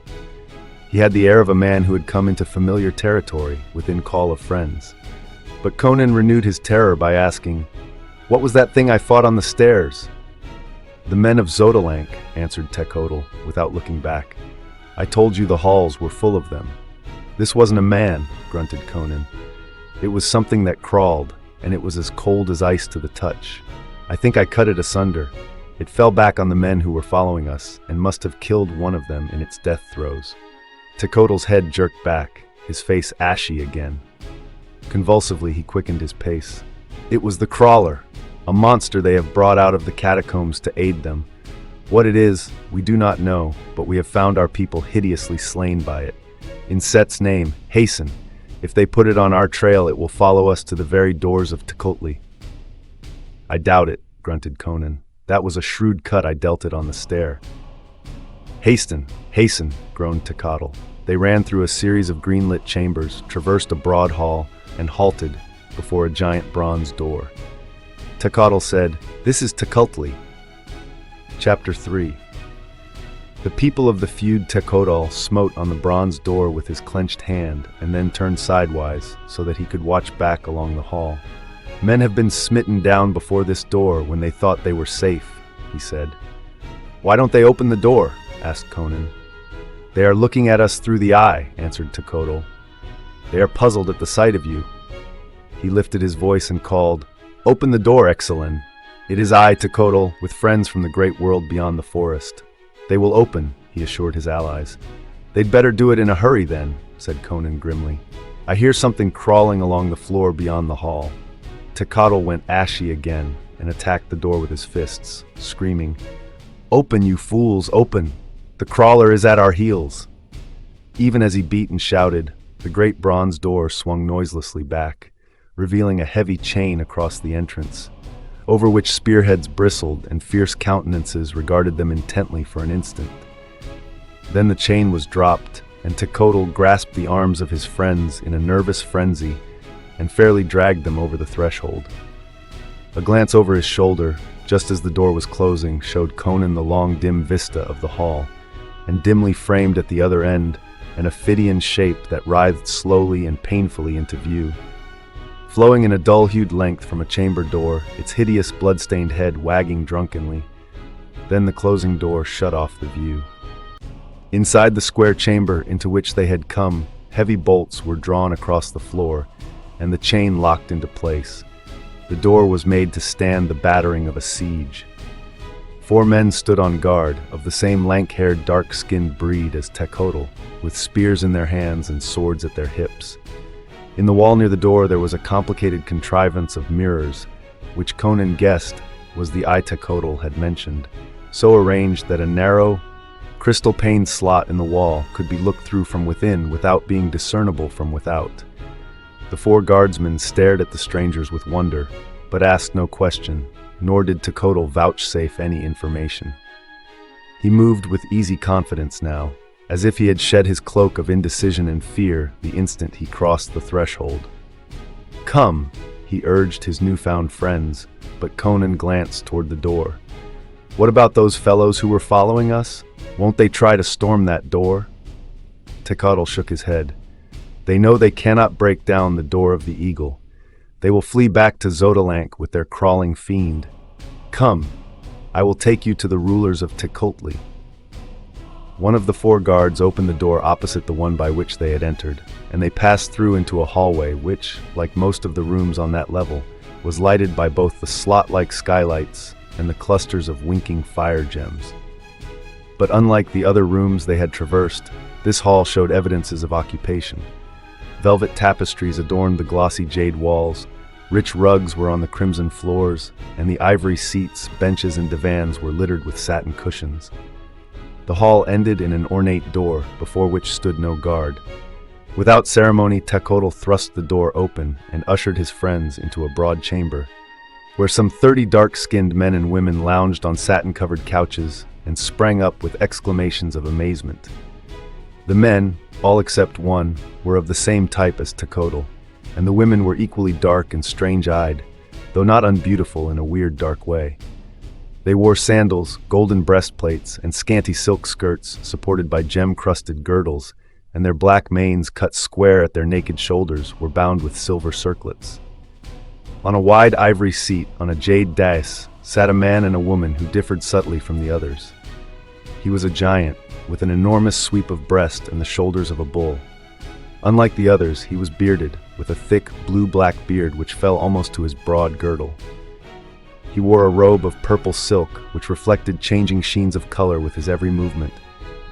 He had the air of a man who had come into familiar territory within call of friends. But Conan renewed his terror by asking, "What was that thing I fought on the stairs?" "The men of Xotalanc," answered Techotlal, without looking back. "I told you the halls were full of them." "This wasn't a man," grunted Conan. "It was something that crawled, and it was as cold as ice to the touch. I think I cut it asunder. It fell back on the men who were following us, and must have killed one of them in its death throes." Techotlal's head jerked back, his face ashy again. Convulsively he quickened his pace. "It was the crawler, a monster they have brought out of the catacombs to aid them. What it is, we do not know, but we have found our people hideously slain by it. In Set's name, hasten! If they put it on our trail, it will follow us to the very doors of Techotlal." "I doubt it," grunted Conan. "That was a shrewd cut I dealt it on the stair." "Hasten, hasten," groaned Techotlal. They ran through a series of green-lit chambers, traversed a broad hall, and halted before a giant bronze door. Techotlal said, "This is Techotlal." Chapter 3. The people of the feud Techotlal smote on the bronze door with his clenched hand and then turned sidewise so that he could watch back along the hall. "Men have been smitten down before this door when they thought they were safe," he said. "Why don't they open the door?" asked Conan. "They are looking at us through the eye," answered Techotlal. "They are puzzled at the sight of you." He lifted his voice and called, "Open the door, Excellin. It is I, Techotlal, with friends from the great world beyond the forest." "They will open," he assured his allies. "They'd better do it in a hurry then," said Conan grimly. "I hear something crawling along the floor beyond the hall." Techotlal went ashy again and attacked the door with his fists, screaming, "Open, you fools, open! The crawler is at our heels." Even as he beat and shouted, the great bronze door swung noiselessly back, revealing a heavy chain across the entrance, over which spearheads bristled and fierce countenances regarded them intently for an instant. Then the chain was dropped, and Techotlal grasped the arms of his friends in a nervous frenzy and fairly dragged them over the threshold. A glance over his shoulder, just as the door was closing, showed Conan the long dim vista of the hall, and dimly framed at the other end, an ophidian shape that writhed slowly and painfully into view. Flowing in a dull-hued length from a chamber door, its hideous blood-stained head wagging drunkenly. Then the closing door shut off the view. Inside the square chamber into which they had come, heavy bolts were drawn across the floor, and the chain locked into place. The door was made to stand the battering of a siege. 4 men stood on guard, of the same lank-haired, dark-skinned breed as Techotlal, with spears in their hands and swords at their hips. In the wall near the door there was a complicated contrivance of mirrors, which Conan guessed was the eye Techotlal had mentioned, so arranged that a narrow, crystal-paned slot in the wall could be looked through from within without being discernible from without. The 4 guardsmen stared at the strangers with wonder, but asked no question, nor did Tecotle vouchsafe any information. He moved with easy confidence now, as if he had shed his cloak of indecision and fear the instant he crossed the threshold. "Come," he urged his newfound friends, but Conan glanced toward the door. "What about those fellows who were following us? Won't they try to storm that door?" Tecotle shook his head. "They know they cannot break down the door of the eagle. They will flee back to Xotalanc with their crawling fiend. Come, I will take you to the rulers of Tecotle." One of the 4 guards opened the door opposite the one by which they had entered, and they passed through into a hallway which, like most of the rooms on that level, was lighted by both the slot-like skylights and the clusters of winking fire gems. But unlike the other rooms they had traversed, this hall showed evidences of occupation. Velvet tapestries adorned the glossy jade walls, rich rugs were on the crimson floors, and the ivory seats, benches, and divans were littered with satin cushions. The hall ended in an ornate door, before which stood no guard. Without ceremony, Tecotle thrust the door open and ushered his friends into a broad chamber, where some 30 dark-skinned men and women lounged on satin-covered couches and sprang up with exclamations of amazement. The men, all except one, were of the same type as Tecotle, and the women were equally dark and strange-eyed, though not unbeautiful in a weird dark way. They wore sandals, golden breastplates, and scanty silk skirts supported by gem-crusted girdles, and their black manes cut square at their naked shoulders were bound with silver circlets. On a wide ivory seat on a jade dais sat a man and a woman who differed subtly from the others. He was a giant, with an enormous sweep of breast and the shoulders of a bull. Unlike the others, he was bearded, with a thick blue-black beard which fell almost to his broad girdle. He wore a robe of purple silk which reflected changing sheens of color with his every movement,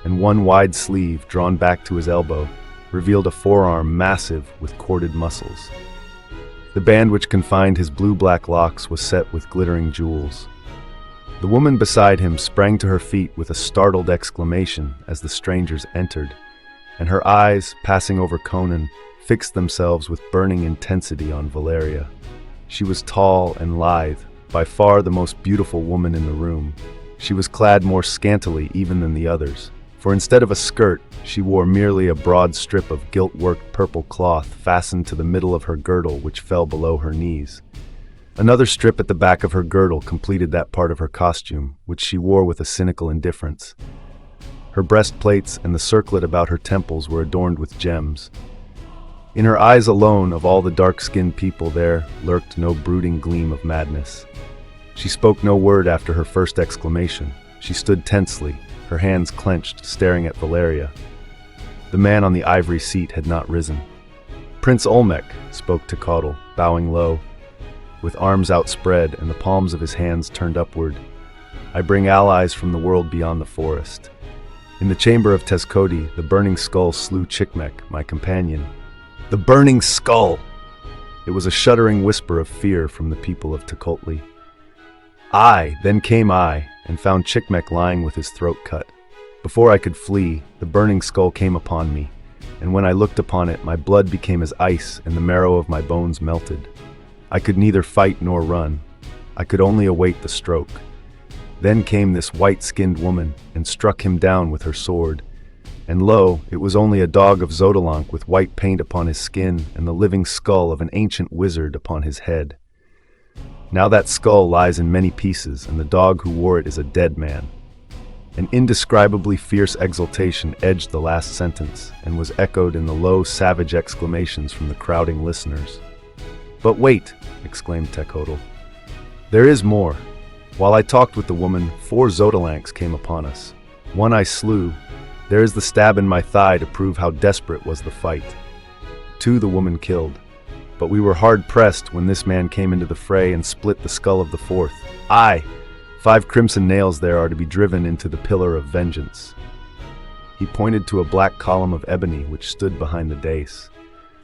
and one wide sleeve, drawn back to his elbow, revealed a forearm massive with corded muscles. The band which confined his blue-black locks was set with glittering jewels. The woman beside him sprang to her feet with a startled exclamation as the strangers entered, and her eyes, passing over Conan, fixed themselves with burning intensity on Valeria. She was tall and lithe, by far the most beautiful woman in the room. She was clad more scantily even than the others, for instead of a skirt, she wore merely a broad strip of gilt-worked purple cloth fastened to the middle of her girdle which fell below her knees. Another strip at the back of her girdle completed that part of her costume, which she wore with a cynical indifference. Her breastplates and the circlet about her temples were adorned with gems. In her eyes alone of all the dark-skinned people there lurked no brooding gleam of madness. She spoke no word after her first exclamation. She stood tensely, her hands clenched, staring at Valeria. The man on the ivory seat had not risen. "Prince Olmec," spoke Tecotle, bowing low, with arms outspread and the palms of his hands turned upward. "I bring allies from the world beyond the forest. In the chamber of Tezcoti, the burning skull slew Chicmec, my companion." "The burning skull!" It was a shuddering whisper of fear from the people of Tecotle. Then came I, and found Chicmec lying with his throat cut. Before I could flee, the burning skull came upon me, and when I looked upon it, my blood became as ice and the marrow of my bones melted. I could neither fight nor run. I could only await the stroke. Then came this white-skinned woman and struck him down with her sword. And lo, it was only a dog of Xotalanc with white paint upon his skin and the living skull of an ancient wizard upon his head. Now that skull lies in many pieces, and the dog who wore it is a dead man. An indescribably fierce exultation edged the last sentence and was echoed in the low, savage exclamations from the crowding listeners. "But wait," exclaimed Tecotle. "There is more. While I talked with the woman, 4 Xotalancs came upon us. One I slew. There is the stab in my thigh to prove how desperate was the fight. 2 the woman killed. But we were hard-pressed when this man came into the fray and split the skull of the 4th. 5 crimson nails there are to be driven into the pillar of vengeance." He pointed to a black column of ebony which stood behind the dais.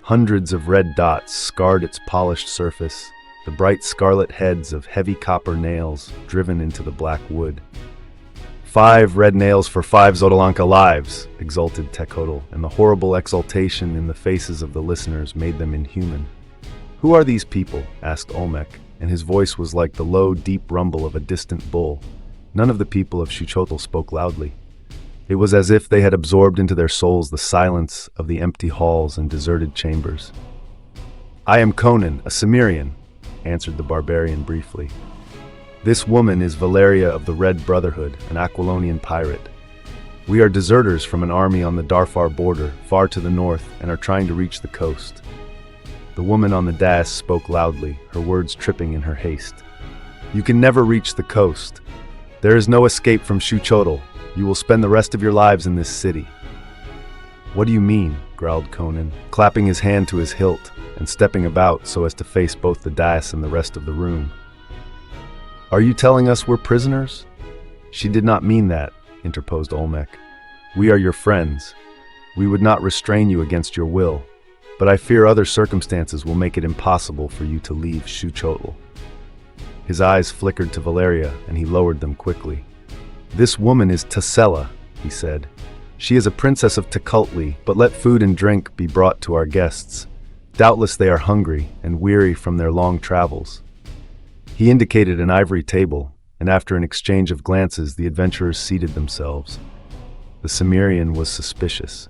Hundreds of red dots scarred its polished surface, the bright scarlet heads of heavy copper nails driven into the black wood. 5 red nails for 5 Xotalanca lives, exulted Tecotle, and the horrible exultation in the faces of the listeners made them inhuman. "Who are these people?" asked Olmec. and his voice was like the low, deep rumble of a distant bull. None of the people of Xuchotl spoke loudly. It was as if they had absorbed into their souls the silence of the empty halls and deserted chambers. "I am Conan, a Cimmerian," answered the barbarian briefly. "This woman is Valeria of the Red Brotherhood, an Aquilonian pirate. We are deserters from an army on the Darfar border, far to the north, and are trying to reach the coast." The woman on the dais spoke loudly, her words tripping in her haste. "You can never reach the coast. There is no escape from Xuchotl. You will spend the rest of your lives in this city." "What do you mean?" growled Conan, clapping his hand to his hilt and stepping about so as to face both the dais and the rest of the room. "Are you telling us we're prisoners?" "She did not mean that," interposed Olmec. "We are your friends. We would not restrain you against your will, but I fear other circumstances will make it impossible for you to leave Xuchotl." His eyes flickered to Valeria, and he lowered them quickly. "This woman is Tassella," he said. "She is a princess of Tecuhltli, but let food and drink be brought to our guests. Doubtless they are hungry and weary from their long travels." He indicated an ivory table, and after an exchange of glances, the adventurers seated themselves. The Cimmerian was suspicious.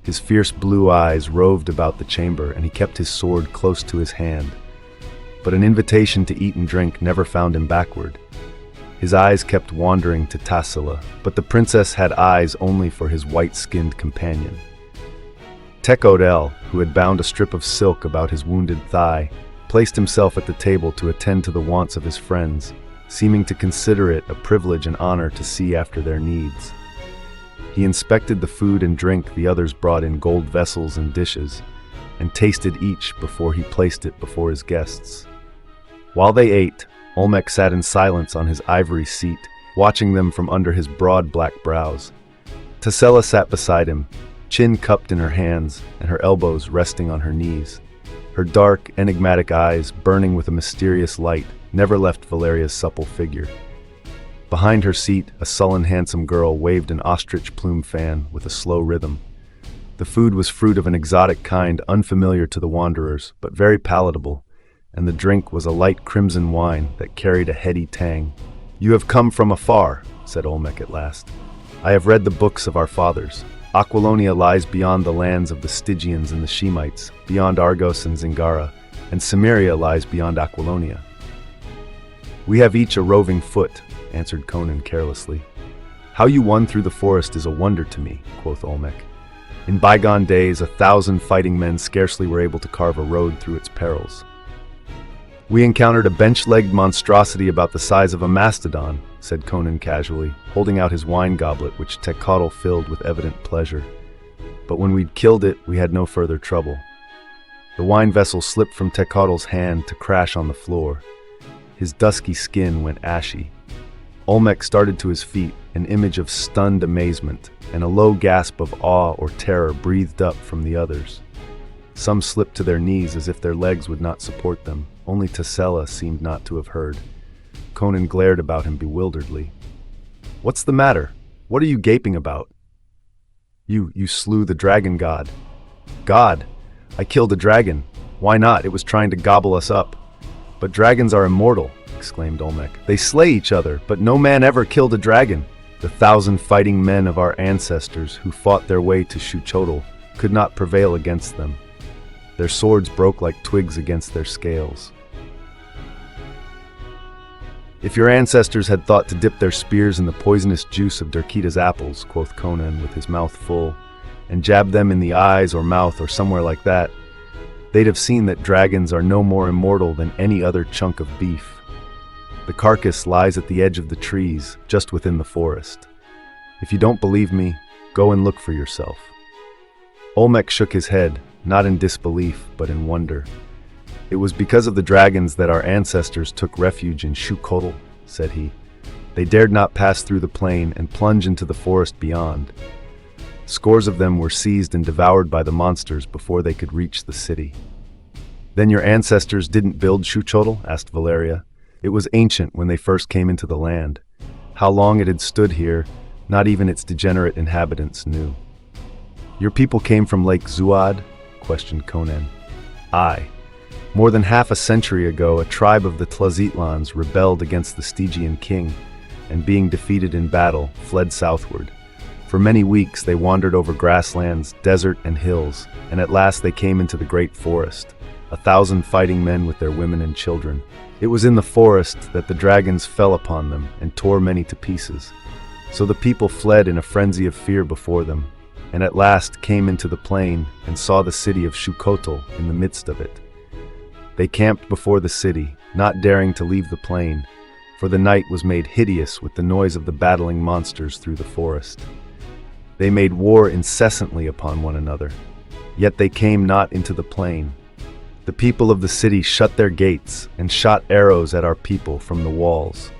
His fierce blue eyes roved about the chamber, and he kept his sword close to his hand. But an invitation to eat and drink never found him backward. His eyes kept wandering to Tassella, but the princess had eyes only for his white-skinned companion. Tecuhltli, who had bound a strip of silk about his wounded thigh, placed himself at the table to attend to the wants of his friends, seeming to consider it a privilege and honor to see after their needs. He inspected the food and drink the others brought in gold vessels and dishes, and tasted each before he placed it before his guests. While they ate, Olmec sat in silence on his ivory seat, watching them from under his broad black brows. Tassella sat beside him, chin cupped in her hands and her elbows resting on her knees. Her dark, enigmatic eyes, burning with a mysterious light, never left Valeria's supple figure. Behind her seat, a sullen, handsome girl waved an ostrich plume fan with a slow rhythm. The food was fruit of an exotic kind unfamiliar to the wanderers, but very palatable, and the drink was a light crimson wine that carried a heady tang. "You have come from afar," said Olmec at last. "I have read the books of our fathers. Aquilonia lies beyond the lands of the Stygians and the Shemites, beyond Argos and Zingara, and Cimmeria lies beyond Aquilonia." "We have each a roving foot," answered Conan carelessly. "How you won through the forest is a wonder to me," quoth Olmec. "In bygone days, 1,000 fighting men scarcely were able to carve a road through its perils." "We encountered a bench-legged monstrosity about the size of a mastodon," said Conan casually, holding out his wine goblet which Tecuhltli filled with evident pleasure. "But when we'd killed it, we had no further trouble." The wine vessel slipped from Tecuhltli's hand to crash on the floor. His dusky skin went ashy. Olmec started to his feet, an image of stunned amazement, and a low gasp of awe or terror breathed up from the others. Some slipped to their knees as if their legs would not support them. Only Tassella seemed not to have heard. Conan glared about him bewilderedly. "What's the matter? What are you gaping about?" You slew the dragon god." "God? I killed a dragon. Why not? It was trying to gobble us up." "But dragons are immortal," exclaimed Olmec. "They slay each other, but no man ever killed a dragon. The 1,000 fighting men of our ancestors who fought their way to Xuchotl could not prevail against them. Their swords broke like twigs against their scales." "If your ancestors had thought to dip their spears in the poisonous juice of Derkita's apples," quoth Conan with his mouth full, "and jab them in the eyes or mouth or somewhere like that, they'd have seen that dragons are no more immortal than any other chunk of beef. The carcass lies at the edge of the trees, just within the forest. If you don't believe me, go and look for yourself." Olmec shook his head, not in disbelief, but in wonder. "It was because of the dragons that our ancestors took refuge in Xuchotl," said he. "They dared not pass through the plain and plunge into the forest beyond. Scores of them were seized and devoured by the monsters before they could reach the city." "Then your ancestors didn't build Xuchotl?" asked Valeria. "It was ancient when they first came into the land. How long it had stood here, not even its degenerate inhabitants knew." "Your people came from Lake Zuad?" questioned Conan. "Aye. More than half a century ago, a tribe of the Tlazitlans rebelled against the Stygian king, and being defeated in battle, fled southward. For many weeks they wandered over grasslands, desert, and hills, and at last they came into the great forest, 1,000 fighting men with their women and children. It was in the forest that the dragons fell upon them and tore many to pieces. So the people fled in a frenzy of fear before them, and at last came into the plain and saw the city of Shukotl in the midst of it. They camped before the city, not daring to leave the plain, for the night was made hideous with the noise of the battling monsters through the forest. They made war incessantly upon one another, yet they came not into the plain. The people of the city shut their gates and shot arrows at our people from the walls.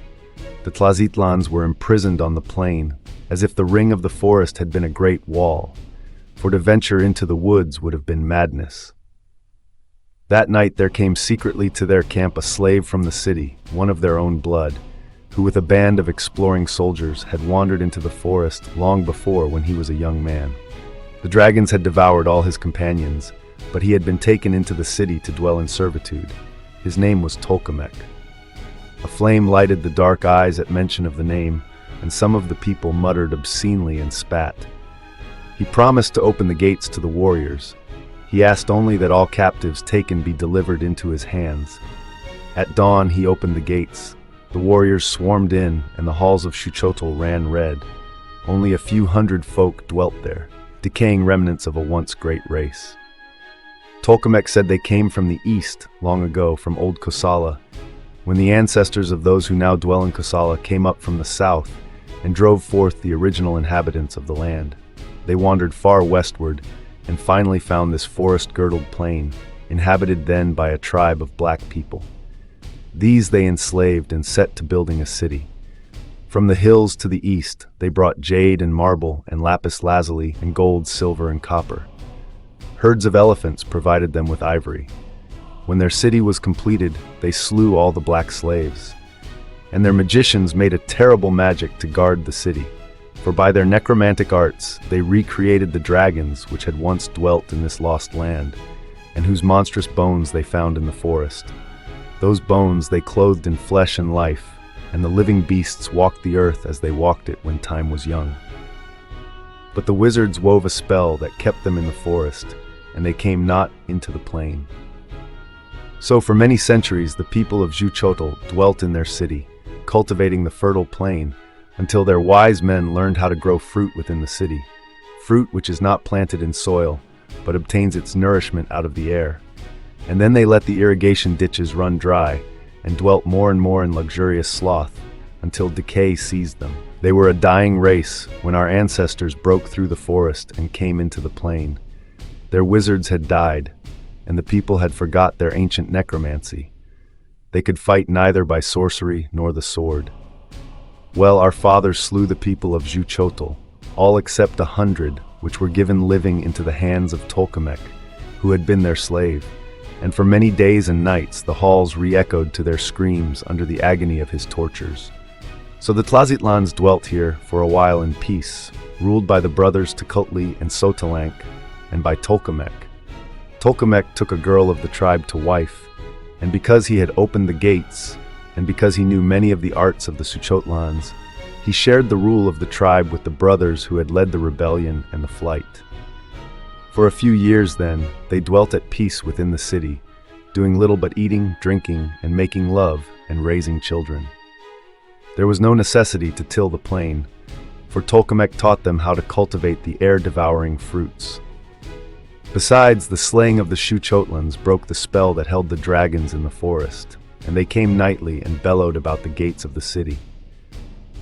The Tlazitlans were imprisoned on the plain, as if the ring of the forest had been a great wall, for to venture into the woods would have been madness. That night there came secretly to their camp a slave from the city, one of their own blood, who with a band of exploring soldiers had wandered into the forest long before when he was a young man. The dragons had devoured all his companions, but he had been taken into the city to dwell in servitude. His name was Tolkamek. A flame lighted the dark eyes at mention of the name, and some of the people muttered obscenely and spat. He promised to open the gates to the warriors. He asked only that all captives taken be delivered into his hands. At dawn he opened the gates. The warriors swarmed in, and the halls of Shukotl ran red. Only a few hundred folk dwelt there, decaying remnants of a once great race. Tolkamek said they came from the east, long ago, from old Kosala, when the ancestors of those who now dwell in Kosala came up from the south and drove forth the original inhabitants of the land. They wandered far westward and finally found this forest-girdled plain, inhabited then by a tribe of black people. These they enslaved and set to building a city. From the hills to the east, they brought jade and marble and lapis lazuli and gold, silver, and copper. Herds of elephants provided them with ivory. When their city was completed, they slew all the black slaves. And their magicians made a terrible magic to guard the city, for by their necromantic arts they recreated the dragons which had once dwelt in this lost land, and whose monstrous bones they found in the forest. Those bones they clothed in flesh and life, and the living beasts walked the earth as they walked it when time was young. But the wizards wove a spell that kept them in the forest, and they came not into the plain. So for many centuries the people of Shukotl dwelt in their city, cultivating the fertile plain, until their wise men learned how to grow fruit within the city, fruit which is not planted in soil, but obtains its nourishment out of the air. And then they let the irrigation ditches run dry, and dwelt more and more in luxurious sloth, until decay seized them. They were a dying race when our ancestors broke through the forest and came into the plain. Their wizards had died, and the people had forgot their ancient necromancy. They could fight neither by sorcery nor the sword. Well, our fathers slew the people of Shukotl, all except 100, which were given living into the hands of Tolkamek, who had been their slave. And for many days and nights the halls re-echoed to their screams under the agony of his tortures. So the Tlazitlans dwelt here for a while in peace, ruled by the brothers Tekotli and Sotalank, and by Tolkamek. Tolkamek took a girl of the tribe to wife, and because he had opened the gates, and because he knew many of the arts of the Shukotlans, he shared the rule of the tribe with the brothers who had led the rebellion and the flight. For a few years then, they dwelt at peace within the city, doing little but eating, drinking, and making love, and raising children. There was no necessity to till the plain, for Tolkamek taught them how to cultivate the air-devouring fruits. Besides, the slaying of the Shukotlans broke the spell that held the dragons in the forest, and they came nightly and bellowed about the gates of the city.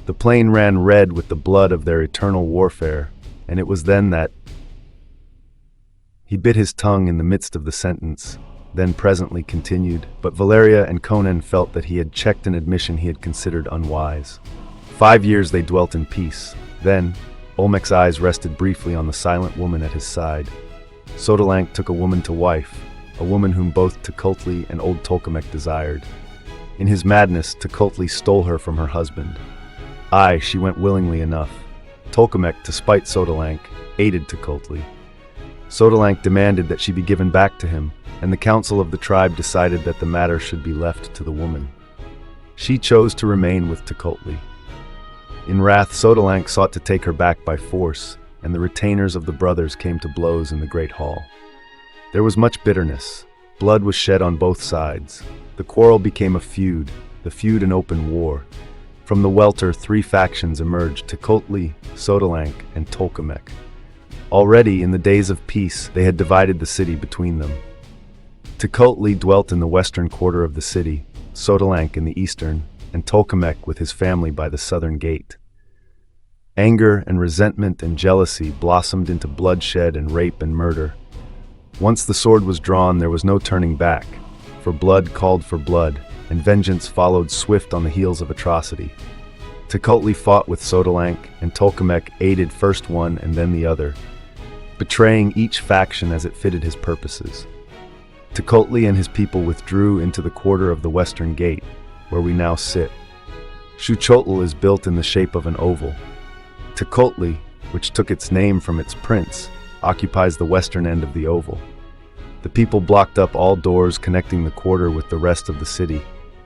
The plain ran red with the blood of their eternal warfare, and it was then that he bit his tongue in the midst of the sentence, then presently continued, but Valeria and Conan felt that he had checked an admission he had considered unwise. 5 years they dwelt in peace. Then, Olmec's eyes rested briefly on the silent woman at his side. Sotalank took a woman to wife, a woman whom both Tekotli and old Tolkamek desired. In his madness, Tekotli stole her from her husband. Aye, she went willingly enough. Tolkamek, to spite Sotalank, aided Tekotli. Sotalank demanded that she be given back to him, and the council of the tribe decided that the matter should be left to the woman. She chose to remain with Tecuhltli. In wrath, Xotalanc sought to take her back by force, and the retainers of the brothers came to blows in the great hall. There was much bitterness. Blood was shed on both sides. The quarrel became a feud, the feud an open war. From the welter, three factions emerged: Tecuhltli, Xotalanc, and Tolkemec. Already, in the days of peace, they had divided the city between them. Tecuhltli dwelt in the western quarter of the city, Xotalanc in the eastern, and Tolkemec with his family by the southern gate. Anger and resentment and jealousy blossomed into bloodshed and rape and murder. Once the sword was drawn, there was no turning back, for blood called for blood, and vengeance followed swift on the heels of atrocity. Tecuhltli fought with Xotalanc, and Tolkemec aided first one and then the other, betraying each faction as it fitted his purposes. Tecuhltli and his people withdrew into the quarter of the western gate, where we now sit. Xuchotl is built in the shape of an oval. Tecuhltli, which took its name from its prince, occupies the western end of the oval. The people blocked up all doors connecting the quarter with the rest of the city,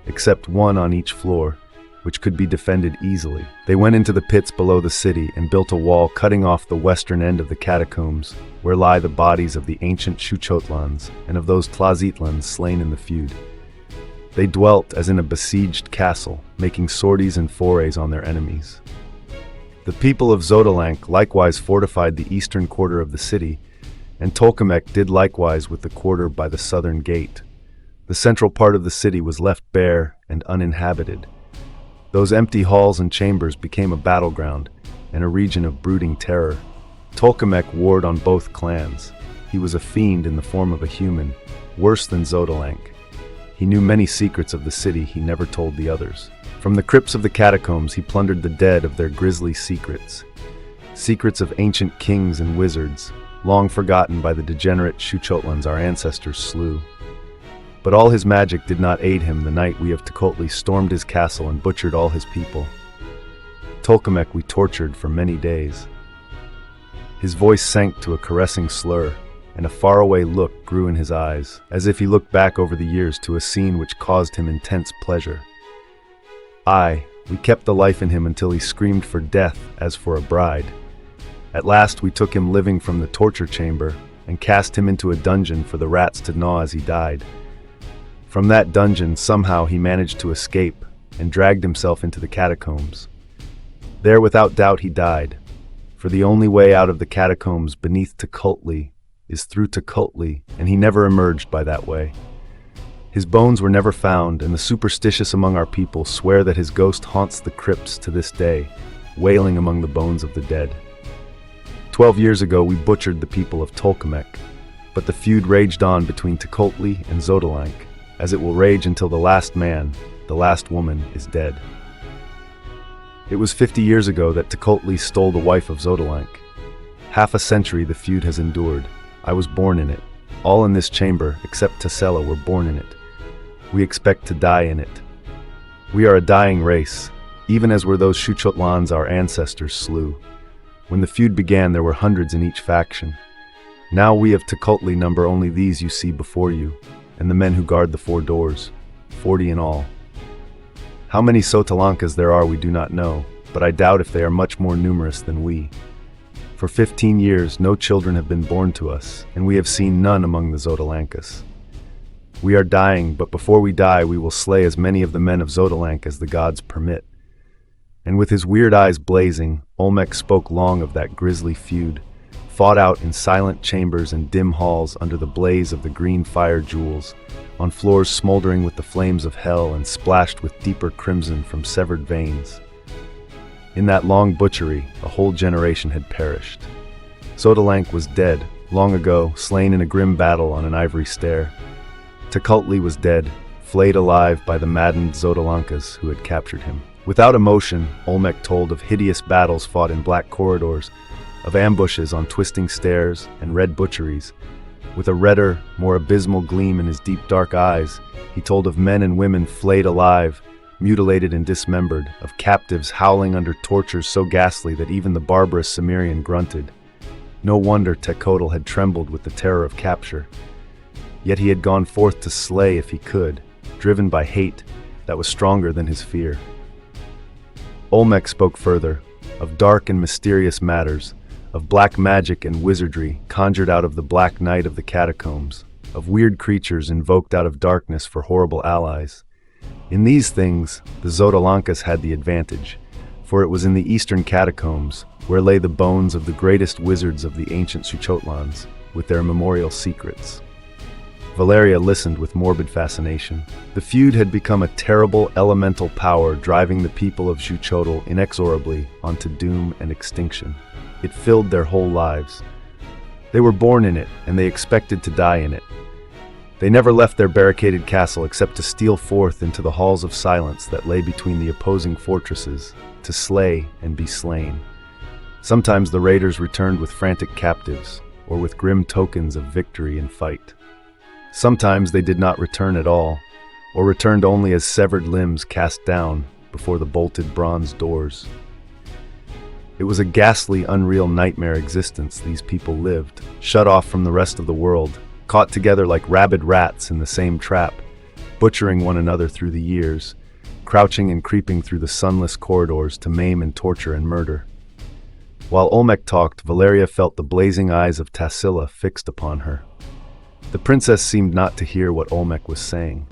except one on each floor, which could be defended easily. They went into the pits below the city and built a wall cutting off the western end of the catacombs, where lie the bodies of the ancient Xuchotlans and of those Tlazitlans slain in the feud. They dwelt as in a besieged castle, making sorties and forays on their enemies. The people of Xotalanc likewise fortified the eastern quarter of the city, and Tolkemec did likewise with the quarter by the southern gate. The central part of the city was left bare and uninhabited. Those empty halls and chambers became a battleground and a region of brooding terror. Tolkemec warred on both clans. He was a fiend in the form of a human, worse than Xotalanc. He knew many secrets of the city he never told the others. From the crypts of the catacombs he plundered the dead of their grisly secrets. Secrets of ancient kings and wizards, long forgotten by the degenerate Xuchotlans our ancestors slew. But all his magic did not aid him the night we of Tecuhltli stormed his castle and butchered all his people. Tolkemec we tortured for many days. His voice sank to a caressing slur, and a faraway look grew in his eyes, as if he looked back over the years to a scene which caused him intense pleasure. We kept the life in him until he screamed for death as for a bride. At last we took him living from the torture chamber and cast him into a dungeon for the rats to gnaw as he died. From that dungeon somehow he managed to escape and dragged himself into the catacombs. There without doubt he died, for the only way out of the catacombs beneath Tecuhltli is through Tecuhltli, and he never emerged by that way. His bones were never found, and the superstitious among our people swear that his ghost haunts the crypts to this day, wailing among the bones of the dead. 12 years ago we butchered the people of Tolkemec, but the feud raged on between Tecuhltli and Xotalanc, as it will rage until the last man, the last woman, is dead. It was 50 years ago that Tecuhltli stole the wife of Xotalanc. Half a century the feud has endured. I was born in it. All in this chamber, except Tessella, were born in it. We expect to die in it. We are a dying race, even as were those Xuchotlans our ancestors slew. When the feud began, there were hundreds in each faction. Now we of Tecuhltli number only these you see before you, and the men who guard the 4 doors, 40 in all. How many Xotalankas there are we do not know, but I doubt if they are much more numerous than we. For 15 years no children have been born to us, and we have seen none among the Xotalankas. We are dying, but before we die we will slay as many of the men of Xotalanc as the gods permit. And with his weird eyes blazing, Olmec spoke long of that grisly feud, fought out in silent chambers and dim halls under the blaze of the green fire jewels, on floors smoldering with the flames of hell and splashed with deeper crimson from severed veins. In that long butchery, a whole generation had perished. Xotalanc was dead, long ago, slain in a grim battle on an ivory stair. Tecuhltli was dead, flayed alive by the maddened Xotalankas who had captured him. Without emotion, Olmec told of hideous battles fought in black corridors, of ambushes on twisting stairs and red butcheries. With a redder, more abysmal gleam in his deep dark eyes, he told of men and women flayed alive, mutilated and dismembered, of captives howling under tortures so ghastly that even the barbarous Cimmerian grunted. No wonder Tecuhltli had trembled with the terror of capture. Yet he had gone forth to slay if he could, driven by hate that was stronger than his fear. Olmec spoke further, of dark and mysterious matters, of black magic and wizardry conjured out of the black night of the catacombs, of weird creatures invoked out of darkness for horrible allies. In these things, the Xotalankas had the advantage, for it was in the eastern catacombs where lay the bones of the greatest wizards of the ancient Xuchotlans, with their memorial secrets. Valeria listened with morbid fascination. The feud had become a terrible elemental power driving the people of Xuchotl inexorably onto doom and extinction. It filled their whole lives. They were born in it, and they expected to die in it. They never left their barricaded castle except to steal forth into the halls of silence that lay between the opposing fortresses, to slay and be slain. Sometimes the raiders returned with frantic captives, or with grim tokens of victory in fight. Sometimes they did not return at all, or returned only as severed limbs cast down before the bolted bronze doors. It was a ghastly, unreal nightmare existence these people lived, shut off from the rest of the world, caught together like rabid rats in the same trap, butchering one another through the years, crouching and creeping through the sunless corridors to maim and torture and murder. While Olmec talked, Valeria felt the blazing eyes of Tassila fixed upon her. The princess seemed not to hear what Olmec was saying.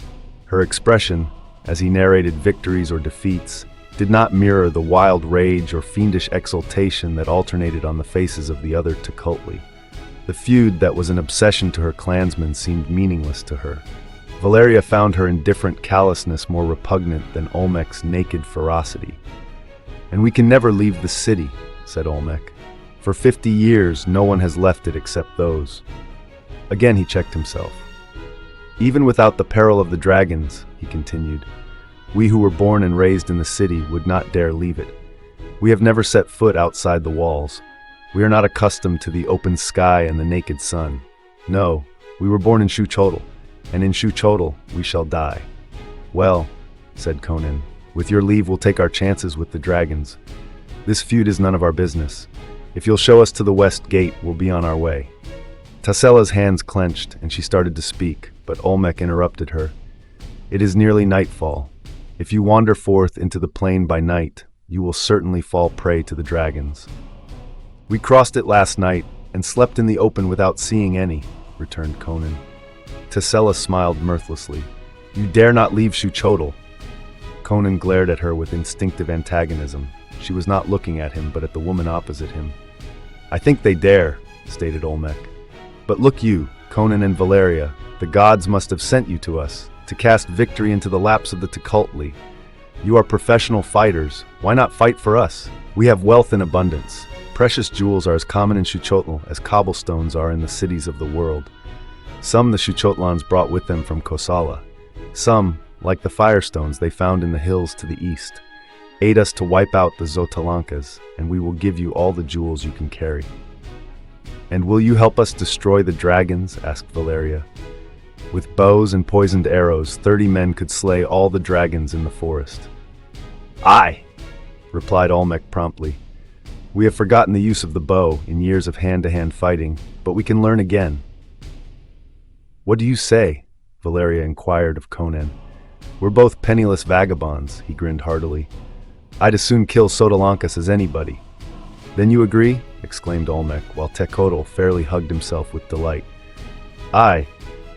Her expression, as he narrated victories or defeats, did not mirror the wild rage or fiendish exultation that alternated on the faces of the other Tukultli. The feud that was an obsession to her clansmen seemed meaningless to her. Valeria found her indifferent callousness more repugnant than Olmec's naked ferocity. "And we can never leave the city," said Olmec. "For 50 years, no one has left it except those." Again he checked himself. "Even without the peril of the dragons," he continued, "we who were born and raised in the city would not dare leave it. We have never set foot outside the walls. We are not accustomed to the open sky and the naked sun. No, we were born in Xuchotl, and in Xuchotl we shall die." "Well," said Conan, "with your leave we'll take our chances with the dragons. This feud is none of our business. If you'll show us to the west gate, we'll be on our way." Tassela's hands clenched, and she started to speak, but Olmec interrupted her. "It is nearly nightfall. If you wander forth into the plain by night, you will certainly fall prey to the dragons." "We crossed it last night, and slept in the open without seeing any," returned Conan. Tassela smiled mirthlessly. "You dare not leave Xuchotl." Conan glared at her with instinctive antagonism. She was not looking at him, but at the woman opposite him. "I think they dare," stated Olmec. "But look you, Conan and Valeria, the gods must have sent you to us, to cast victory into the laps of the Tukultli. You are professional fighters, why not fight for us? We have wealth in abundance. Precious jewels are as common in Xuchotl as cobblestones are in the cities of the world. Some the Xuchotlans brought with them from Kosala. Some, like the firestones they found in the hills to the east, aid us to wipe out the Xotalankas, and we will give you all the jewels you can carry." "And will you help us destroy the dragons?" asked Valeria. "With bows and poisoned arrows, 30 men could slay all the dragons in the forest." "Aye," replied Olmec promptly. "We have forgotten the use of the bow in years of hand-to-hand fighting, but we can learn again." "What do you say?" Valeria inquired of Conan. "We're both penniless vagabonds," he grinned heartily. "I'd as soon kill Xotalankas as anybody." "Then you agree?" exclaimed Olmec, while Tekotl fairly hugged himself with delight. "Aye,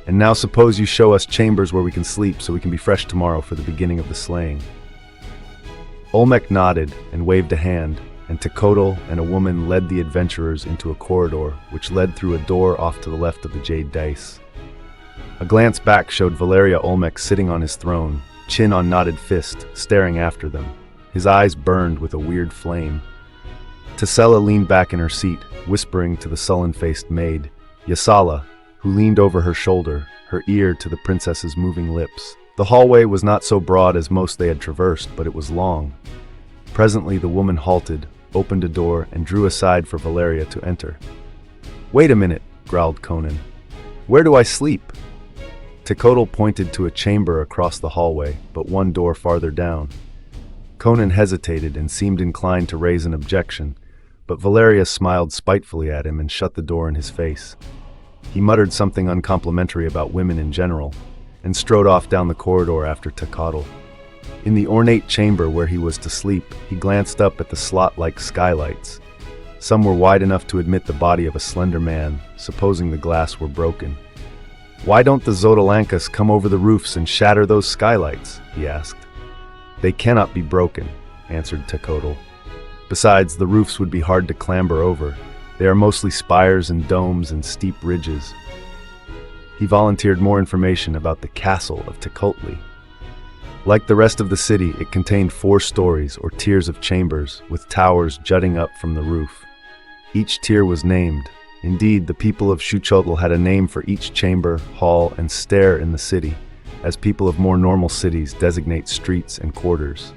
and now suppose you show us chambers where we can sleep so we can be fresh tomorrow for the beginning of the slaying." Olmec nodded and waved a hand, and Tekotl and a woman led the adventurers into a corridor which led through a door off to the left of the jade dais. A glance back showed Valeria Olmec sitting on his throne, chin on knotted fist, staring after them. His eyes burned with a weird flame. Tassela leaned back in her seat, whispering to the sullen-faced maid, Yasala, who leaned over her shoulder, her ear to the princess's moving lips. The hallway was not so broad as most they had traversed, but it was long. Presently the woman halted, opened a door, and drew aside for Valeria to enter. "Wait a minute," growled Conan. "Where do I sleep?" Tekotl pointed to a chamber across the hallway, but one door farther down. Conan hesitated and seemed inclined to raise an objection, but Valeria smiled spitefully at him and shut the door in his face. He muttered something uncomplimentary about women in general, and strode off down the corridor after Tecotle. In the ornate chamber where he was to sleep, he glanced up at the slot-like skylights. Some were wide enough to admit the body of a slender man, supposing the glass were broken. "Why don't the Xotalankas come over the roofs and shatter those skylights?" he asked. "They cannot be broken," answered Tecotle. "Besides, the roofs would be hard to clamber over. They are mostly spires and domes and steep ridges." He volunteered more information about the castle of Tecotle. Like the rest of the city, it contained 4 stories or tiers of chambers, with towers jutting up from the roof. Each tier was named. Indeed, the people of Xuchotl had a name for each chamber, hall, and stair in the city, as people of more normal cities designate streets and quarters.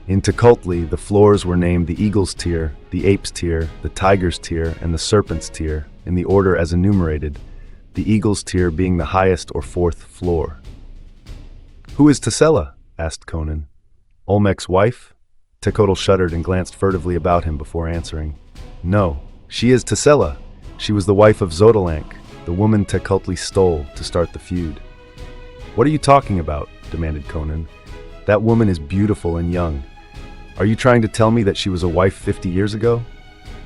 In Tecotle, the floors were named the Eagle's tier, the Ape's tier, the Tiger's tier, and the Serpent's tier, in the order as enumerated, the Eagle's tier being the highest or 4th floor. "Who is Tesella?" asked Conan. "Olmec's wife?" Tecotle shuddered and glanced furtively about him before answering. "No, she is Tesella. She was the wife of Xotalank, the woman Tecotle stole to start the feud." "What are you talking about?" demanded Conan. "That woman is beautiful and young. Are you trying to tell me that she was a wife 50 years ago?"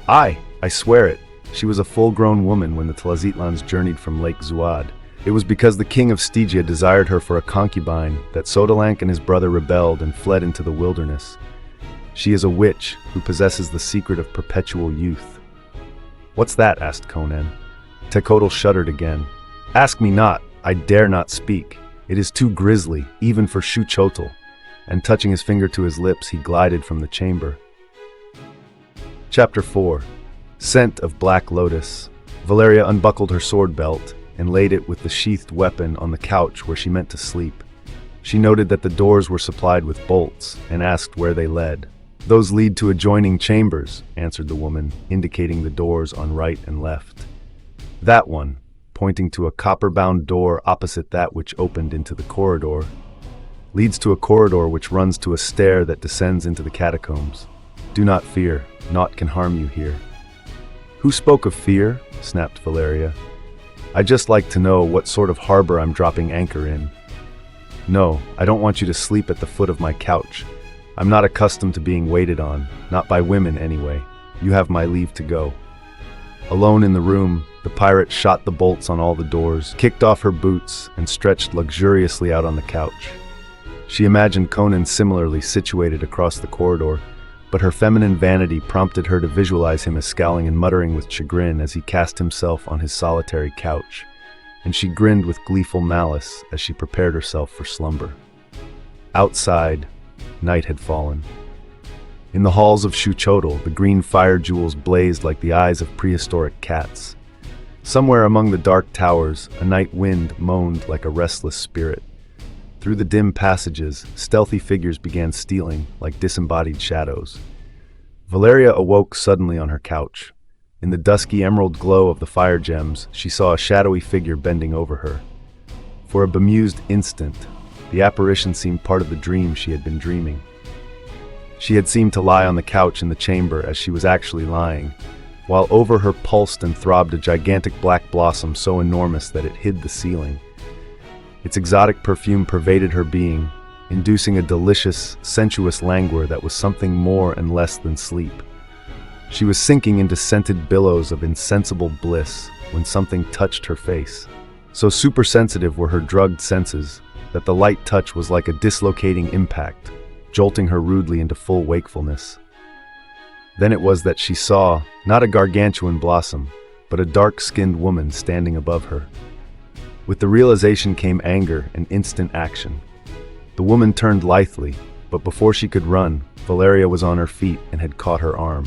"Aye, I swear it. She was a full-grown woman when the Tlazitlans journeyed from Lake Zuad. It was because the king of Stygia desired her for a concubine that Xotalank and his brother rebelled and fled into the wilderness. She is a witch who possesses the secret of perpetual youth." "What's that?" asked Conan. Tecotle shuddered again. "Ask me not. I dare not speak. It is too grisly, even for Xuchotl." And touching his finger to his lips, he glided from the chamber. Chapter 4. Scent of Black Lotus. Valeria unbuckled her sword belt and laid it with the sheathed weapon on the couch where she meant to sleep. She noted that the doors were supplied with bolts and asked where they led. "Those lead to adjoining chambers," answered the woman, indicating the doors on right and left. "That one," pointing to a copper-bound door opposite that which opened into the corridor, "leads to a corridor which runs to a stair that descends into the catacombs. Do not fear, naught can harm you here." "Who spoke of fear?" snapped Valeria. "I'd just like to know what sort of harbor I'm dropping anchor in." "No, I don't want you to sleep at the foot of my couch. I'm not accustomed to being waited on, not by women anyway. You have my leave to go." Alone in the room, the pirate shot the bolts on all the doors, kicked off her boots, and stretched luxuriously out on the couch. She imagined Conan similarly situated across the corridor, but her feminine vanity prompted her to visualize him as scowling and muttering with chagrin as he cast himself on his solitary couch, and she grinned with gleeful malice as she prepared herself for slumber. Outside, night had fallen. In the halls of Xuchotl, the green fire jewels blazed like the eyes of prehistoric cats. Somewhere among the dark towers, a night wind moaned like a restless spirit. Through the dim passages, stealthy figures began stealing like disembodied shadows. Valeria awoke suddenly on her couch. In the dusky emerald glow of the fire gems, she saw a shadowy figure bending over her. For a bemused instant, the apparition seemed part of the dream she had been dreaming. She had seemed to lie on the couch in the chamber as she was actually lying, while over her pulsed and throbbed a gigantic black blossom so enormous that it hid the ceiling. Its exotic perfume pervaded her being, inducing a delicious, sensuous languor that was something more and less than sleep. She was sinking into scented billows of insensible bliss when something touched her face. So supersensitive were her drugged senses that the light touch was like a dislocating impact, jolting her rudely into full wakefulness. Then it was that she saw, not a gargantuan blossom, but a dark-skinned woman standing above her. With the realization came anger and instant action. The woman turned lithely, but before she could run, Valeria was on her feet and had caught her arm.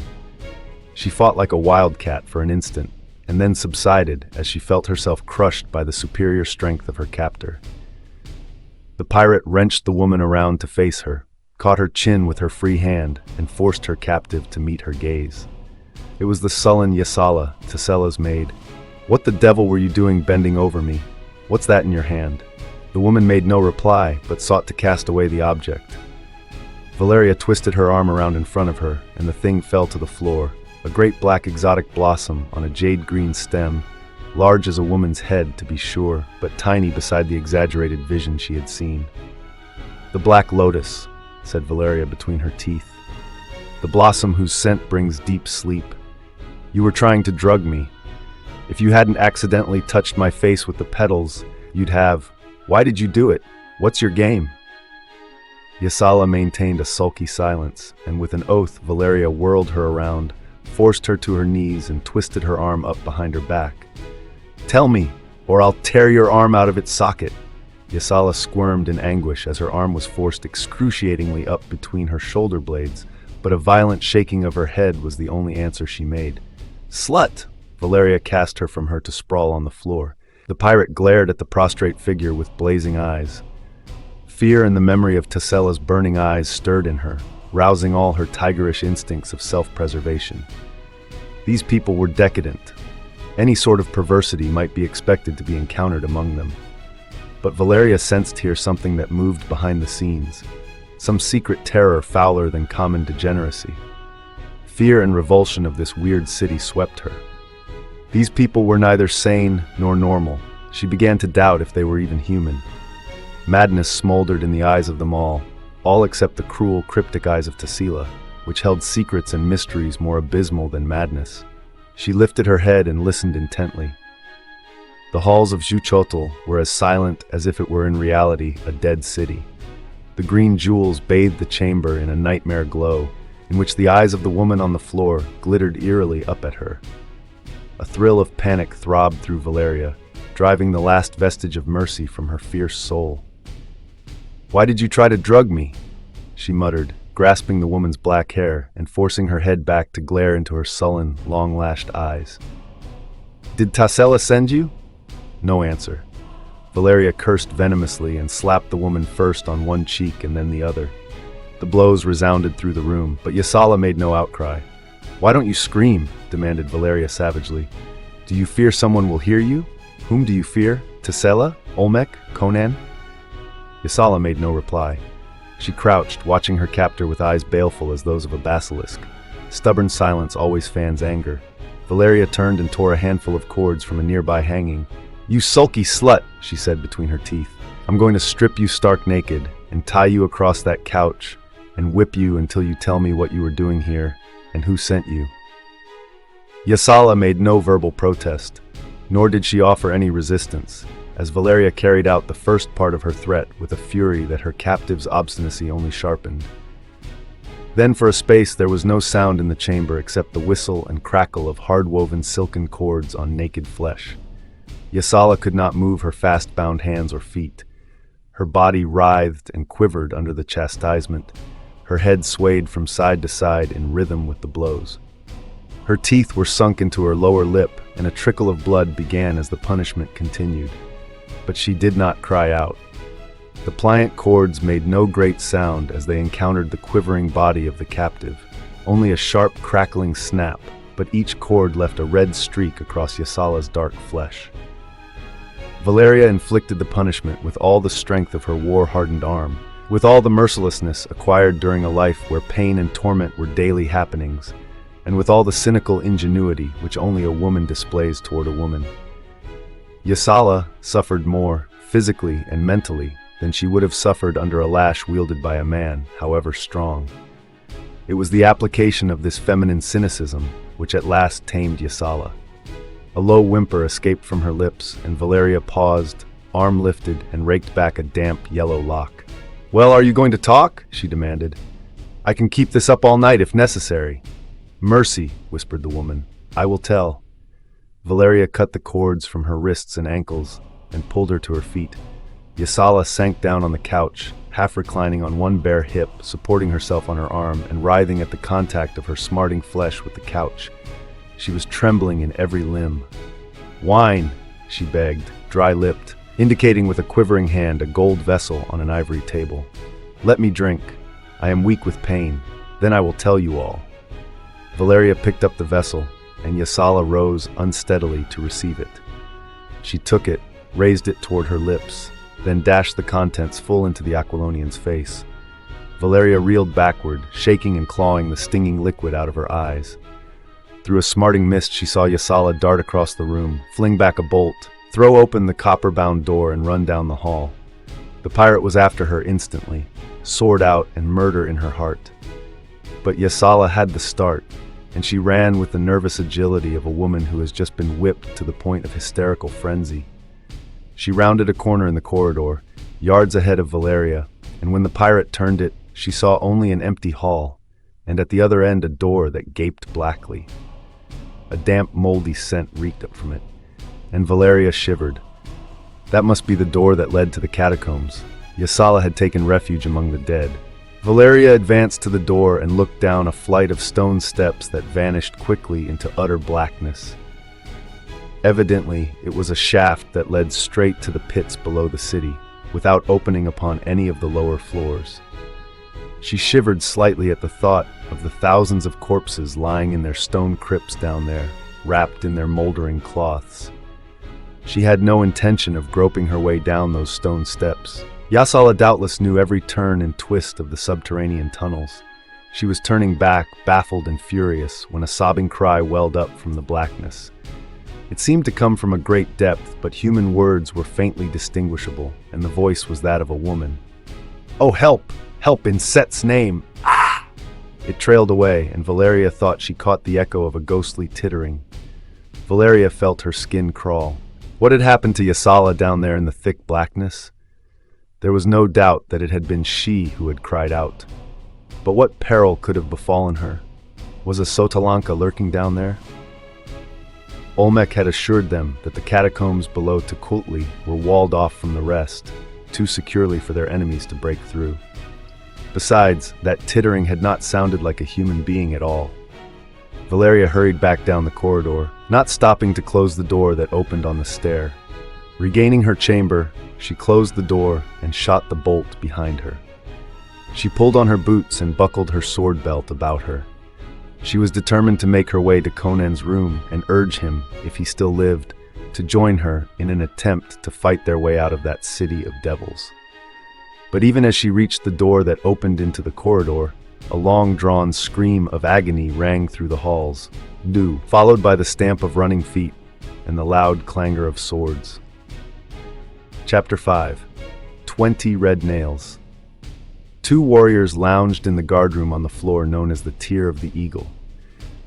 She fought like a wildcat for an instant, and then subsided as she felt herself crushed by the superior strength of her captor. The pirate wrenched the woman around to face her, caught her chin with her free hand, and forced her captive to meet her gaze. It was the sullen Yasala, Tesella's maid. "What the devil were you doing bending over me? What's that in your hand?" The woman made no reply, but sought to cast away the object. Valeria twisted her arm around in front of her, and the thing fell to the floor, a great black exotic blossom on a jade-green stem, large as a woman's head to be sure, but tiny beside the exaggerated vision she had seen. "The Black Lotus," said Valeria between her teeth. "The blossom whose scent brings deep sleep. You were trying to drug me. If you hadn't accidentally touched my face with the petals, you'd have. Why did you do it? What's your game?" Yasala maintained a sulky silence, and with an oath Valeria whirled her around, forced her to her knees, and twisted her arm up behind her back. "Tell me, or I'll tear your arm out of its socket." Yasala squirmed in anguish as her arm was forced excruciatingly up between her shoulder blades, but a violent shaking of her head was the only answer she made. "Slut!" Valeria cast her from her to sprawl on the floor. The pirate glared at the prostrate figure with blazing eyes. Fear and the memory of Tasella's burning eyes stirred in her, rousing all her tigerish instincts of self-preservation. These people were decadent. Any sort of perversity might be expected to be encountered among them. But Valeria sensed here something that moved behind the scenes, some secret terror fouler than common degeneracy. Fear and revulsion of this weird city swept her. These people were neither sane nor normal. She began to doubt if they were even human. Madness smoldered in the eyes of them all except the cruel, cryptic eyes of Tassila, which held secrets and mysteries more abysmal than madness. She lifted her head and listened intently. The halls of Xuchotl were as silent as if it were in reality a dead city. The green jewels bathed the chamber in a nightmare glow, in which the eyes of the woman on the floor glittered eerily up at her. A thrill of panic throbbed through Valeria, driving the last vestige of mercy from her fierce soul. "Why did you try to drug me?" she muttered, grasping the woman's black hair and forcing her head back to glare into her sullen, long-lashed eyes. "Did Tassella send you?" No answer. Valeria cursed venomously and slapped the woman first on one cheek and then the other. The blows resounded through the room, but Yasala made no outcry. "Why don't you scream?" demanded Valeria savagely. "Do you fear someone will hear you? Whom do you fear? Tassella? Olmec? Conan?" Yasala made no reply. She crouched, watching her captor with eyes baleful as those of a basilisk. Stubborn silence always fans anger. Valeria turned and tore a handful of cords from a nearby hanging. "You sulky slut," she said between her teeth. "I'm going to strip you stark naked and tie you across that couch and whip you until you tell me what you were doing here and who sent you." Yasala made no verbal protest, nor did she offer any resistance, as Valeria carried out the first part of her threat with a fury that her captive's obstinacy only sharpened. Then for a space there was no sound in the chamber except the whistle and crackle of hard-woven silken cords on naked flesh. Yasala could not move her fast-bound hands or feet. Her body writhed and quivered under the chastisement. Her head swayed from side to side in rhythm with the blows. Her teeth were sunk into her lower lip, and a trickle of blood began as the punishment continued. But she did not cry out. The pliant cords made no great sound as they encountered the quivering body of the captive. Only a sharp, crackling snap, but each cord left a red streak across Yasala's dark flesh. Valeria inflicted the punishment with all the strength of her war-hardened arm, with all the mercilessness acquired during a life where pain and torment were daily happenings, and with all the cynical ingenuity which only a woman displays toward a woman. Yasala suffered more, physically and mentally, than she would have suffered under a lash wielded by a man, however strong. It was the application of this feminine cynicism which at last tamed Yasala. A low whimper escaped from her lips, and Valeria paused, arm lifted, and raked back a damp yellow lock. "Well, are you going to talk?" she demanded. "I can keep this up all night if necessary." "Mercy," whispered the woman. "I will tell." Valeria cut the cords from her wrists and ankles and pulled her to her feet. Yasala sank down on the couch, half reclining on one bare hip, supporting herself on her arm and writhing at the contact of her smarting flesh with the couch. She was trembling in every limb. "Wine," she begged, dry-lipped, indicating with a quivering hand a gold vessel on an ivory table. "Let me drink. I am weak with pain. Then I will tell you all." Valeria picked up the vessel, and Yasala rose unsteadily to receive it. She took it, raised it toward her lips, then dashed the contents full into the Aquilonian's face. Valeria reeled backward, shaking and clawing the stinging liquid out of her eyes. Through a smarting mist, she saw Yasala dart across the room, fling back a bolt, throw open the copper-bound door, and run down the hall. The pirate was after her instantly, sword out and murder in her heart. But Yasala had the start, and she ran with the nervous agility of a woman who has just been whipped to the point of hysterical frenzy. She rounded a corner in the corridor, yards ahead of Valeria, and when the pirate turned it, she saw only an empty hall, and at the other end a door that gaped blackly. A damp, moldy scent reeked up from it, and Valeria shivered. That must be the door that led to the catacombs. Yasala had taken refuge among the dead. Valeria advanced to the door and looked down a flight of stone steps that vanished quickly into utter blackness. Evidently, it was a shaft that led straight to the pits below the city, without opening upon any of the lower floors. She shivered slightly at the thought of the thousands of corpses lying in their stone crypts down there, wrapped in their moldering cloths. She had no intention of groping her way down those stone steps. Yasala doubtless knew every turn and twist of the subterranean tunnels. She was turning back, baffled and furious, when a sobbing cry welled up from the blackness. It seemed to come from a great depth, but human words were faintly distinguishable, and the voice was that of a woman. "Oh, help! Help in Set's name! Ah!" It trailed away, and Valeria thought she caught the echo of a ghostly tittering. Valeria felt her skin crawl. What had happened to Yasala down there in the thick blackness? There was no doubt that it had been she who had cried out. But what peril could have befallen her? Was a Sotalanka lurking down there? Olmec had assured them that the catacombs below Tukultli were walled off from the rest, too securely for their enemies to break through. Besides, that tittering had not sounded like a human being at all. Valeria hurried back down the corridor, not stopping to close the door that opened on the stair. Regaining her chamber, she closed the door and shot the bolt behind her. She pulled on her boots and buckled her sword belt about her. She was determined to make her way to Conan's room and urge him, if he still lived, to join her in an attempt to fight their way out of that city of devils. But even as she reached the door that opened into the corridor, a long-drawn scream of agony rang through the halls, followed by the stamp of running feet and the loud clangor of swords. Chapter 5. 20 Red Nails. 2 warriors lounged in the guardroom on the floor known as the Tier of the Eagle.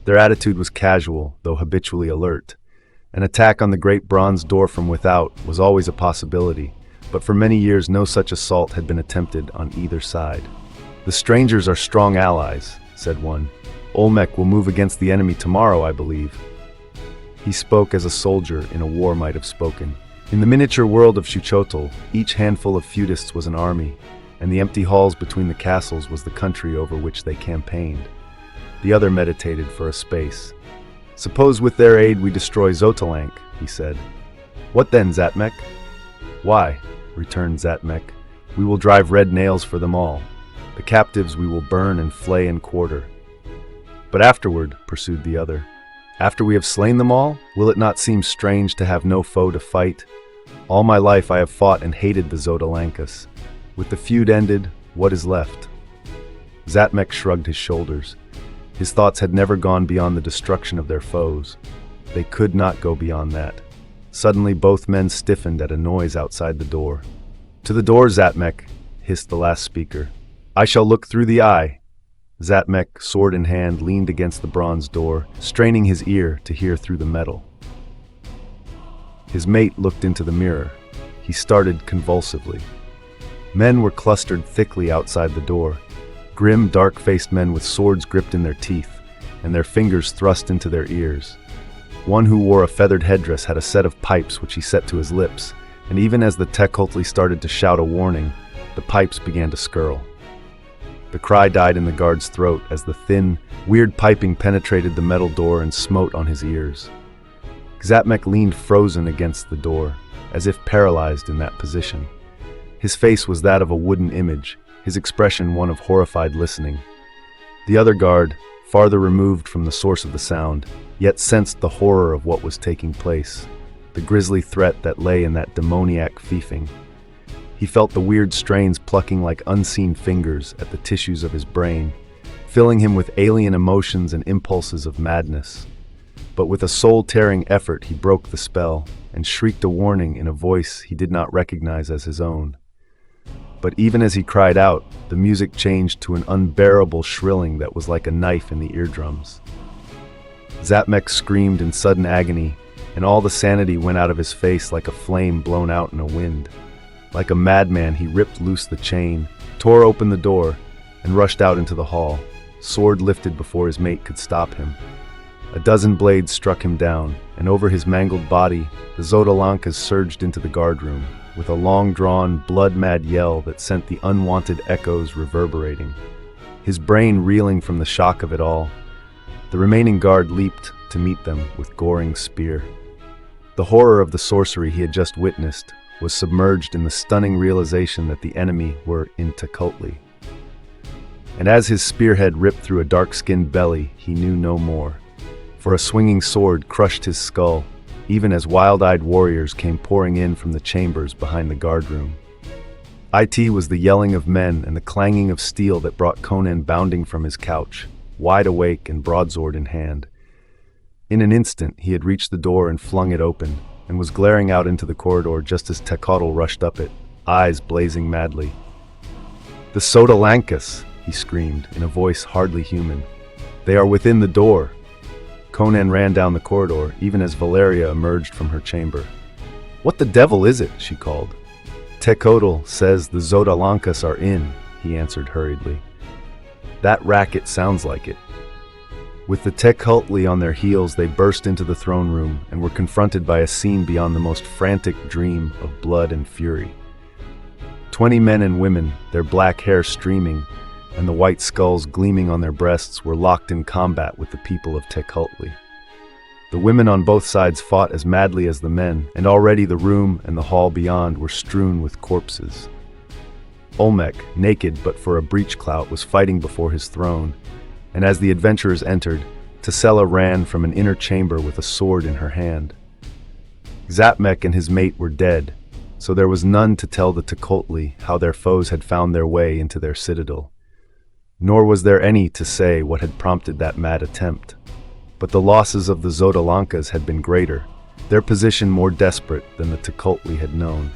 Their attitude was casual, though habitually alert. An attack on the great bronze door from without was always a possibility, but for many years no such assault had been attempted on either side. "The strangers are strong allies," said one. "Olmec will move against the enemy tomorrow, I believe." He spoke as a soldier in a war might have spoken. In the miniature world of Xuchotl, each handful of feudists was an army, and the empty halls between the castles was the country over which they campaigned. The other meditated for a space. "Suppose with their aid we destroy Xotalanc," he said. "What then, Zatmek?" "Why," returned Zatmek, "we will drive red nails for them all. The captives we will burn and flay and quarter." "But afterward," pursued the other, "after we have slain them all, will it not seem strange to have no foe to fight? All my life I have fought and hated the Xotalankas. With the feud ended, what is left?" Zatmek shrugged his shoulders. His thoughts had never gone beyond the destruction of their foes. They could not go beyond that. Suddenly both men stiffened at a noise outside the door. "To the door, Zatmek," hissed the last speaker. "I shall look through the eye." Zatmek, sword in hand, leaned against the bronze door, straining his ear to hear through the metal. His mate looked into the mirror. He started convulsively. Men were clustered thickly outside the door, grim, dark-faced men with swords gripped in their teeth, and their fingers thrust into their ears. One who wore a feathered headdress had a set of pipes which he set to his lips, and even as the Tekultli started to shout a warning, the pipes began to skirl. The cry died in the guard's throat as the thin, weird piping penetrated the metal door and smote on his ears. Zatmek leaned frozen against the door, as if paralyzed in that position. His face was that of a wooden image, his expression one of horrified listening. The other guard, farther removed from the source of the sound, yet sensed the horror of what was taking place, the grisly threat that lay in that demoniac fiefing. He felt the weird strains plucking like unseen fingers at the tissues of his brain, filling him with alien emotions and impulses of madness. But with a soul-tearing effort, he broke the spell and shrieked a warning in a voice he did not recognize as his own. But even as he cried out, the music changed to an unbearable shrilling that was like a knife in the eardrums. Zatmek screamed in sudden agony, and all the sanity went out of his face like a flame blown out in a wind. Like a madman, he ripped loose the chain, tore open the door, and rushed out into the hall, sword lifted before his mate could stop him. A dozen blades struck him down, and over his mangled body, the Xotalankas surged into the guardroom, with a long-drawn, blood-mad yell that sent the unwanted echoes reverberating. His brain reeling from the shock of it all, the remaining guard leaped to meet them with goring spear. The horror of the sorcery he had just witnessed was submerged in the stunning realization that the enemy were in Tecuhtli. And as his spearhead ripped through a dark-skinned belly, he knew no more. For a swinging sword crushed his skull, even as wild-eyed warriors came pouring in from the chambers behind the guardroom. It was the yelling of men and the clanging of steel that brought Conan bounding from his couch, wide awake and broadsword in hand. In an instant, he had reached the door and flung it open, and was glaring out into the corridor just as Tecuhtli rushed up it, eyes blazing madly. "The Xotalankas!" he screamed, in a voice hardly human. "They are within the door!" Conan ran down the corridor, even as Valeria emerged from her chamber. "What the devil is it?" she called. "Tecuhtli says the Xotalankas are in," he answered hurriedly. "That racket sounds like it." With the Tecuhtli on their heels, they burst into the throne room and were confronted by a scene beyond the most frantic dream of blood and fury. 20 men and women, their black hair streaming, and the white skulls gleaming on their breasts, were locked in combat with the people of Tecuhtli. The women on both sides fought as madly as the men, and already the room and the hall beyond were strewn with corpses. Olmec, naked but for a breechclout, was fighting before his throne, and as the adventurers entered, Tessella ran from an inner chamber with a sword in her hand. Zatmek and his mate were dead, so there was none to tell the Tecuhtli how their foes had found their way into their citadel. Nor was there any to say what had prompted that mad attempt. But the losses of the Xotalankas had been greater, their position more desperate than the Tecuhtli had known.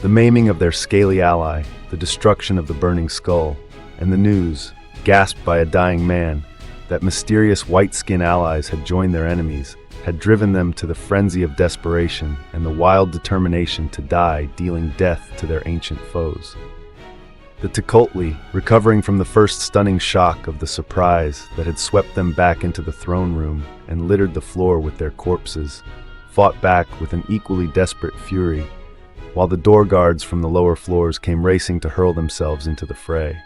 The maiming of their scaly ally, the destruction of the burning skull, and the news, gasped by a dying man, that mysterious white-skin allies had joined their enemies, had driven them to the frenzy of desperation and the wild determination to die, dealing death to their ancient foes. The Tecuhtli, recovering from the first stunning shock of the surprise that had swept them back into the throne room and littered the floor with their corpses, fought back with an equally desperate fury, while the door guards from the lower floors came racing to hurl themselves into the fray.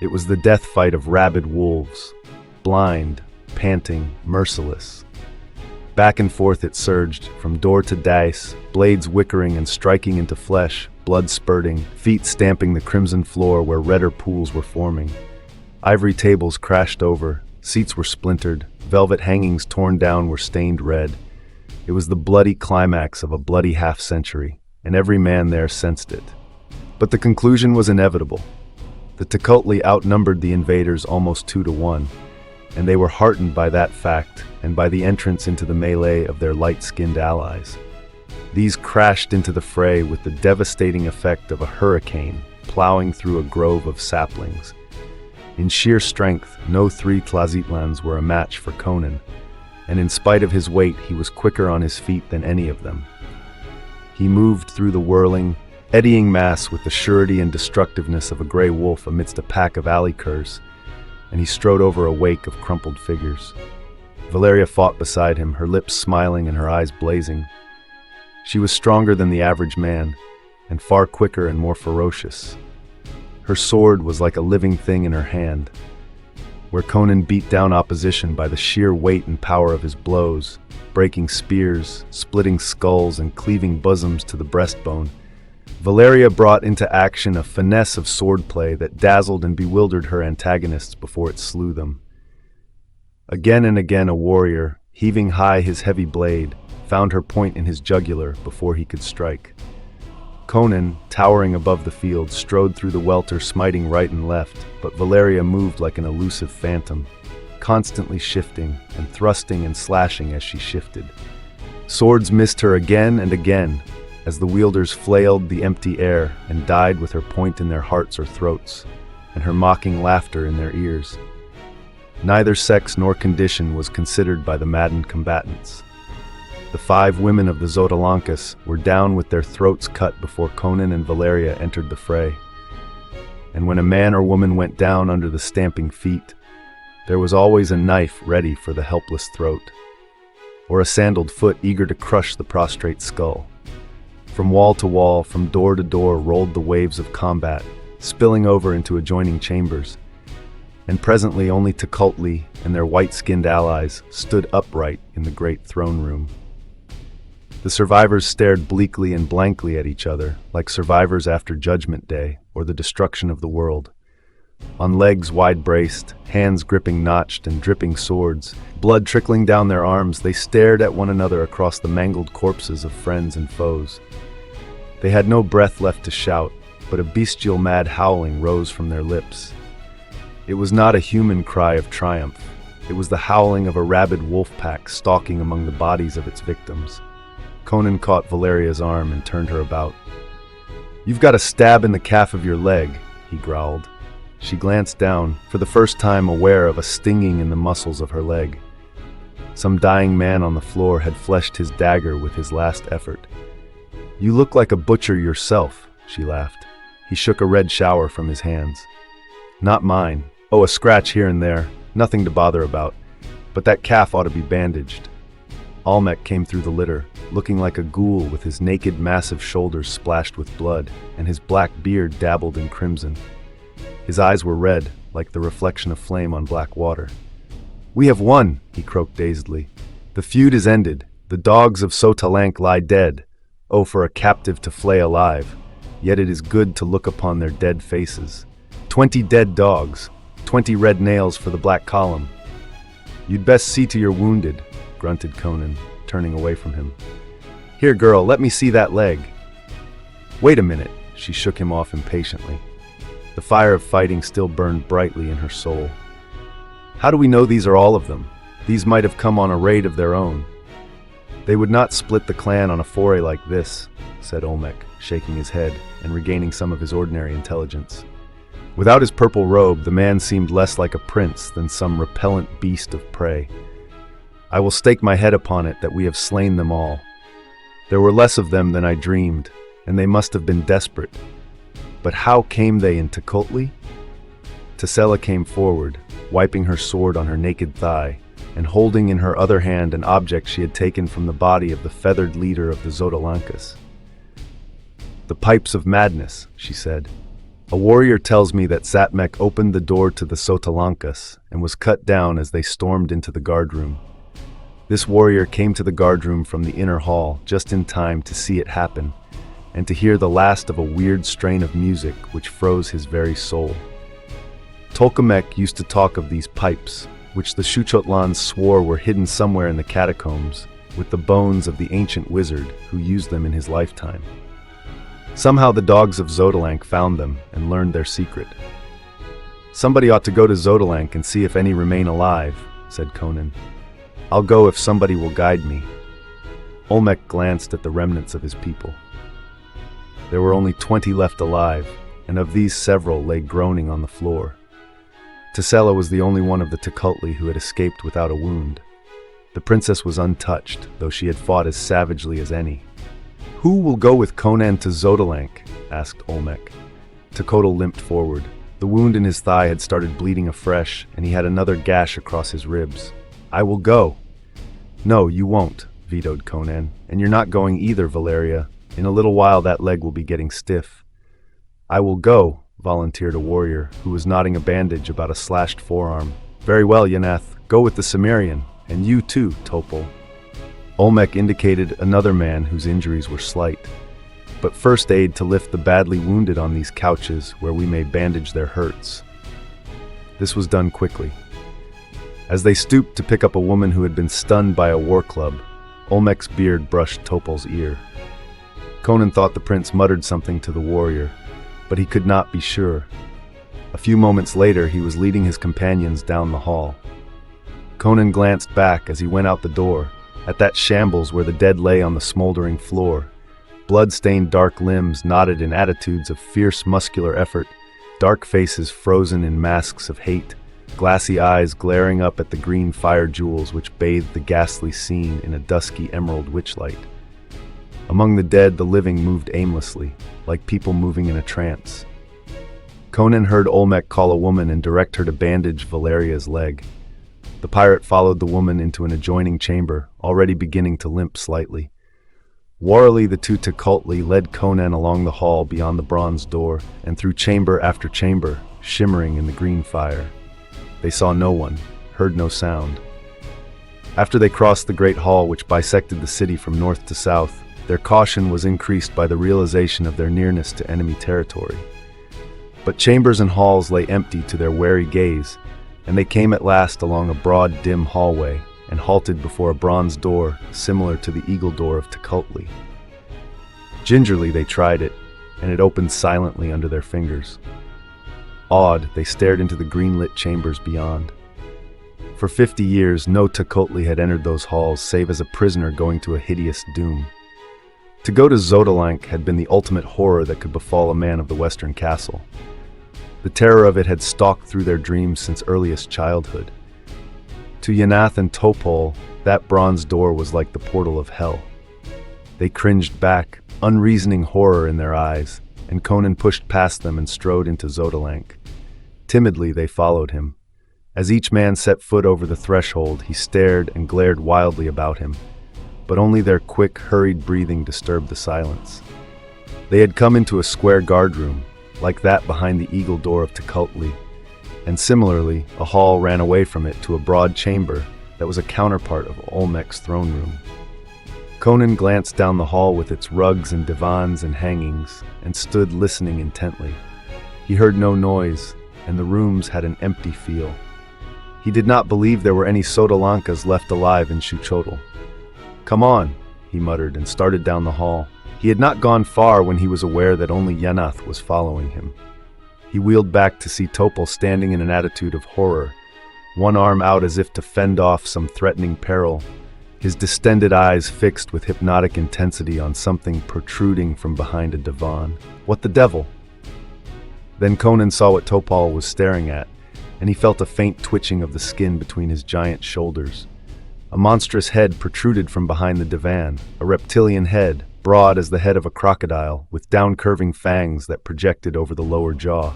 It was the death fight of rabid wolves, blind, panting, merciless. Back and forth it surged, from door to dais, blades whickering and striking into flesh, blood spurting, feet stamping the crimson floor where redder pools were forming. Ivory tables crashed over, seats were splintered, velvet hangings torn down were stained red. It was the bloody climax of a bloody half-century, and every man there sensed it. But the conclusion was inevitable. The Tecuhtli outnumbered the invaders almost 2-1, and they were heartened by that fact and by the entrance into the melee of their light-skinned allies. These crashed into the fray with the devastating effect of a hurricane plowing through a grove of saplings. In sheer strength, no 3 Tlazitlans were a match for Conan, and in spite of his weight, he was quicker on his feet than any of them. He moved through the whirling, eddying mass with the surety and destructiveness of a gray wolf amidst a pack of alley curs, and he strode over a wake of crumpled figures. Valeria fought beside him, her lips smiling and her eyes blazing. She was stronger than the average man, and far quicker and more ferocious. Her sword was like a living thing in her hand. Where Conan beat down opposition by the sheer weight and power of his blows, breaking spears, splitting skulls, and cleaving bosoms to the breastbone, Valeria brought into action a finesse of swordplay that dazzled and bewildered her antagonists before it slew them. Again and again a warrior, heaving high his heavy blade, found her point in his jugular before he could strike. Conan, towering above the field, strode through the welter, smiting right and left, but Valeria moved like an elusive phantom. constantly shifting and thrusting and slashing as she shifted. Swords missed her again and again as the wielders flailed the empty air and died with her point in their hearts or throats, and her mocking laughter in their ears. Neither sex nor condition was considered by the maddened combatants. The 5 women of the Xotalancas were down with their throats cut before Conan and Valeria entered the fray. And when a man or woman went down under the stamping feet, there was always a knife ready for the helpless throat, or a sandaled foot eager to crush the prostrate skull. From wall to wall, from door to door rolled the waves of combat, spilling over into adjoining chambers. And presently only Tecuhltli and their white-skinned allies stood upright in the great throne room. The survivors stared bleakly and blankly at each other, like survivors after Judgment Day or the destruction of the world. On legs wide-braced, hands gripping notched and dripping swords, blood trickling down their arms, they stared at one another across the mangled corpses of friends and foes. They had no breath left to shout, but a bestial mad howling rose from their lips. It was not a human cry of triumph. It was the howling of a rabid wolf pack stalking among the bodies of its victims. Conan caught Valeria's arm and turned her about. "You've got a stab in the calf of your leg," he growled. She glanced down, for the first time aware of a stinging in the muscles of her leg. Some dying man on the floor had fleshed his dagger with his last effort. "You look like a butcher yourself," she laughed. He shook a red shower from his hands. "Not mine. Oh, a scratch here and there. Nothing to bother about. But that calf ought to be bandaged." Olmec came through the litter, looking like a ghoul with his naked, massive shoulders splashed with blood, and his black beard dabbled in crimson. His eyes were red, like the reflection of flame on black water. "We have won," he croaked dazedly. "The feud is ended. The dogs of Xotalanc lie dead. Oh, for a captive to flay alive. Yet it is good to look upon their dead faces. 20 dead dogs, 20 red nails for the black column." "You'd best see to your wounded," grunted Conan, turning away from him. "Here, girl, let me see that leg." "Wait a minute," she shook him off impatiently. The fire of fighting still burned brightly in her soul. "How do we know these are all of them? These might have come on a raid of their own." "They would not split the clan on a foray like this," said Olmec, shaking his head and regaining some of his ordinary intelligence. Without his purple robe, the man seemed less like a prince than some repellent beast of prey. "I will stake my head upon it that we have slain them all. There were less of them than I dreamed, and they must have been desperate. But how came they in Tecuhltli?" Tessella came forward, wiping her sword on her naked thigh, and holding in her other hand an object she had taken from the body of the feathered leader of the Xotalancas. "The pipes of madness," she said. "A warrior tells me that Satmek opened the door to the Xotalancas and was cut down as they stormed into the guardroom. This warrior came to the guardroom from the inner hall just in time to see it happen, and to hear the last of a weird strain of music which froze his very soul. Tolkemec used to talk of these pipes, which the Shuchotlans swore were hidden somewhere in the catacombs, with the bones of the ancient wizard who used them in his lifetime. Somehow the dogs of Xotalanc found them and learned their secret. "Somebody ought to go to Xotalanc and see if any remain alive," said Conan. "I'll go if somebody will guide me." Olmec glanced at the remnants of his people. There were only 20 left alive, and of these several lay groaning on the floor. Tessella was the only one of the Tecuhltli who had escaped without a wound. The princess was untouched, though she had fought as savagely as any. "Who will go with Conan to Xotalanc?" asked Olmec. Tecuhltli limped forward. The wound in his thigh had started bleeding afresh, and he had another gash across his ribs. "I will go." "No, you won't," vetoed Conan. "And you're not going either, Valeria. In a little while that leg will be getting stiff." "I will go," volunteered a warrior who was knotting a bandage about a slashed forearm. "Very well, Yanath, go with the Cimmerian, and you too, Topol." Olmec indicated another man whose injuries were slight. "But first aid to lift the badly wounded on these couches where we may bandage their hurts." This was done quickly. As they stooped to pick up a woman who had been stunned by a war club, Olmec's beard brushed Topol's ear. Conan thought the prince muttered something to the warrior, but he could not be sure. A few moments later, he was leading his companions down the hall. Conan glanced back as he went out the door, at that shambles where the dead lay on the smoldering floor. Blood-stained dark limbs knotted in attitudes of fierce muscular effort, dark faces frozen in masks of hate, glassy eyes glaring up at the green fire jewels which bathed the ghastly scene in a dusky emerald witchlight. Among the dead, the living moved aimlessly, like people moving in a trance. Conan heard Olmec call a woman and direct her to bandage Valeria's leg. The pirate followed the woman into an adjoining chamber, already beginning to limp slightly. Warily, the two Tecuhltli led Conan along the hall beyond the bronze door and through chamber after chamber, shimmering in the green fire. They saw no one, heard no sound. After they crossed the great hall which bisected the city from north to south, their caution was increased by the realization of their nearness to enemy territory. But chambers and halls lay empty to their wary gaze, and they came at last along a broad, dim hallway and halted before a bronze door similar to the eagle door of Tecuhltli. Gingerly they tried it, and it opened silently under their fingers. Awed, they stared into the green-lit chambers beyond. For 50 years, no Tecuhltli had entered those halls save as a prisoner going to a hideous doom. To go to Xotalanc had been the ultimate horror that could befall a man of the Western Castle. The terror of it had stalked through their dreams since earliest childhood. To Yanath and Topol, that bronze door was like the portal of hell. They cringed back, unreasoning horror in their eyes, and Conan pushed past them and strode into Xotalanc. Timidly they followed him. As each man set foot over the threshold, he stared and glared wildly about him, but only their quick, hurried breathing disturbed the silence. They had come into a square guardroom, like that behind the eagle door of Tecuhltli, and similarly, a hall ran away from it to a broad chamber that was a counterpart of Olmec's throne room. Conan glanced down the hall with its rugs and divans and hangings, and stood listening intently. He heard no noise, and the rooms had an empty feel. He did not believe there were any Xotalankas left alive in Xuchotl. "Come on," he muttered and started down the hall. He had not gone far when he was aware that only Yanath was following him. He wheeled back to see Topol standing in an attitude of horror, one arm out as if to fend off some threatening peril, his distended eyes fixed with hypnotic intensity on something protruding from behind a divan. What the devil? Then Conan saw what Topol was staring at, and he felt a faint twitching of the skin between his giant shoulders. A monstrous head protruded from behind the divan, a reptilian head, broad as the head of a crocodile, with down-curving fangs that projected over the lower jaw.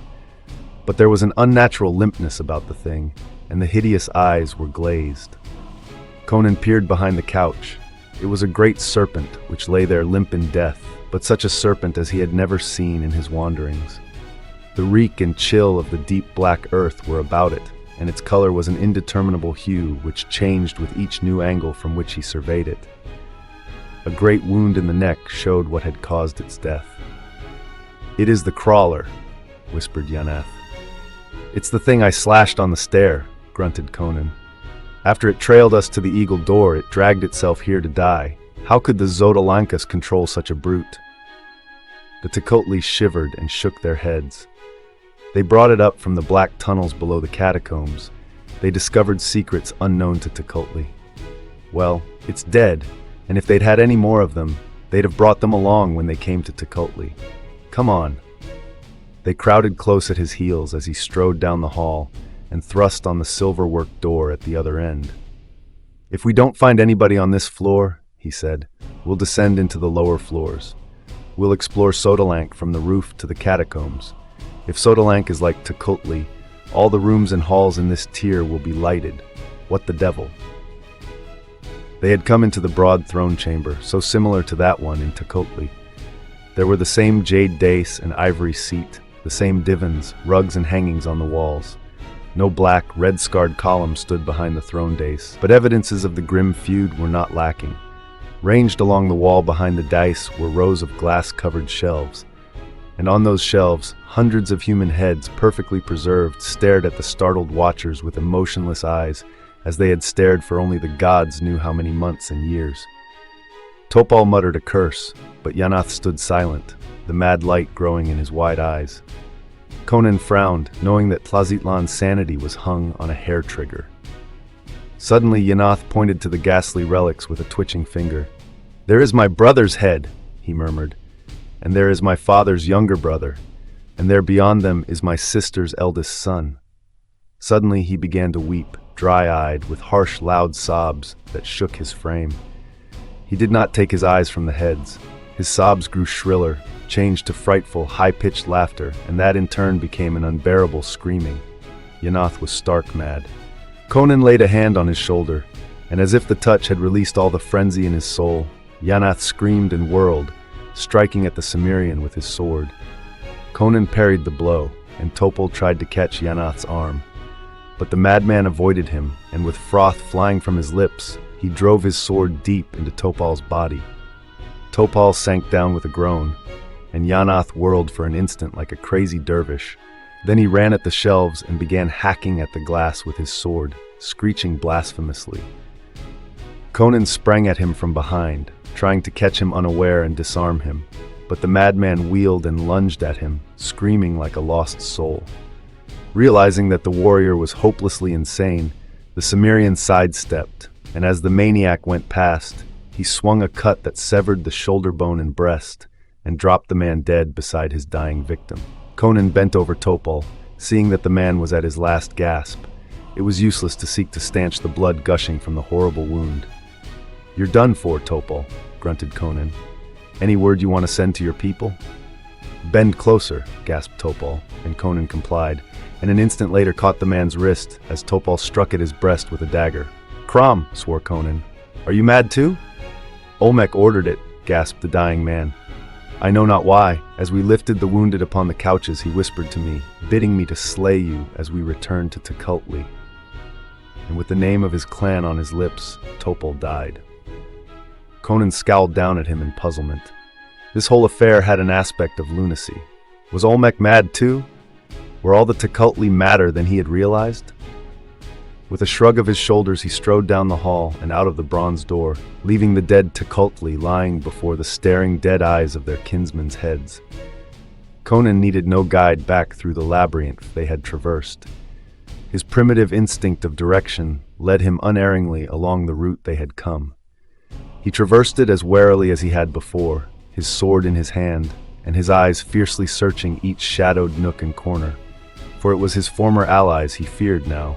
But there was an unnatural limpness about the thing, and the hideous eyes were glazed. Conan peered behind the couch. It was a great serpent which lay there limp in death, but such a serpent as he had never seen in his wanderings. The reek and chill of the deep black earth were about it, and its color was an indeterminable hue which changed with each new angle from which he surveyed it. A great wound in the neck showed what had caused its death. "It is the crawler," whispered Yanath. "It's the thing I slashed on the stair," grunted Conan. "After it trailed us to the eagle door, it dragged itself here to die. How could the Xotalankas control such a brute?" The Tecuhltli shivered and shook their heads. They brought it up from the black tunnels below the catacombs. They discovered secrets unknown to Tecuhltli. "Well, it's dead, and if they'd had any more of them, they'd have brought them along when they came to Tecuhltli. Come on." They crowded close at his heels as he strode down the hall and thrust on the silver-worked door at the other end. "If we don't find anybody on this floor," he said, "we'll descend into the lower floors. We'll explore Xotalanc from the roof to the catacombs. If Xotalanc is like Tecuhltli, all the rooms and halls in this tier will be lighted. What the devil?" They had come into the broad throne chamber, so similar to that one in Tecuhltli. There were the same jade dais and ivory seat, the same divans, rugs and hangings on the walls. No black, red-scarred column stood behind the throne dais, but evidences of the grim feud were not lacking. Ranged along the wall behind the dais were rows of glass-covered shelves, and on those shelves, hundreds of human heads, perfectly preserved, stared at the startled watchers with emotionless eyes, as they had stared for only the gods knew how many months and years. Topol muttered a curse, but Yanath stood silent, the mad light growing in his wide eyes. Conan frowned, knowing that Tlazitlan's sanity was hung on a hair trigger. Suddenly, Yanath pointed to the ghastly relics with a twitching finger. "There is my brother's head," he murmured, "and there is my father's younger brother, and there beyond them is my sister's eldest son." Suddenly he began to weep, dry-eyed, with harsh, loud sobs that shook his frame. He did not take his eyes from the heads. His sobs grew shriller, changed to frightful, high-pitched laughter, and that in turn became an unbearable screaming. Yanath was stark mad. Conan laid a hand on his shoulder, and as if the touch had released all the frenzy in his soul, Yanath screamed and whirled, striking at the Cimmerian with his sword. Conan parried the blow, and Topal tried to catch Yanath's arm. But the madman avoided him, and with froth flying from his lips, he drove his sword deep into Topal's body. Topal sank down with a groan, and Yanath whirled for an instant like a crazy dervish. Then he ran at the shelves and began hacking at the glass with his sword, screeching blasphemously. Conan sprang at him from behind, trying to catch him unaware and disarm him, but the madman wheeled and lunged at him, screaming like a lost soul. Realizing that the warrior was hopelessly insane, the Cimmerian sidestepped, and as the maniac went past, he swung a cut that severed the shoulder bone and breast, and dropped the man dead beside his dying victim. Conan bent over Topal, seeing that the man was at his last gasp. It was useless to seek to stanch the blood gushing from the horrible wound. "You're done for, Topal," grunted Conan. "Any word you want to send to your people?" "Bend closer," gasped Topal, and Conan complied, and an instant later caught the man's wrist as Topal struck at his breast with a dagger. "Crom," swore Conan. "Are you mad too?" "Olmec ordered it," gasped the dying man. "I know not why. As we lifted the wounded upon the couches, he whispered to me, bidding me to slay you as we returned to Tekultli." And with the name of his clan on his lips, Topal died. Conan scowled down at him in puzzlement. This whole affair had an aspect of lunacy. Was Olmec mad too? Were all the Tekultli madder than he had realized? With a shrug of his shoulders, he strode down the hall and out of the bronze door, leaving the dead Tekultli lying before the staring dead eyes of their kinsmen's heads. Conan needed no guide back through the labyrinth they had traversed. His primitive instinct of direction led him unerringly along the route they had come. He traversed it as warily as he had before, his sword in his hand, and his eyes fiercely searching each shadowed nook and corner. For it was his former allies he feared now,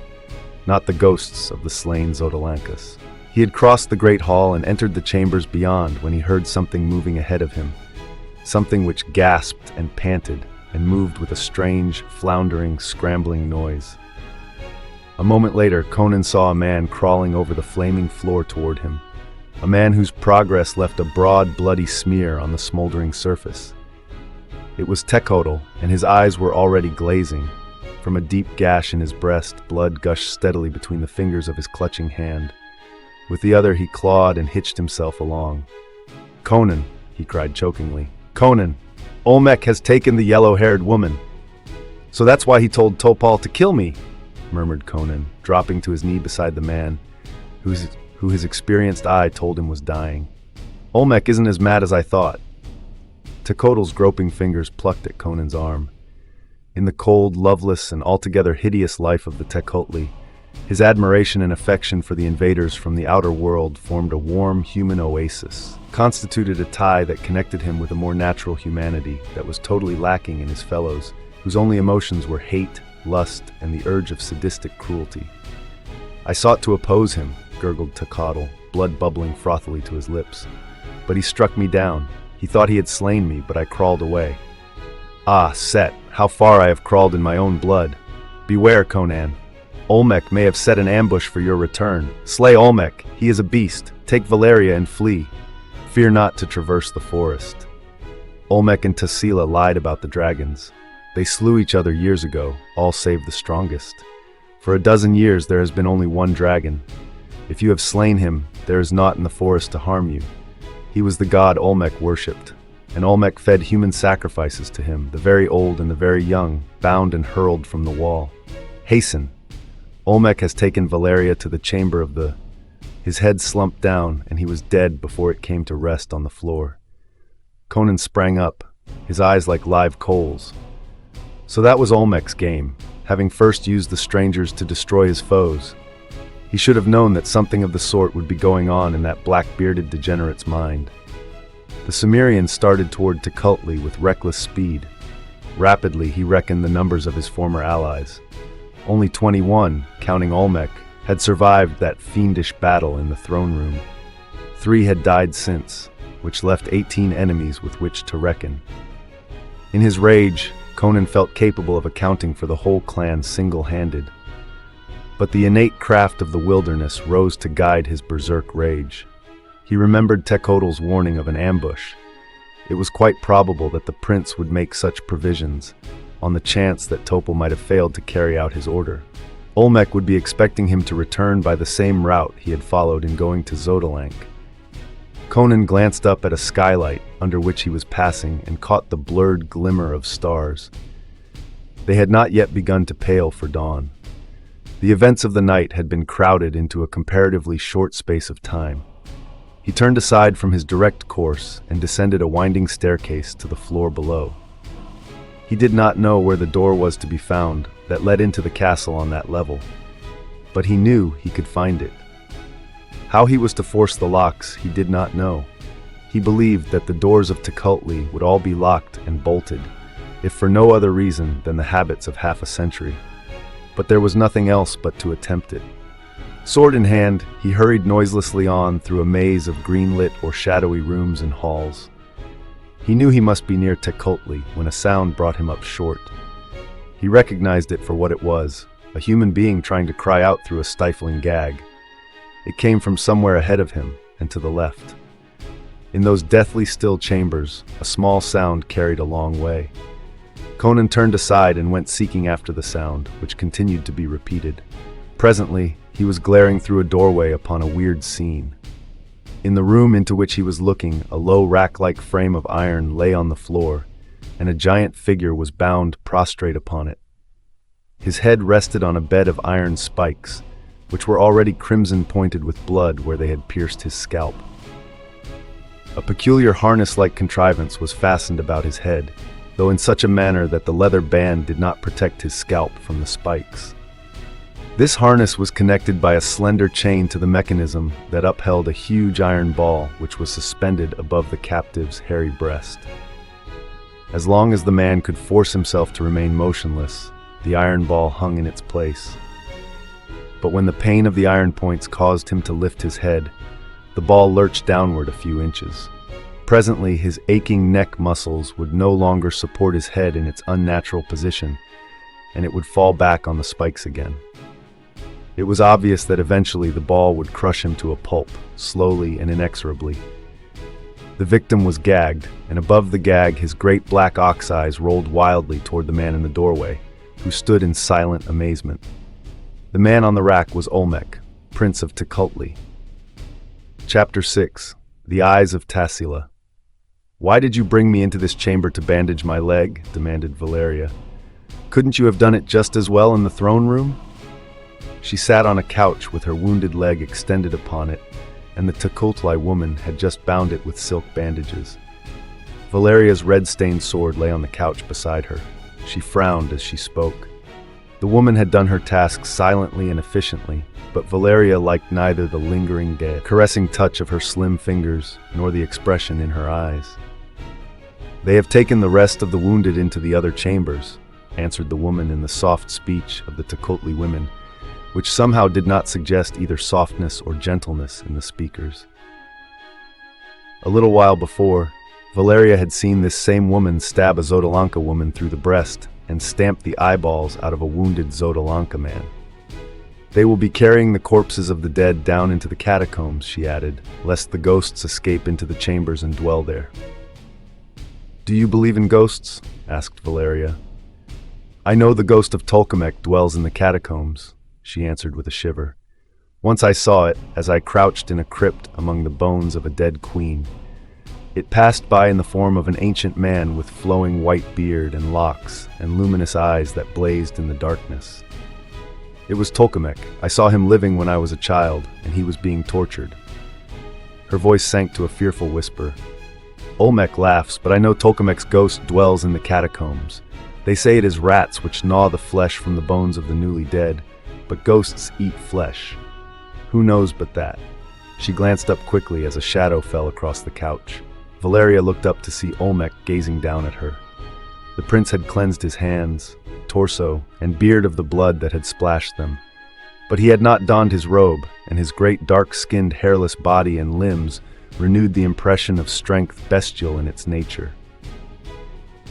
not the ghosts of the slain Xotalancas. He had crossed the great hall and entered the chambers beyond when he heard something moving ahead of him, something which gasped and panted and moved with a strange, floundering, scrambling noise. A moment later, Conan saw a man crawling over the flaming floor toward him, a man whose progress left a broad, bloody smear on the smoldering surface. It was Tekultli, and his eyes were already glazing. From a deep gash in his breast, blood gushed steadily between the fingers of his clutching hand. With the other, he clawed and hitched himself along. "Conan," he cried chokingly. "Conan, Olmec has taken the yellow-haired woman." "So that's why he told Topal to kill me," murmured Conan, dropping to his knee beside the man, who his experienced eye told him was dying. "Olmec isn't as mad as I thought." Tekultli's groping fingers plucked at Conan's arm. In the cold, loveless, and altogether hideous life of the Tekultli, his admiration and affection for the invaders from the outer world formed a warm human oasis, constituted a tie that connected him with a more natural humanity that was totally lacking in his fellows, whose only emotions were hate, lust, and the urge of sadistic cruelty. "I sought to oppose him," gurgled Tekultli, blood bubbling frothily to his lips. "But he struck me down. He thought he had slain me, but I crawled away. Ah, Set, how far I have crawled in my own blood. Beware, Conan. Olmec may have set an ambush for your return. Slay Olmec, he is a beast. Take Valeria and flee. Fear not to traverse the forest." Olmec and Tassila lied about the dragons. They slew each other years ago, all save the strongest. For a dozen years there has been only one dragon. If you have slain him, there is naught in the forest to harm you. He was the god Olmec worshipped, and Olmec fed human sacrifices to him, the very old and the very young, bound and hurled from the wall. Hasten! Olmec has taken Valeria to the chamber of the... His head slumped down, and he was dead before it came to rest on the floor. Conan sprang up, his eyes like live coals. So that was Olmec's game, having first used the strangers to destroy his foes. He should have known that something of the sort would be going on in that black-bearded degenerate's mind. The Cimmerian started toward Tecuhltli with reckless speed. Rapidly, he reckoned the numbers of his former allies. Only 21, counting Olmec, had survived that fiendish battle in the throne room. 3 had died since, which left 18 enemies with which to reckon. In his rage, Conan felt capable of accounting for the whole clan single-handed. But the innate craft of the wilderness rose to guide his berserk rage. He remembered Tecuhltli's warning of an ambush. It was quite probable that the prince would make such provisions, on the chance that Topal might have failed to carry out his order. Olmec would be expecting him to return by the same route he had followed in going to Xotalanc. Conan glanced up at a skylight under which he was passing and caught the blurred glimmer of stars. They had not yet begun to pale for dawn. The events of the night had been crowded into a comparatively short space of time. He turned aside from his direct course and descended a winding staircase to the floor below. He did not know where the door was to be found that led into the castle on that level, but he knew he could find it. How he was to force the locks, he did not know. He believed that the doors of Tecuhltli would all be locked and bolted, if for no other reason than the habits of half a century. But there was nothing else but to attempt it. Sword in hand, he hurried noiselessly on through a maze of green-lit or shadowy rooms and halls. He knew he must be near Tecuhltli when a sound brought him up short. He recognized it for what it was, a human being trying to cry out through a stifling gag. It came from somewhere ahead of him and to the left. In those deathly still chambers, a small sound carried a long way. Conan turned aside and went seeking after the sound, which continued to be repeated. Presently, he was glaring through a doorway upon a weird scene. In the room into which he was looking, a low rack-like frame of iron lay on the floor, and a giant figure was bound prostrate upon it. His head rested on a bed of iron spikes, which were already crimson-pointed with blood where they had pierced his scalp. A peculiar harness-like contrivance was fastened about his head, though in such a manner that the leather band did not protect his scalp from the spikes. This harness was connected by a slender chain to the mechanism that upheld a huge iron ball which was suspended above the captive's hairy breast. As long as the man could force himself to remain motionless, the iron ball hung in its place. But when the pain of the iron points caused him to lift his head, the ball lurched downward a few inches. Presently, his aching neck muscles would no longer support his head in its unnatural position, and it would fall back on the spikes again. It was obvious that eventually the ball would crush him to a pulp, slowly and inexorably. The victim was gagged, and above the gag his great black ox eyes rolled wildly toward the man in the doorway, who stood in silent amazement. The man on the rack was Olmec, Prince of Tecuhltli. Chapter 6. The Eyes of Tassila. "Why did you bring me into this chamber to bandage my leg?" demanded Valeria. "Couldn't you have done it just as well in the throne room?" She sat on a couch with her wounded leg extended upon it, and the Tecuhltli woman had just bound it with silk bandages. Valeria's red-stained sword lay on the couch beside her. She frowned as she spoke. The woman had done her task silently and efficiently, but Valeria liked neither the lingering, caressing touch of her slim fingers nor the expression in her eyes. "They have taken the rest of the wounded into the other chambers," answered the woman in the soft speech of the Tecuhltli women, which somehow did not suggest either softness or gentleness in the speakers. A little while before, Valeria had seen this same woman stab a Xotalanca woman through the breast and stamp the eyeballs out of a wounded Xotalanca man. "They will be carrying the corpses of the dead down into the catacombs," she added, "lest the ghosts escape into the chambers and dwell there." "Do you believe in ghosts?" asked Valeria. "I know the ghost of Tolkemec dwells in the catacombs," she answered with a shiver. "Once I saw it as I crouched in a crypt among the bones of a dead queen. It passed by in the form of an ancient man with flowing white beard and locks and luminous eyes that blazed in the darkness. It was Tolkemec. I saw him living when I was a child, and he was being tortured." Her voice sank to a fearful whisper. "Olmec laughs, but I know Tolkemec's ghost dwells in the catacombs. They say it is rats which gnaw the flesh from the bones of the newly dead, but ghosts eat flesh. Who knows but that? She glanced up quickly as a shadow fell across the couch. Valeria looked up to see Olmec gazing down at her. The prince had cleansed his hands, torso, and beard of the blood that had splashed them. But he had not donned his robe, and his great dark-skinned hairless body and limbs renewed the impression of strength bestial in its nature.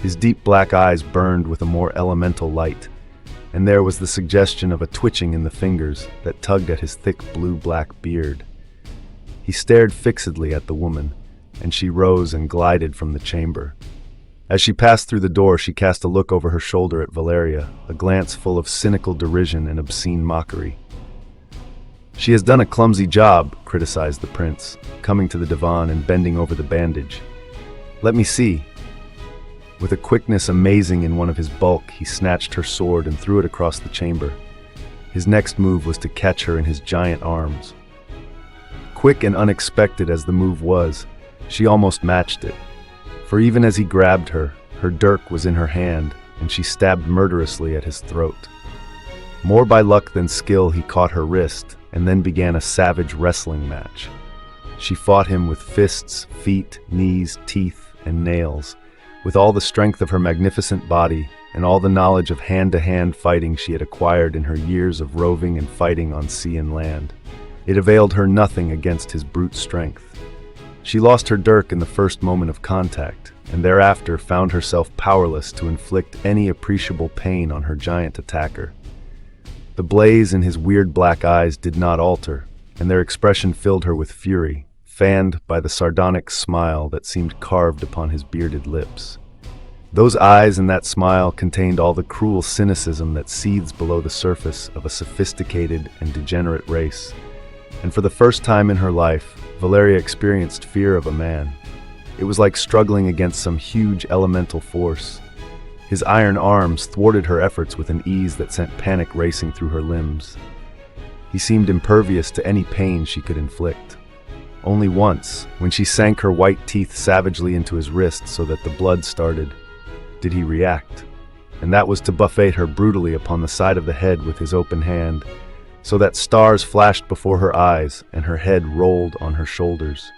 His deep black eyes burned with a more elemental light, and there was the suggestion of a twitching in the fingers that tugged at his thick blue-black beard. He stared fixedly at the woman, and she rose and glided from the chamber. As she passed through the door, she cast a look over her shoulder at Valeria, a glance full of cynical derision and obscene mockery. "She has done a clumsy job," criticized the prince, coming to the divan and bending over the bandage. "Let me see." With a quickness amazing in one of his bulk, he snatched her sword and threw it across the chamber. His next move was to catch her in his giant arms. Quick and unexpected as the move was, she almost matched it. For even as he grabbed her, her dirk was in her hand, and she stabbed murderously at his throat. More by luck than skill, he caught her wrist, and then began a savage wrestling match. She fought him with fists, feet, knees, teeth, and nails, with all the strength of her magnificent body and all the knowledge of hand-to-hand fighting she had acquired in her years of roving and fighting on sea and land. It availed her nothing against his brute strength. She lost her dirk in the first moment of contact, and thereafter found herself powerless to inflict any appreciable pain on her giant attacker. The blaze in his weird black eyes did not alter, and their expression filled her with fury, fanned by the sardonic smile that seemed carved upon his bearded lips. Those eyes and that smile contained all the cruel cynicism that seethes below the surface of a sophisticated and degenerate race. And for the first time in her life, Valeria experienced fear of a man. It was like struggling against some huge elemental force. His iron arms thwarted her efforts with an ease that sent panic racing through her limbs. He seemed impervious to any pain she could inflict. Only once, when she sank her white teeth savagely into his wrist so that the blood started, did he react. And that was to buffet her brutally upon the side of the head with his open hand, so that stars flashed before her eyes and her head rolled on her shoulders.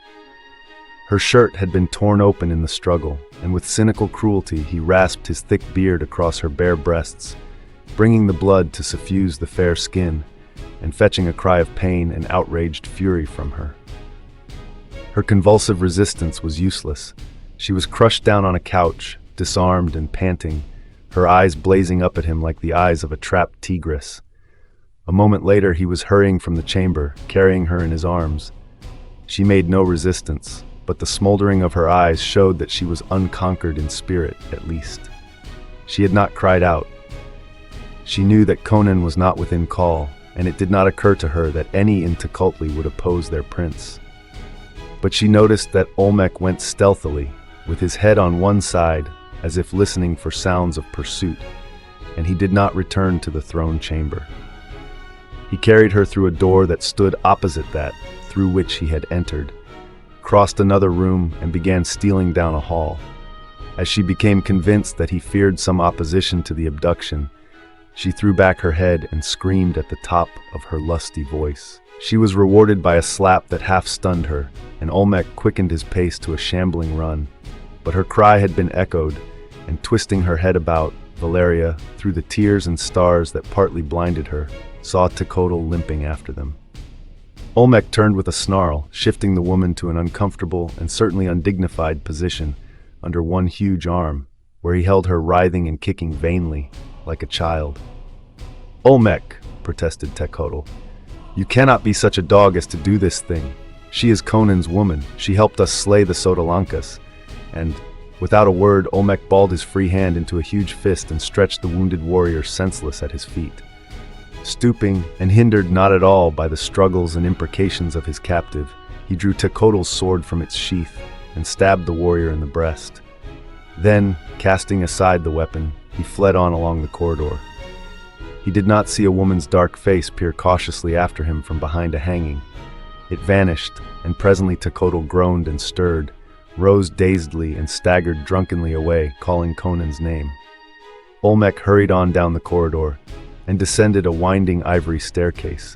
Her shirt had been torn open in the struggle, and with cynical cruelty he rasped his thick beard across her bare breasts, bringing the blood to suffuse the fair skin, and fetching a cry of pain and outraged fury from her. Her convulsive resistance was useless. She was crushed down on a couch, disarmed and panting, her eyes blazing up at him like the eyes of a trapped tigress. A moment later he was hurrying from the chamber, carrying her in his arms. She made no resistance, but the smoldering of her eyes showed that she was unconquered in spirit, at least. She had not cried out. She knew that Conan was not within call, and it did not occur to her that any in Tecuhltli would oppose their prince. But she noticed that Olmec went stealthily, with his head on one side, as if listening for sounds of pursuit, and he did not return to the throne chamber. He carried her through a door that stood opposite that through which he had entered, crossed another room, and began stealing down a hall. As she became convinced that he feared some opposition to the abduction, she threw back her head and screamed at the top of her lusty voice. She was rewarded by a slap that half-stunned her, and Olmec quickened his pace to a shambling run. But her cry had been echoed, and twisting her head about, Valeria, through the tears and stars that partly blinded her, saw Tecuhltli limping after them. Olmec turned with a snarl, shifting the woman to an uncomfortable and certainly undignified position under one huge arm, where he held her writhing and kicking vainly, like a child. "Olmec," protested Tecuhltli, "you cannot be such a dog as to do this thing. She is Conan's woman. She helped us slay the Sotalankas." And, without a word, Olmec balled his free hand into a huge fist and stretched the wounded warrior senseless at his feet. Stooping, and hindered not at all by the struggles and imprecations of his captive, he drew Tecuhltli's sword from its sheath and stabbed the warrior in the breast. Then, casting aside the weapon, he fled on along the corridor. He did not see a woman's dark face peer cautiously after him from behind a hanging. It vanished, and presently Tecuhltli groaned and stirred, rose dazedly and staggered drunkenly away, calling Conan's name. Olmec hurried on down the corridor and descended a winding ivory staircase.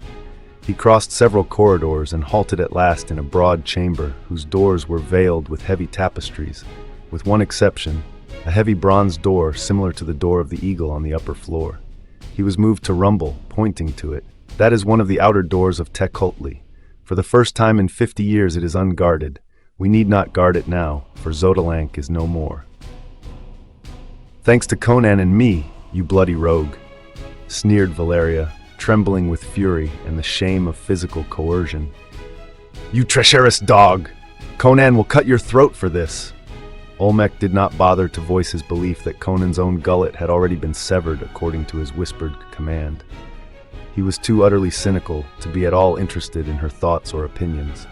He crossed several corridors and halted at last in a broad chamber whose doors were veiled with heavy tapestries, with one exception, a heavy bronze door similar to the door of the eagle on the upper floor. He was moved to rumble, pointing to it. That is one of the outer doors of Tekultli. For the first time in 50 years it is unguarded. We need not guard it now, for Xotalanc is no more. Thanks to Conan and me, you bloody rogue, sneered Valeria, trembling with fury and the shame of physical coercion. You treacherous dog! Conan will cut your throat for this! Olmec did not bother to voice his belief that Conan's own gullet had already been severed according to his whispered command. He was too utterly cynical to be at all interested in her thoughts or opinions.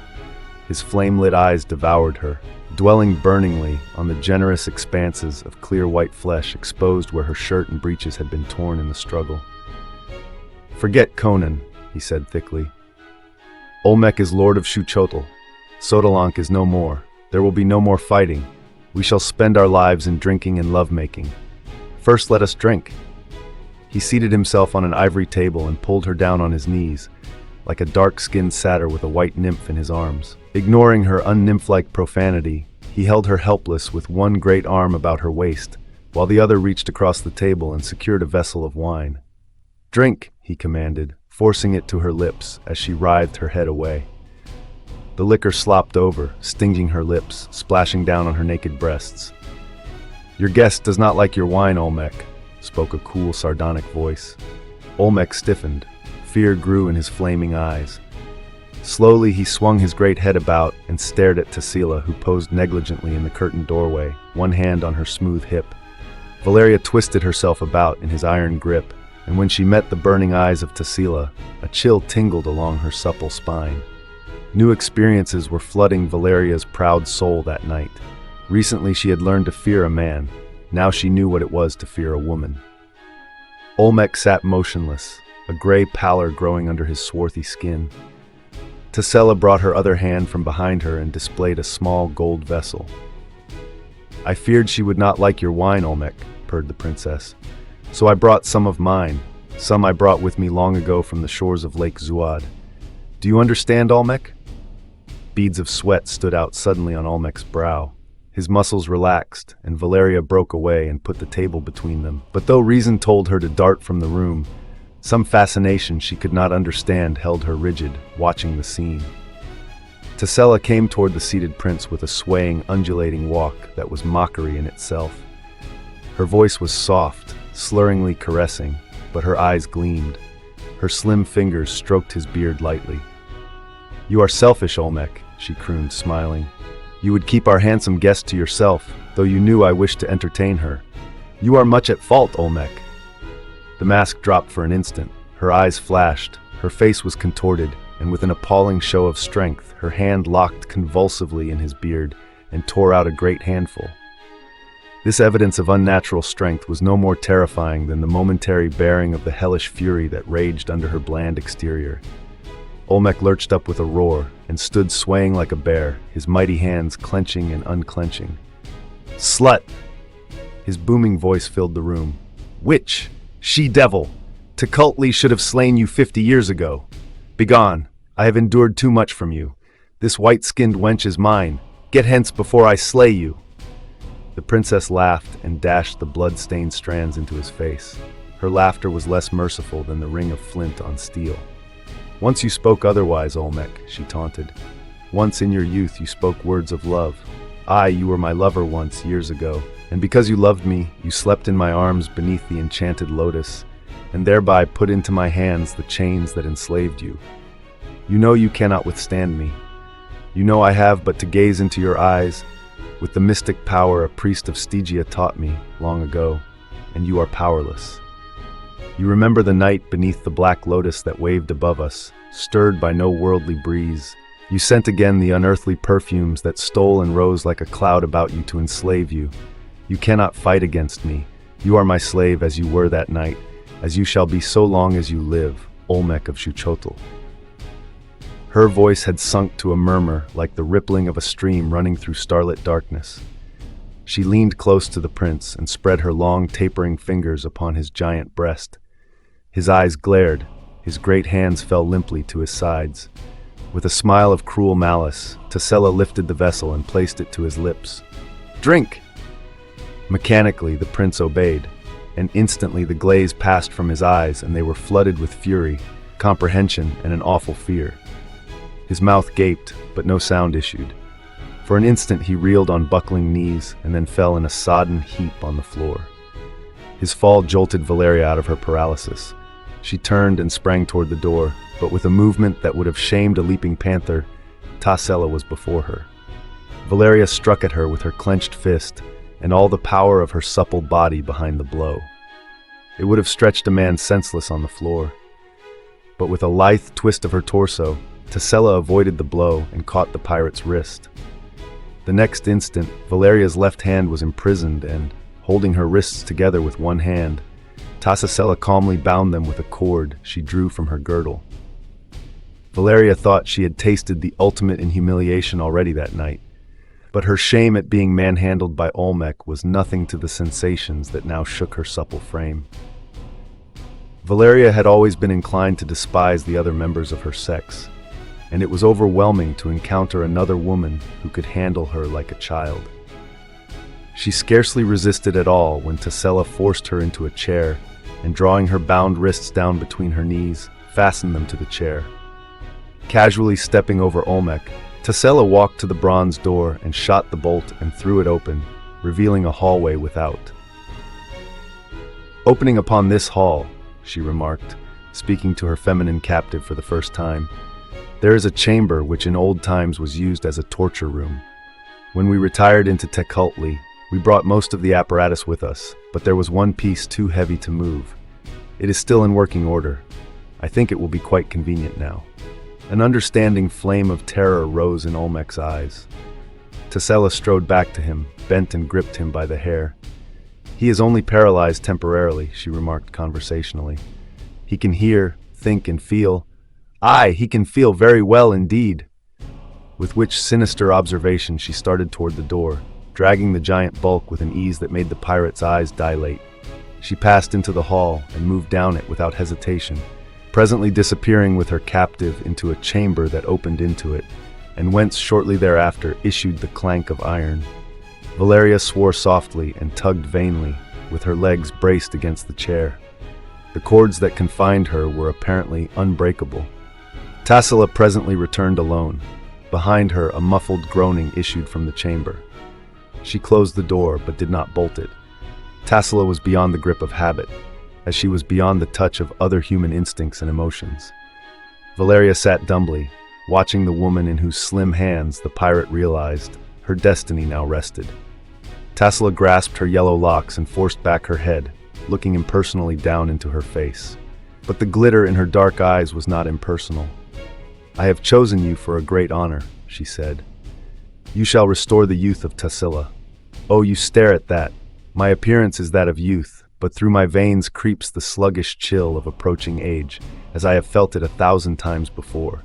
His flame-lit eyes devoured her, dwelling burningly on the generous expanses of clear white flesh exposed where her shirt and breeches had been torn in the struggle. Forget Conan, he said thickly. Olmec is Lord of Xuchotl. Xotalanc is no more. There will be no more fighting. We shall spend our lives in drinking and lovemaking. First let us drink. He seated himself on an ivory table and pulled her down on his knees, like a dark-skinned satyr with a white nymph in his arms. Ignoring her unnymph-like profanity, he held her helpless with one great arm about her waist, while the other reached across the table and secured a vessel of wine. Drink, he commanded, forcing it to her lips as she writhed her head away. The liquor slopped over, stinging her lips, splashing down on her naked breasts. Your guest does not like your wine, Olmec, spoke a cool, sardonic voice. Olmec stiffened. Fear grew in his flaming eyes. Slowly he swung his great head about and stared at Tassila, who posed negligently in the curtained doorway, one hand on her smooth hip. Valeria twisted herself about in his iron grip, and when she met the burning eyes of Tassila, a chill tingled along her supple spine. New experiences were flooding Valeria's proud soul that night. Recently she had learned to fear a man. Now she knew what it was to fear a woman. Olmec sat motionless, a gray pallor growing under his swarthy skin. Tassila brought her other hand from behind her and displayed a small gold vessel. I feared she would not like your wine, Olmec, purred the princess. So I brought some of mine. Some I brought with me long ago from the shores of Lake Zuad. Do you understand, Olmec? Beads of sweat stood out suddenly on Olmec's brow. His muscles relaxed, and Valeria broke away and put the table between them. But though reason told her to dart from the room, some fascination she could not understand held her rigid, watching the scene. Tassila came toward the seated prince with a swaying, undulating walk that was mockery in itself. Her voice was soft, slurringly caressing, but her eyes gleamed. Her slim fingers stroked his beard lightly. You are selfish, Olmec, she crooned, smiling. You would keep our handsome guest to yourself, though you knew I wished to entertain her. You are much at fault, Olmec. The mask dropped for an instant. Her eyes flashed. Her face was contorted, and with an appalling show of strength, her hand locked convulsively in his beard and tore out a great handful. This evidence of unnatural strength was no more terrifying than the momentary bearing of the hellish fury that raged under her bland exterior. Olmec lurched up with a roar and stood swaying like a bear, his mighty hands clenching and unclenching. Slut! His booming voice filled the room. Witch! She-devil! Tekultli should have slain you 50 years ago. Begone! I have endured too much from you. This white-skinned wench is mine. Get hence before I slay you! The princess laughed and dashed the blood-stained strands into his face. Her laughter was less merciful than the ring of flint on steel. Once you spoke otherwise, Olmec, she taunted. Once in your youth you spoke words of love. Aye, you were my lover once, years ago, and because you loved me, you slept in my arms beneath the enchanted lotus, and thereby put into my hands the chains that enslaved you. You know you cannot withstand me. You know I have but to gaze into your eyes, with the mystic power a priest of Stygia taught me long ago, and you are powerless. You remember the night beneath the black lotus that waved above us, stirred by no worldly breeze. You scent again the unearthly perfumes that stole and rose like a cloud about you to enslave you. You cannot fight against me. You are my slave as you were that night, as you shall be so long as you live, Olmec of Xuchotl. Her voice had sunk to a murmur like the rippling of a stream running through starlit darkness. She leaned close to the prince and spread her long, tapering fingers upon his giant breast. His eyes glared, His great hands fell limply to his sides. With a smile of cruel malice, Tassella lifted the vessel and placed it to his lips. "Drink!" Mechanically, the prince obeyed, and instantly the glaze passed from his eyes and they were flooded with fury, comprehension, and an awful fear. His mouth gaped, but no sound issued. For an instant he reeled on buckling knees and then fell in a sodden heap on the floor. His fall jolted Valeria out of her paralysis. She turned and sprang toward the door, but with a movement that would have shamed a leaping panther, Tassella was before her. Valeria struck at her with her clenched fist and all the power of her supple body behind the blow. It would have stretched a man senseless on the floor. But with a lithe twist of her torso, Tassella avoided the blow and caught the pirate's wrist. The next instant, Valeria's left hand was imprisoned and, holding her wrists together with one hand, Tassella calmly bound them with a cord she drew from her girdle. Valeria thought she had tasted the ultimate in humiliation already that night, but her shame at being manhandled by Olmec was nothing to the sensations that now shook her supple frame. Valeria had always been inclined to despise the other members of her sex, and it was overwhelming to encounter another woman who could handle her like a child. She scarcely resisted at all when Tassella forced her into a chair and, drawing her bound wrists down between her knees, fastened them to the chair. Casually stepping over Olmec, Tassella walked to the bronze door and shot the bolt and threw it open, revealing a hallway without. "Opening upon this hall," she remarked, speaking to her feminine captive for the first time, "there is a chamber which in old times was used as a torture room. When we retired into Tekultli, we brought most of the apparatus with us, but there was one piece too heavy to move. It is still in working order. I think it will be quite convenient now." An understanding flame of terror rose in Olmec's eyes. Tassella strode back to him, bent and gripped him by the hair. "He is only paralyzed temporarily," she remarked conversationally. "He can hear, think, and feel. Aye, he can feel very well indeed." With which sinister observation she started toward the door, dragging the giant bulk with an ease that made the pirate's eyes dilate. She passed into the hall and moved down it without hesitation, presently disappearing with her captive into a chamber that opened into it, and whence shortly thereafter issued the clank of iron. Valeria swore softly and tugged vainly, with her legs braced against the chair. The cords that confined her were apparently unbreakable. Tassella presently returned alone. Behind her, a muffled groaning issued from the chamber. She closed the door, but did not bolt it. Tassella was beyond the grip of habit, as she was beyond the touch of other human instincts and emotions. Valeria sat dumbly, watching the woman in whose slim hands the pirate realized her destiny now rested. Tassella grasped her yellow locks and forced back her head, looking impersonally down into her face. But the glitter in her dark eyes was not impersonal. "I have chosen you for a great honor," she said. "You shall restore the youth of Tassilla. Oh, you stare at that. My appearance is that of youth, but through my veins creeps the sluggish chill of approaching age, as I have felt it 1,000 times before.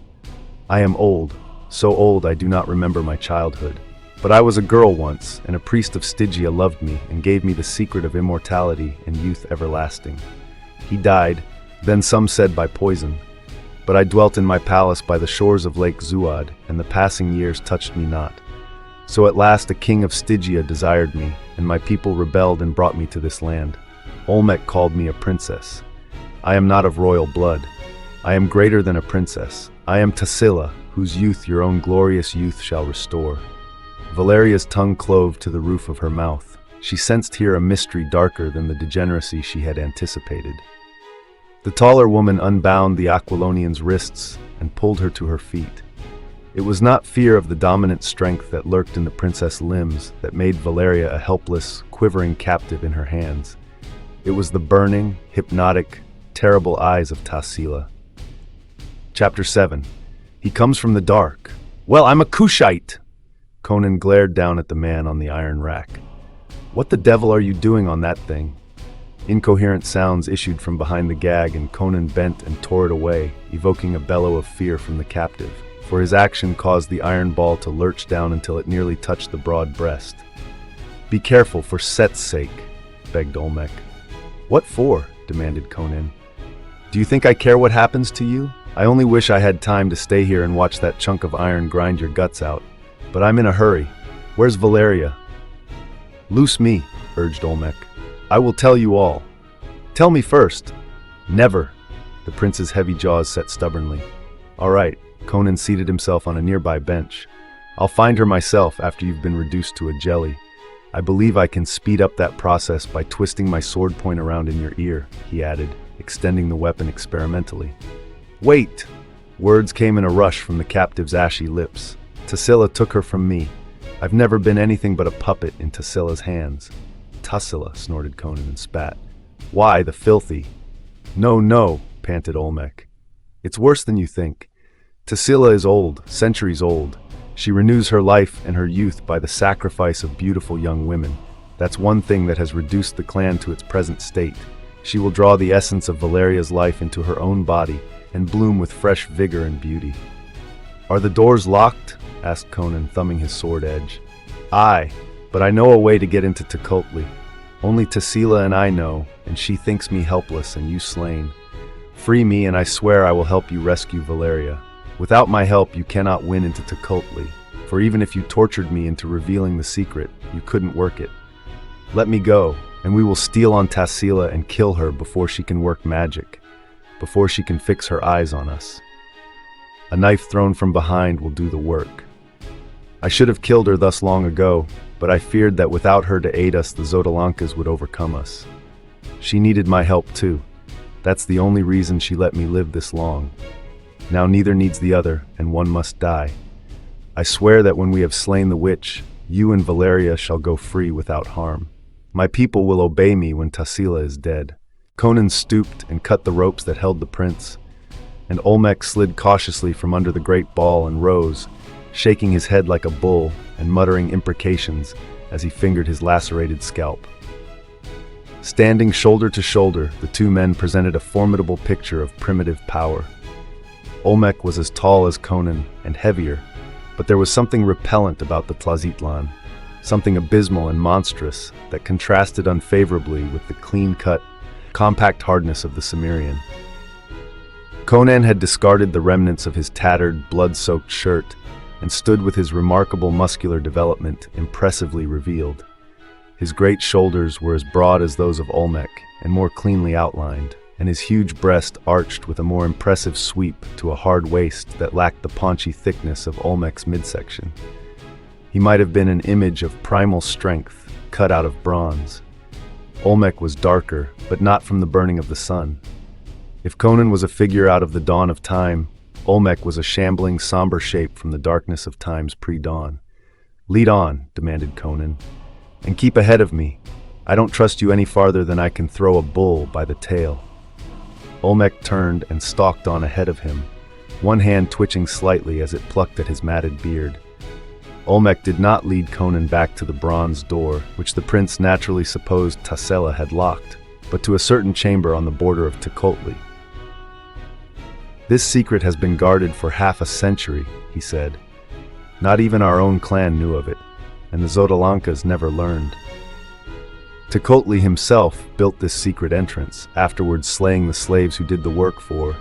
I am old, so old I do not remember my childhood. But I was a girl once, and a priest of Stygia loved me and gave me the secret of immortality and youth everlasting. He died, then some said by poison. But I dwelt in my palace by the shores of Lake Zuad, and the passing years touched me not. So at last a king of Stygia desired me, and my people rebelled and brought me to this land. Olmec called me a princess. I am not of royal blood. I am greater than a princess. I am Tassilla, whose youth your own glorious youth shall restore." Valeria's tongue clove to the roof of her mouth. She sensed here a mystery darker than the degeneracy she had anticipated. The taller woman unbound the Aquilonian's wrists and pulled her to her feet. It was not fear of the dominant strength that lurked in the princess' limbs that made Valeria a helpless, quivering captive in her hands. It was the burning, hypnotic, terrible eyes of Tassilla. Chapter 7. He comes from the dark. "Well, I'm a Kushite!" Conan glared down at the man on the iron rack. "What the devil are you doing on that thing?" Incoherent sounds issued from behind the gag, and Conan bent and tore it away, evoking a bellow of fear from the captive, for his action caused the iron ball to lurch down until it nearly touched the broad breast. "Be careful, for Set's sake," begged Olmec. "What for?" demanded Conan. Do you think I care what happens to you? I only wish I had time to stay here and watch that chunk of iron grind your guts out. But I'm in a hurry. Where's Valeria? Loose me, urged Olmec. I will tell you all. Tell me first. Never. The prince's heavy jaws set stubbornly. All right, Conan seated himself on a nearby bench. I'll find her myself after you've been reduced to a jelly. I believe I can speed up that process by twisting my sword point around in your ear, he added, extending the weapon experimentally. Wait! Words came in a rush from the captive's ashy lips. Tassila took her from me. I've never been anything but a puppet in Tassila's hands. Tassila, snorted Conan and spat. Why, the filthy? No, panted Olmec. It's worse than you think. Tassila is old, centuries old. She renews her life and her youth by the sacrifice of beautiful young women. That's one thing that has reduced the clan to its present state. She will draw the essence of Valeria's life into her own body and bloom with fresh vigor and beauty. Are the doors locked? Asked Conan, thumbing his sword edge. Aye, but I know a way to get into Tecuhltli. Only Tassila and I know, and she thinks me helpless and you slain. Free me and I swear I will help you rescue Valeria. Without my help you cannot win into Tecuhltli, for even if you tortured me into revealing the secret, you couldn't work it. Let me go, and we will steal on Tassila and kill her before she can work magic, before she can fix her eyes on us. A knife thrown from behind will do the work. I should have killed her thus long ago, but I feared that without her to aid us, the Xotalankas would overcome us. She needed my help too. That's the only reason she let me live this long. Now neither needs the other, and one must die. I swear that when we have slain the witch, you and Valeria shall go free without harm. My people will obey me when Tassila is dead. Conan stooped and cut the ropes that held the prince, and Olmec slid cautiously from under the great ball and rose, shaking his head like a bull and muttering imprecations as he fingered his lacerated scalp. Standing shoulder to shoulder, the two men presented a formidable picture of primitive power. Olmec was as tall as Conan and heavier, but there was something repellent about the Tlaxcaltlan, something abysmal and monstrous that contrasted unfavorably with the clean-cut, compact hardness of the Cimmerian. Conan had discarded the remnants of his tattered, blood-soaked shirt and stood with his remarkable muscular development impressively revealed. His great shoulders were as broad as those of Olmec and more cleanly outlined, and his huge breast arched with a more impressive sweep to a hard waist that lacked the paunchy thickness of Olmec's midsection. He might have been an image of primal strength, cut out of bronze. Olmec was darker, but not from the burning of the sun. If Conan was a figure out of the dawn of time, Olmec was a shambling, somber shape from the darkness of time's pre-dawn. Lead on, demanded Conan, and keep ahead of me. I don't trust you any farther than I can throw a bull by the tail. Olmec turned and stalked on ahead of him, one hand twitching slightly as it plucked at his matted beard. Olmec did not lead Conan back to the bronze door, which the prince naturally supposed Tassila had locked, but to a certain chamber on the border of Tecuhltli. This secret has been guarded for half a century, he said. Not even our own clan knew of it, and the Xotalankas never learned. Tecuhltli himself built this secret entrance, afterwards slaying the slaves who did the work for.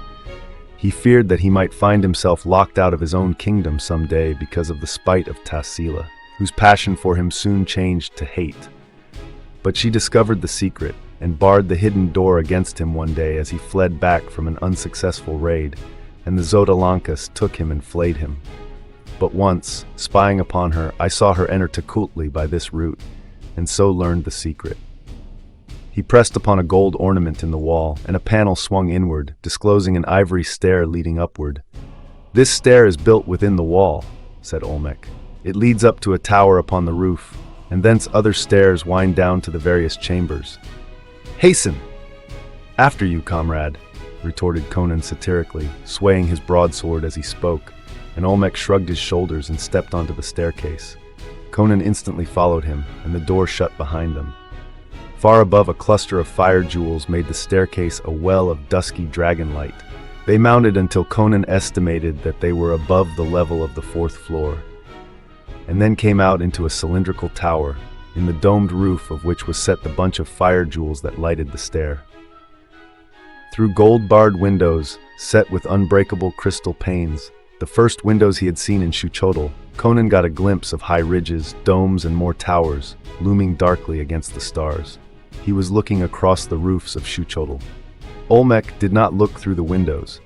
He feared that he might find himself locked out of his own kingdom someday because of the spite of Tassila, whose passion for him soon changed to hate. But she discovered the secret and barred the hidden door against him one day as he fled back from an unsuccessful raid, and the Xotalankas took him and flayed him. But once, spying upon her, I saw her enter Tecuhltli by this route, and so learned the secret. He pressed upon a gold ornament in the wall, and a panel swung inward, disclosing an ivory stair leading upward. This stair is built within the wall, said Olmec. It leads up to a tower upon the roof, and thence other stairs wind down to the various chambers. Hasten! After you, comrade, retorted Conan satirically, swaying his broadsword as he spoke, and Olmec shrugged his shoulders and stepped onto the staircase. Conan instantly followed him, and the door shut behind them. Far above, a cluster of fire jewels made the staircase a well of dusky dragon light. They mounted until Conan estimated that they were above the level of the 4th floor, and then came out into a cylindrical tower, in the domed roof of which was set the bunch of fire jewels that lighted the stair. Through gold-barred windows, set with unbreakable crystal panes, the first windows he had seen in Xuchotl, Conan got a glimpse of high ridges, domes, and more towers, looming darkly against the stars. He was looking across the roofs of Xuchotl. Olmec did not look through the windows.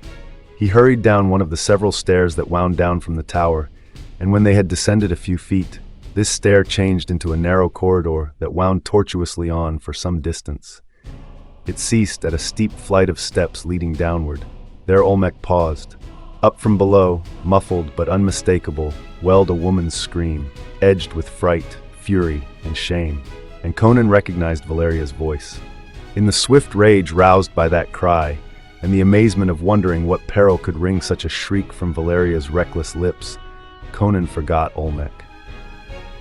He hurried down one of the several stairs that wound down from the tower, and when they had descended a few feet, this stair changed into a narrow corridor that wound tortuously on for some distance. It ceased at a steep flight of steps leading downward. There Olmec paused. Up from below, muffled but unmistakable, welled a woman's scream, edged with fright, fury, and shame, and Conan recognized Valeria's voice. In the swift rage roused by that cry, and the amazement of wondering what peril could wring such a shriek from Valeria's reckless lips, Conan forgot Olmec.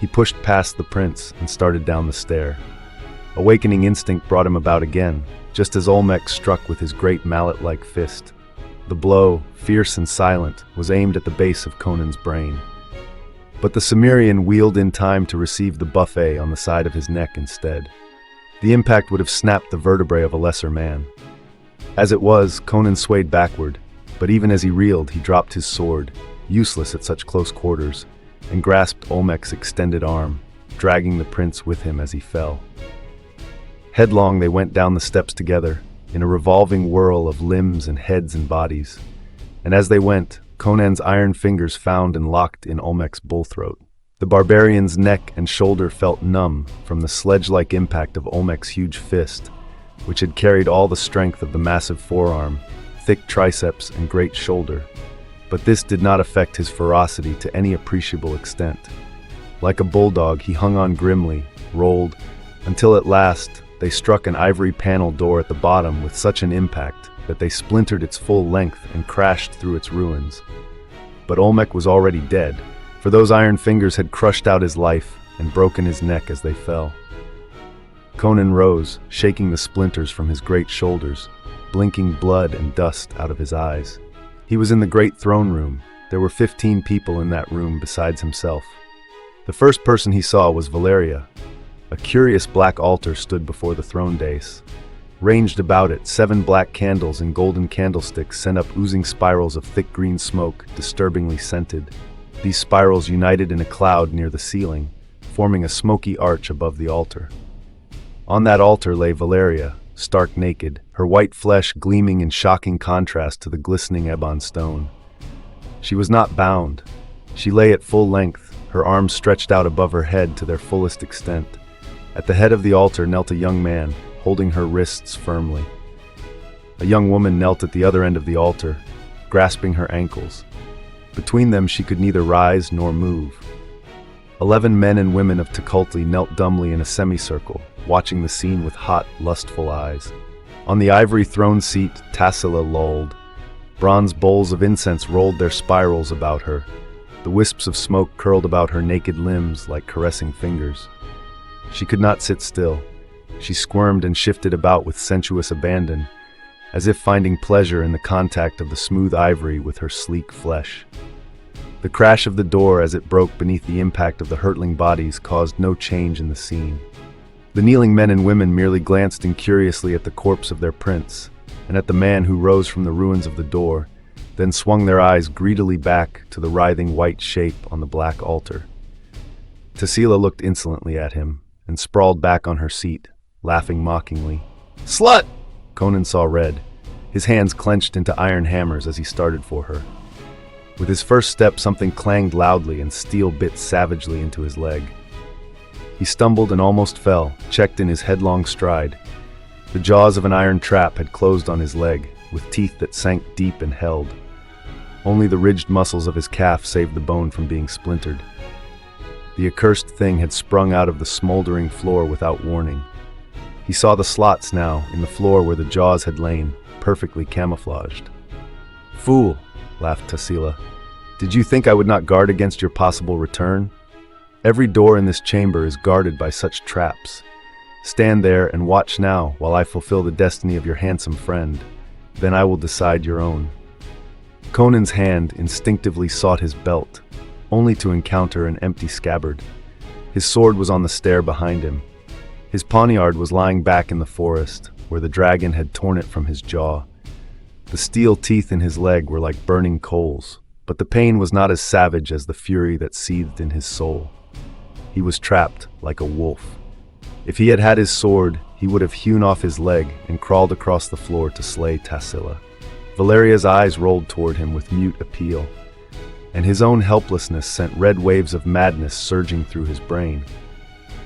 He pushed past the prince and started down the stair. Awakening instinct brought him about again, just as Olmec struck with his great mallet-like fist. The blow, fierce and silent, was aimed at the base of Conan's brain. But the Cimmerian wheeled in time to receive the buffet on the side of his neck instead. The impact would have snapped the vertebrae of a lesser man. As it was, Conan swayed backward, but even as he reeled, he dropped his sword, useless at such close quarters, and grasped Olmec's extended arm, dragging the prince with him as he fell. Headlong they went down the steps together, in a revolving whirl of limbs and heads and bodies. And as they went, Conan's iron fingers found and locked in Olmec's bullthroat. The barbarian's neck and shoulder felt numb from the sledge-like impact of Olmec's huge fist, which had carried all the strength of the massive forearm, thick triceps, and great shoulder. But this did not affect his ferocity to any appreciable extent. Like a bulldog, he hung on grimly, rolled, until at last they struck an ivory panel door at the bottom with such an impact that they splintered its full length and crashed through its ruins. But Olmec was already dead, for those iron fingers had crushed out his life and broken his neck as they fell. Conan rose, shaking the splinters from his great shoulders, blinking blood and dust out of his eyes. He was in the great throne room. There were 15 people in that room besides himself. The first person he saw was Valeria. A curious black altar stood before the throne dais. Ranged about it, 7 black candles in golden candlesticks sent up oozing spirals of thick green smoke, disturbingly scented. These spirals united in a cloud near the ceiling, forming a smoky arch above the altar. On that altar lay Valeria, stark naked, her white flesh gleaming in shocking contrast to the glistening ebon stone. She was not bound. She lay at full length, her arms stretched out above her head to their fullest extent. At the head of the altar knelt a young man, holding her wrists firmly. A young woman knelt at the other end of the altar, grasping her ankles. Between them she could neither rise nor move. 11 men and women of Tukulti knelt dumbly in a semicircle, watching the scene with hot, lustful eyes. On the ivory throne seat, Tassila lolled. Bronze bowls of incense rolled their spirals about her. The wisps of smoke curled about her naked limbs like caressing fingers. She could not sit still. She squirmed and shifted about with sensuous abandon, as if finding pleasure in the contact of the smooth ivory with her sleek flesh. The crash of the door as it broke beneath the impact of the hurtling bodies caused no change in the scene. The kneeling men and women merely glanced incuriously at the corpse of their prince, and at the man who rose from the ruins of the door, then swung their eyes greedily back to the writhing white shape on the black altar. Tassila looked insolently at him, and sprawled back on her seat, laughing mockingly. "Slut!" Conan saw red. His hands clenched into iron hammers as he started for her. With his first step, something clanged loudly and steel bit savagely into his leg. He stumbled and almost fell, checked in his headlong stride. The jaws of an iron trap had closed on his leg, with teeth that sank deep and held. Only the ridged muscles of his calf saved the bone from being splintered. The accursed thing had sprung out of the smoldering floor without warning. He saw the slots now in the floor where the jaws had lain, perfectly camouflaged. "Fool," laughed Tassila. "Did you think I would not guard against your possible return? Every door in this chamber is guarded by such traps. Stand there and watch now while I fulfill the destiny of your handsome friend. Then I will decide your own." Conan's hand instinctively sought his belt, only to encounter an empty scabbard. His sword was on the stair behind him. His poniard was lying back in the forest, where the dragon had torn it from his jaw, The steel teeth in his leg were like burning coals, but the pain was not as savage as the fury that seethed in his soul. He was trapped like a wolf. If he had had his sword, he would have hewn off his leg and crawled across the floor to slay Tassila. Valeria's eyes rolled toward him with mute appeal, and his own helplessness sent red waves of madness surging through his brain.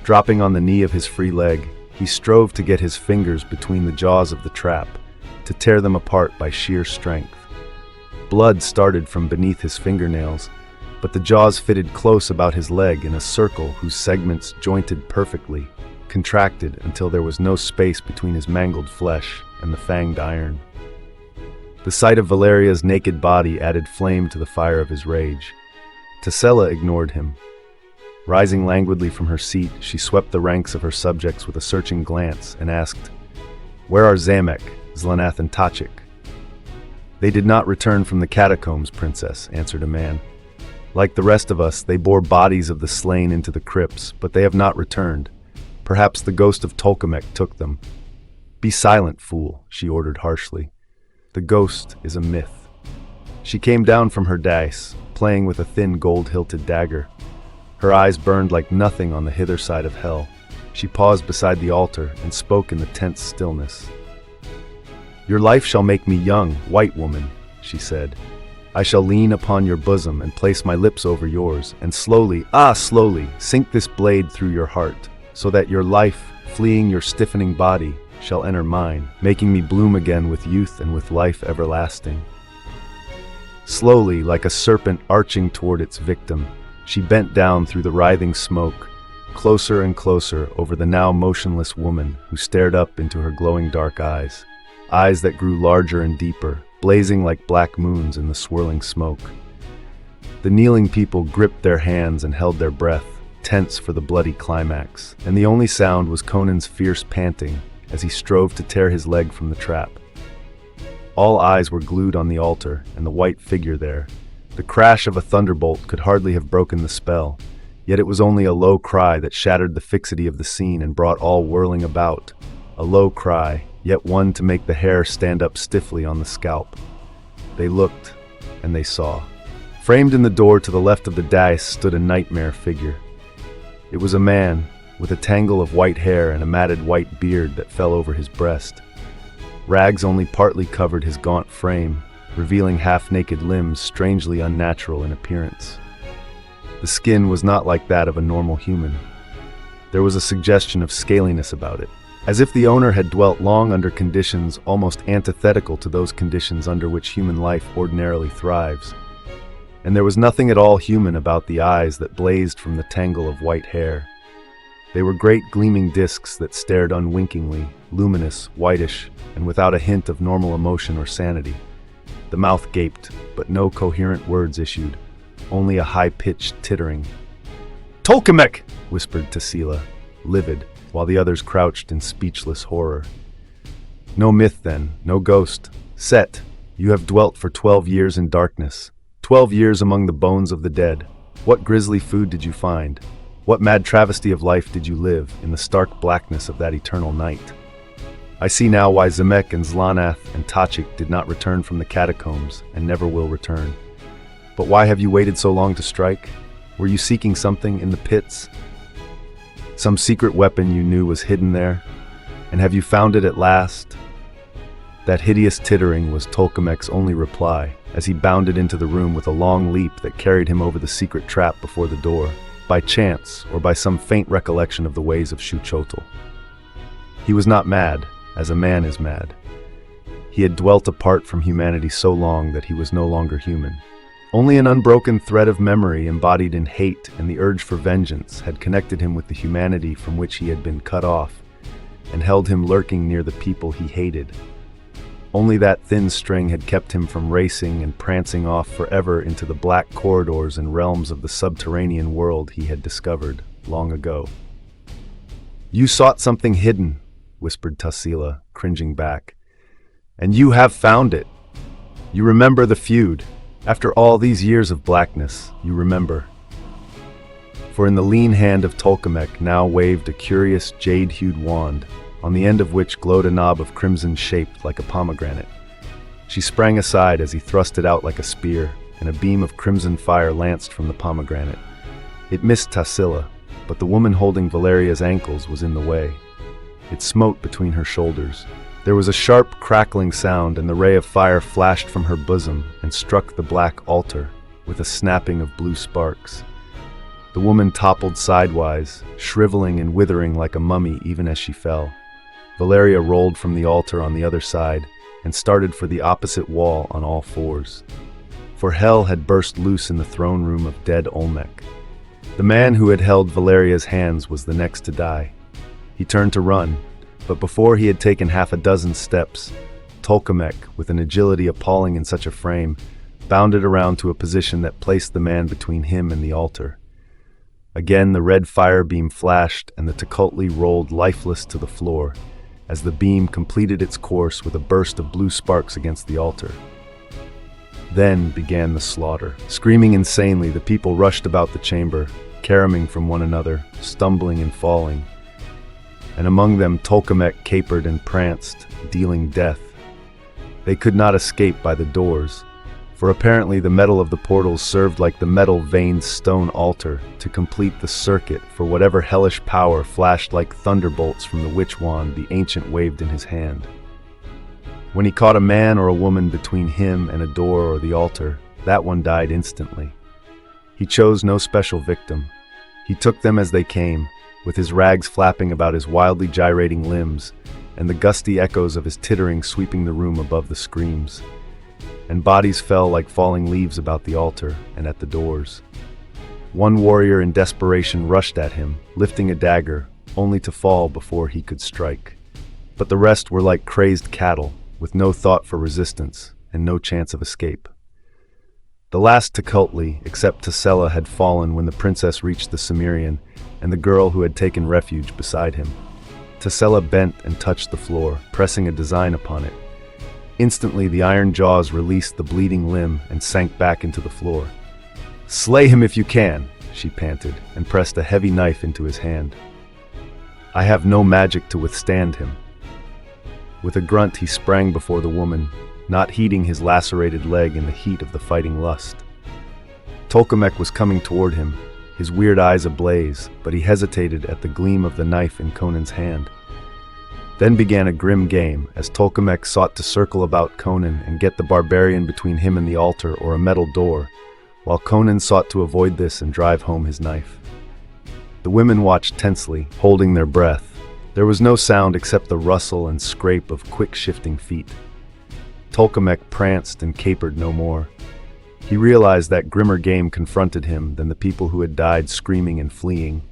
Dropping on the knee of his free leg, he strove to get his fingers between the jaws of the trap, to tear them apart by sheer strength. Blood started from beneath his fingernails, but the jaws fitted close about his leg in a circle whose segments jointed perfectly, contracted until there was no space between his mangled flesh and the fanged iron. The sight of Valeria's naked body added flame to the fire of his rage. Tassila ignored him. Rising languidly from her seat, she swept the ranks of her subjects with a searching glance and asked, "Where are Zamek, Zlanath, and Tachik?" "They did not return from the catacombs, princess," answered a man. "Like the rest of us, they bore bodies of the slain into the crypts, but they have not returned. Perhaps the ghost of Tolkemec took them." "Be silent, fool," she ordered harshly. "The ghost is a myth." She came down from her dais, playing with a thin gold-hilted dagger. Her eyes burned like nothing on the hither side of hell. She paused beside the altar and spoke in the tense stillness. "Your life shall make me young, white woman," she said. "I shall lean upon your bosom and place my lips over yours, and slowly, slowly, sink this blade through your heart, so that your life, fleeing your stiffening body, shall enter mine, making me bloom again with youth and with life everlasting." Slowly, like a serpent arching toward its victim, she bent down through the writhing smoke, closer and closer over the now motionless woman who stared up into her glowing dark eyes, eyes that grew larger and deeper, blazing like black moons in the swirling smoke. The kneeling people gripped their hands and held their breath, tense for the bloody climax, and the only sound was Conan's fierce panting as he strove to tear his leg from the trap. All eyes were glued on the altar and the white figure there. The crash of a thunderbolt could hardly have broken the spell, yet it was only a low cry that shattered the fixity of the scene and brought all whirling about. A low cry, yet one to make the hair stand up stiffly on the scalp. They looked, and they saw. Framed in the door to the left of the dais stood a nightmare figure. It was a man, with a tangle of white hair and a matted white beard that fell over his breast. Rags only partly covered his gaunt frame, revealing half-naked limbs strangely unnatural in appearance. The skin was not like that of a normal human. There was a suggestion of scaliness about it, as if the owner had dwelt long under conditions almost antithetical to those conditions under which human life ordinarily thrives. And there was nothing at all human about the eyes that blazed from the tangle of white hair. They were great gleaming discs that stared unwinkingly, luminous, whitish, and without a hint of normal emotion or sanity. The mouth gaped, but no coherent words issued, only a high-pitched tittering. "Tolkemec!" whispered Tassila, livid, while the others crouched in speechless horror. "No myth, then, no ghost. Set, you have dwelt for 12 years in darkness, 12 years among the bones of the dead. What grisly food did you find? What mad travesty of life did you live in the stark blackness of that eternal night? I see now why Zamek and Zlanath and Tachik did not return from the catacombs and never will return. But why have you waited so long to strike? Were you seeking something in the pits? Some secret weapon you knew was hidden there? And have you found it at last?" That hideous tittering was Tolkemec's only reply, as he bounded into the room with a long leap that carried him over the secret trap before the door, by chance or by some faint recollection of the ways of Shuchotl. He was not mad, as a man is mad. He had dwelt apart from humanity so long that he was no longer human. Only an unbroken thread of memory embodied in hate and the urge for vengeance had connected him with the humanity from which he had been cut off, and held him lurking near the people he hated. Only that thin string had kept him from racing and prancing off forever into the black corridors and realms of the subterranean world he had discovered long ago. "You sought something hidden," whispered Tassila, cringing back. "And you have found it. You remember the feud. After all these years of blackness, you remember." For in the lean hand of Tolkemec now waved a curious jade-hued wand, on the end of which glowed a knob of crimson shaped like a pomegranate. She sprang aside as he thrust it out like a spear, and a beam of crimson fire lanced from the pomegranate. It missed Tassila, but the woman holding Valeria's ankles was in the way. It smote between her shoulders. There was a sharp, crackling sound, and the ray of fire flashed from her bosom and struck the black altar with a snapping of blue sparks. The woman toppled sidewise, shriveling and withering like a mummy even as she fell. Valeria rolled from the altar on the other side and started for the opposite wall on all fours. For hell had burst loose in the throne room of dead Olmec. The man who had held Valeria's hands was the next to die. He turned to run, but before he had taken half a dozen steps, Tolkemec, with an agility appalling in such a frame, bounded around to a position that placed the man between him and the altar. Again the red fire beam flashed, and the Tecuhtli rolled lifeless to the floor, as the beam completed its course with a burst of blue sparks against the altar. Then began the slaughter. Screaming insanely, the people rushed about the chamber, caroming from one another, stumbling and falling. And among them Tolkemec capered and pranced, dealing death. They could not escape by the doors, for apparently the metal of the portals served like the metal-veined stone altar to complete the circuit for whatever hellish power flashed like thunderbolts from the witch wand the ancient waved in his hand. When he caught a man or a woman between him and a door or the altar, that one died instantly. He chose no special victim. He took them as they came, with his rags flapping about his wildly gyrating limbs, and the gusty echoes of his tittering sweeping the room above the screams. And bodies fell like falling leaves about the altar and at the doors. One warrior in desperation rushed at him, lifting a dagger, only to fall before he could strike. But the rest were like crazed cattle, with no thought for resistance and no chance of escape. The last Tecuhtli, except Tassila, had fallen when the princess reached the Cimmerian and the girl who had taken refuge beside him. Tassila bent and touched the floor, pressing a design upon it. Instantly the iron jaws released the bleeding limb and sank back into the floor. "Slay him if you can," she panted, and pressed a heavy knife into his hand. "I have no magic to withstand him." With a grunt he sprang before the woman, not heeding his lacerated leg in the heat of the fighting lust. Tolkemec was coming toward him, his weird eyes ablaze, but he hesitated at the gleam of the knife in Conan's hand. Then began a grim game, as Tolkemec sought to circle about Conan and get the barbarian between him and the altar or a metal door, while Conan sought to avoid this and drive home his knife. The women watched tensely, holding their breath. There was no sound except the rustle and scrape of quick-shifting feet. Tolkemec pranced and capered no more. He realized that grimmer game confronted him than the people who had died screaming and fleeing.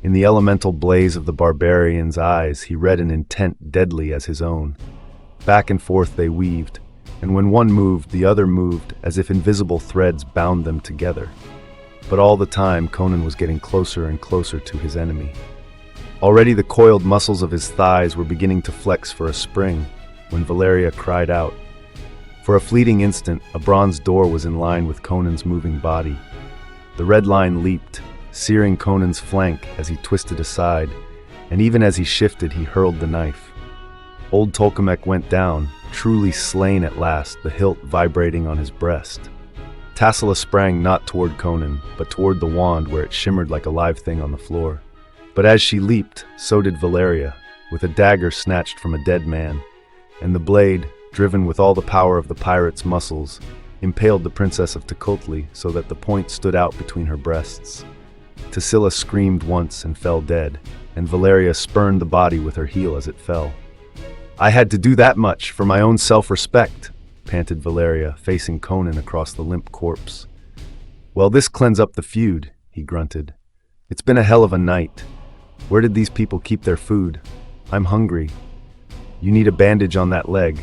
In the elemental blaze of the barbarian's eyes, he read an intent deadly as his own. Back and forth they weaved, and when one moved, the other moved, as if invisible threads bound them together. But all the time, Conan was getting closer and closer to his enemy. Already the coiled muscles of his thighs were beginning to flex for a spring, when Valeria cried out. For a fleeting instant, a bronze door was in line with Conan's moving body. The red line leaped, searing Conan's flank as he twisted aside, and even as he shifted, he hurled the knife. Old Tolkemec went down, truly slain at last, the hilt vibrating on his breast. Tassila sprang not toward Conan, but toward the wand where it shimmered like a live thing on the floor. But as she leaped, so did Valeria, with a dagger snatched from a dead man, and the blade, driven with all the power of the pirate's muscles, impaled the princess of Tecuhtli so that the point stood out between her breasts. Tassila screamed once and fell dead, and Valeria spurned the body with her heel as it fell. "I had to do that much for my own self-respect," panted Valeria, facing Conan across the limp corpse. "Well, this cleans up the feud," he grunted. "It's been a hell of a night. Where did these people keep their food? I'm hungry. You need a bandage on that leg."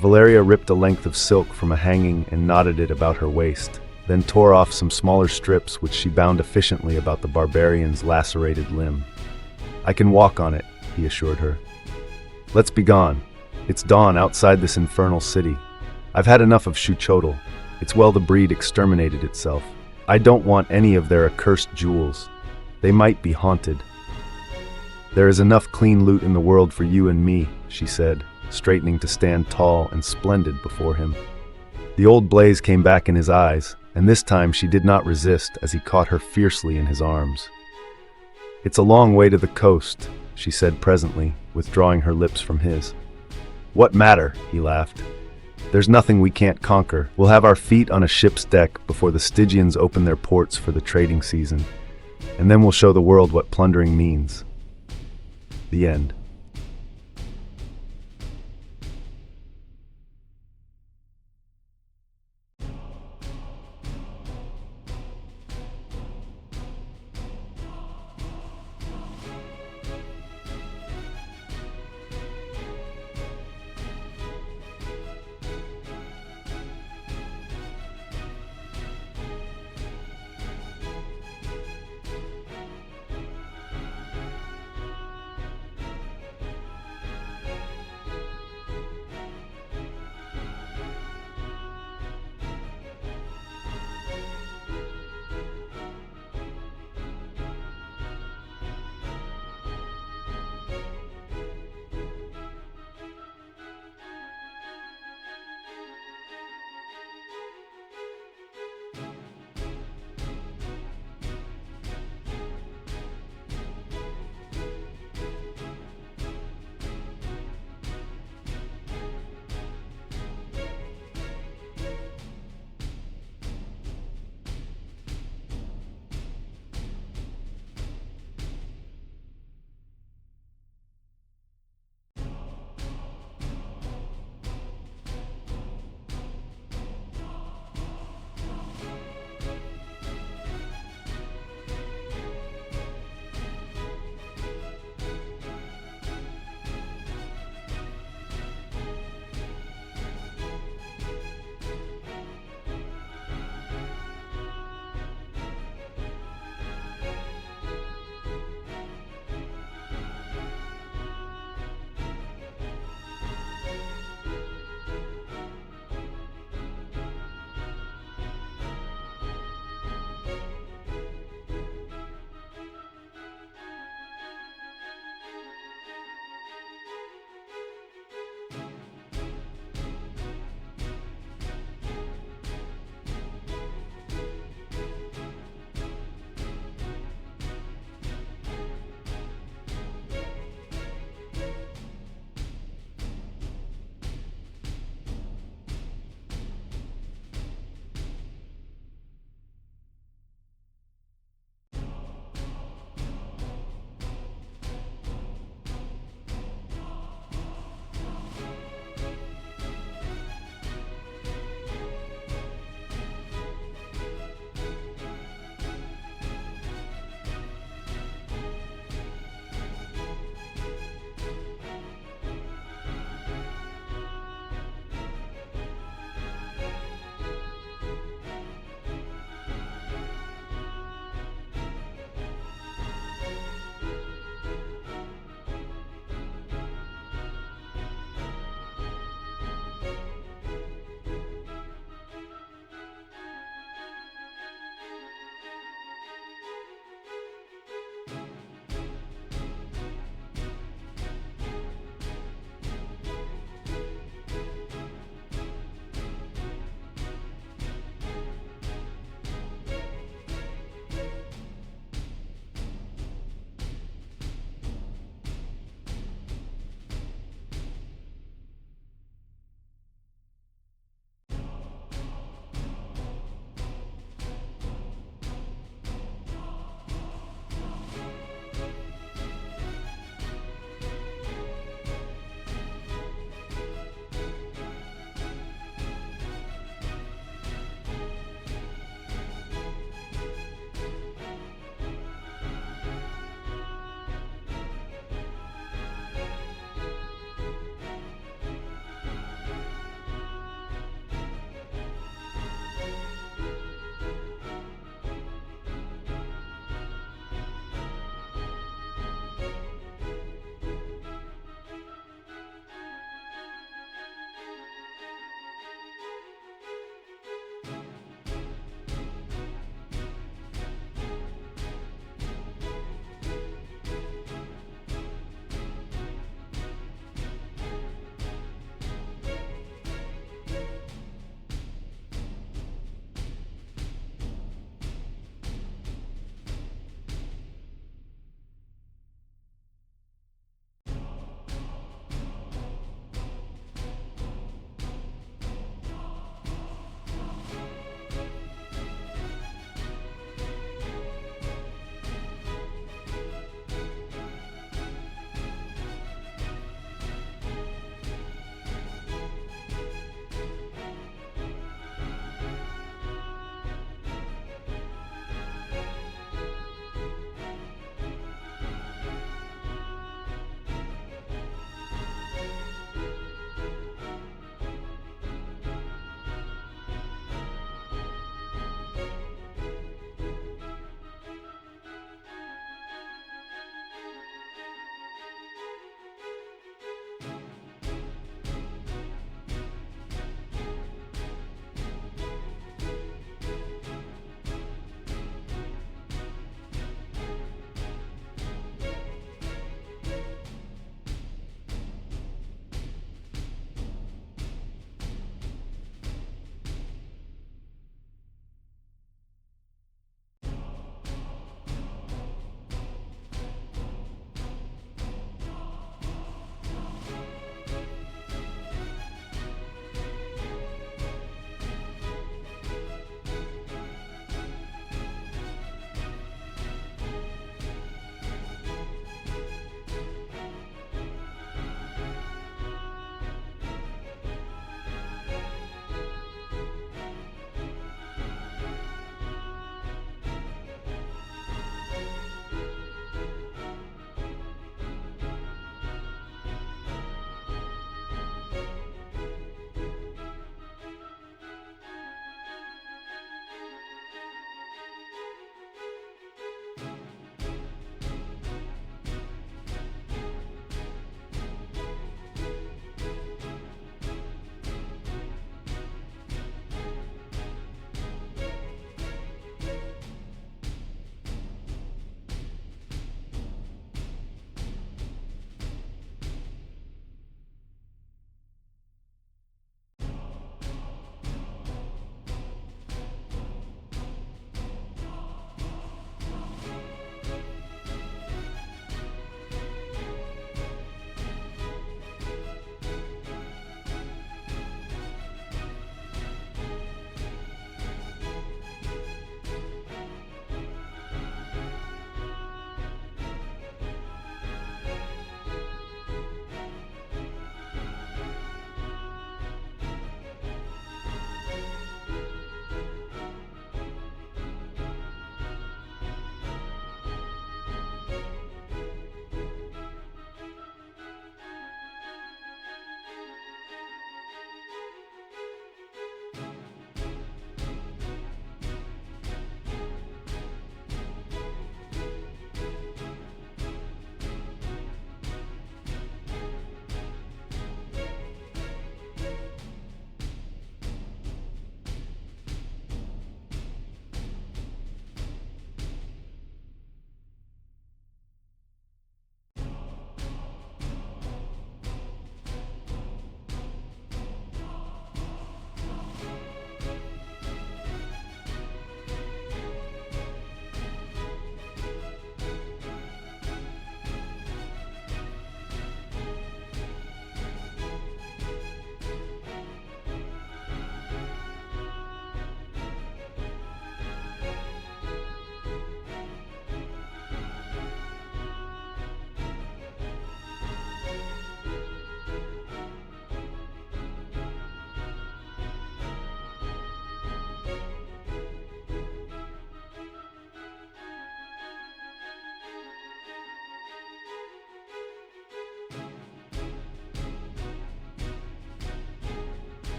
Valeria ripped a length of silk from a hanging and knotted it about her waist, then tore off some smaller strips which she bound efficiently about the barbarian's lacerated limb. "I can walk on it," he assured her. "Let's be gone. It's dawn outside this infernal city. I've had enough of Shuchotl. It's well the breed exterminated itself. I don't want any of their accursed jewels. They might be haunted." "There is enough clean loot in the world for you and me," she said, straightening to stand tall and splendid before him. The old blaze came back in his eyes, and this time she did not resist as he caught her fiercely in his arms. "It's a long way to the coast," she said presently, withdrawing her lips from his. "What matter?" he laughed. "There's nothing we can't conquer. We'll have our feet on a ship's deck before the Stygians open their ports for the trading season, and then we'll show the world what plundering means." The end.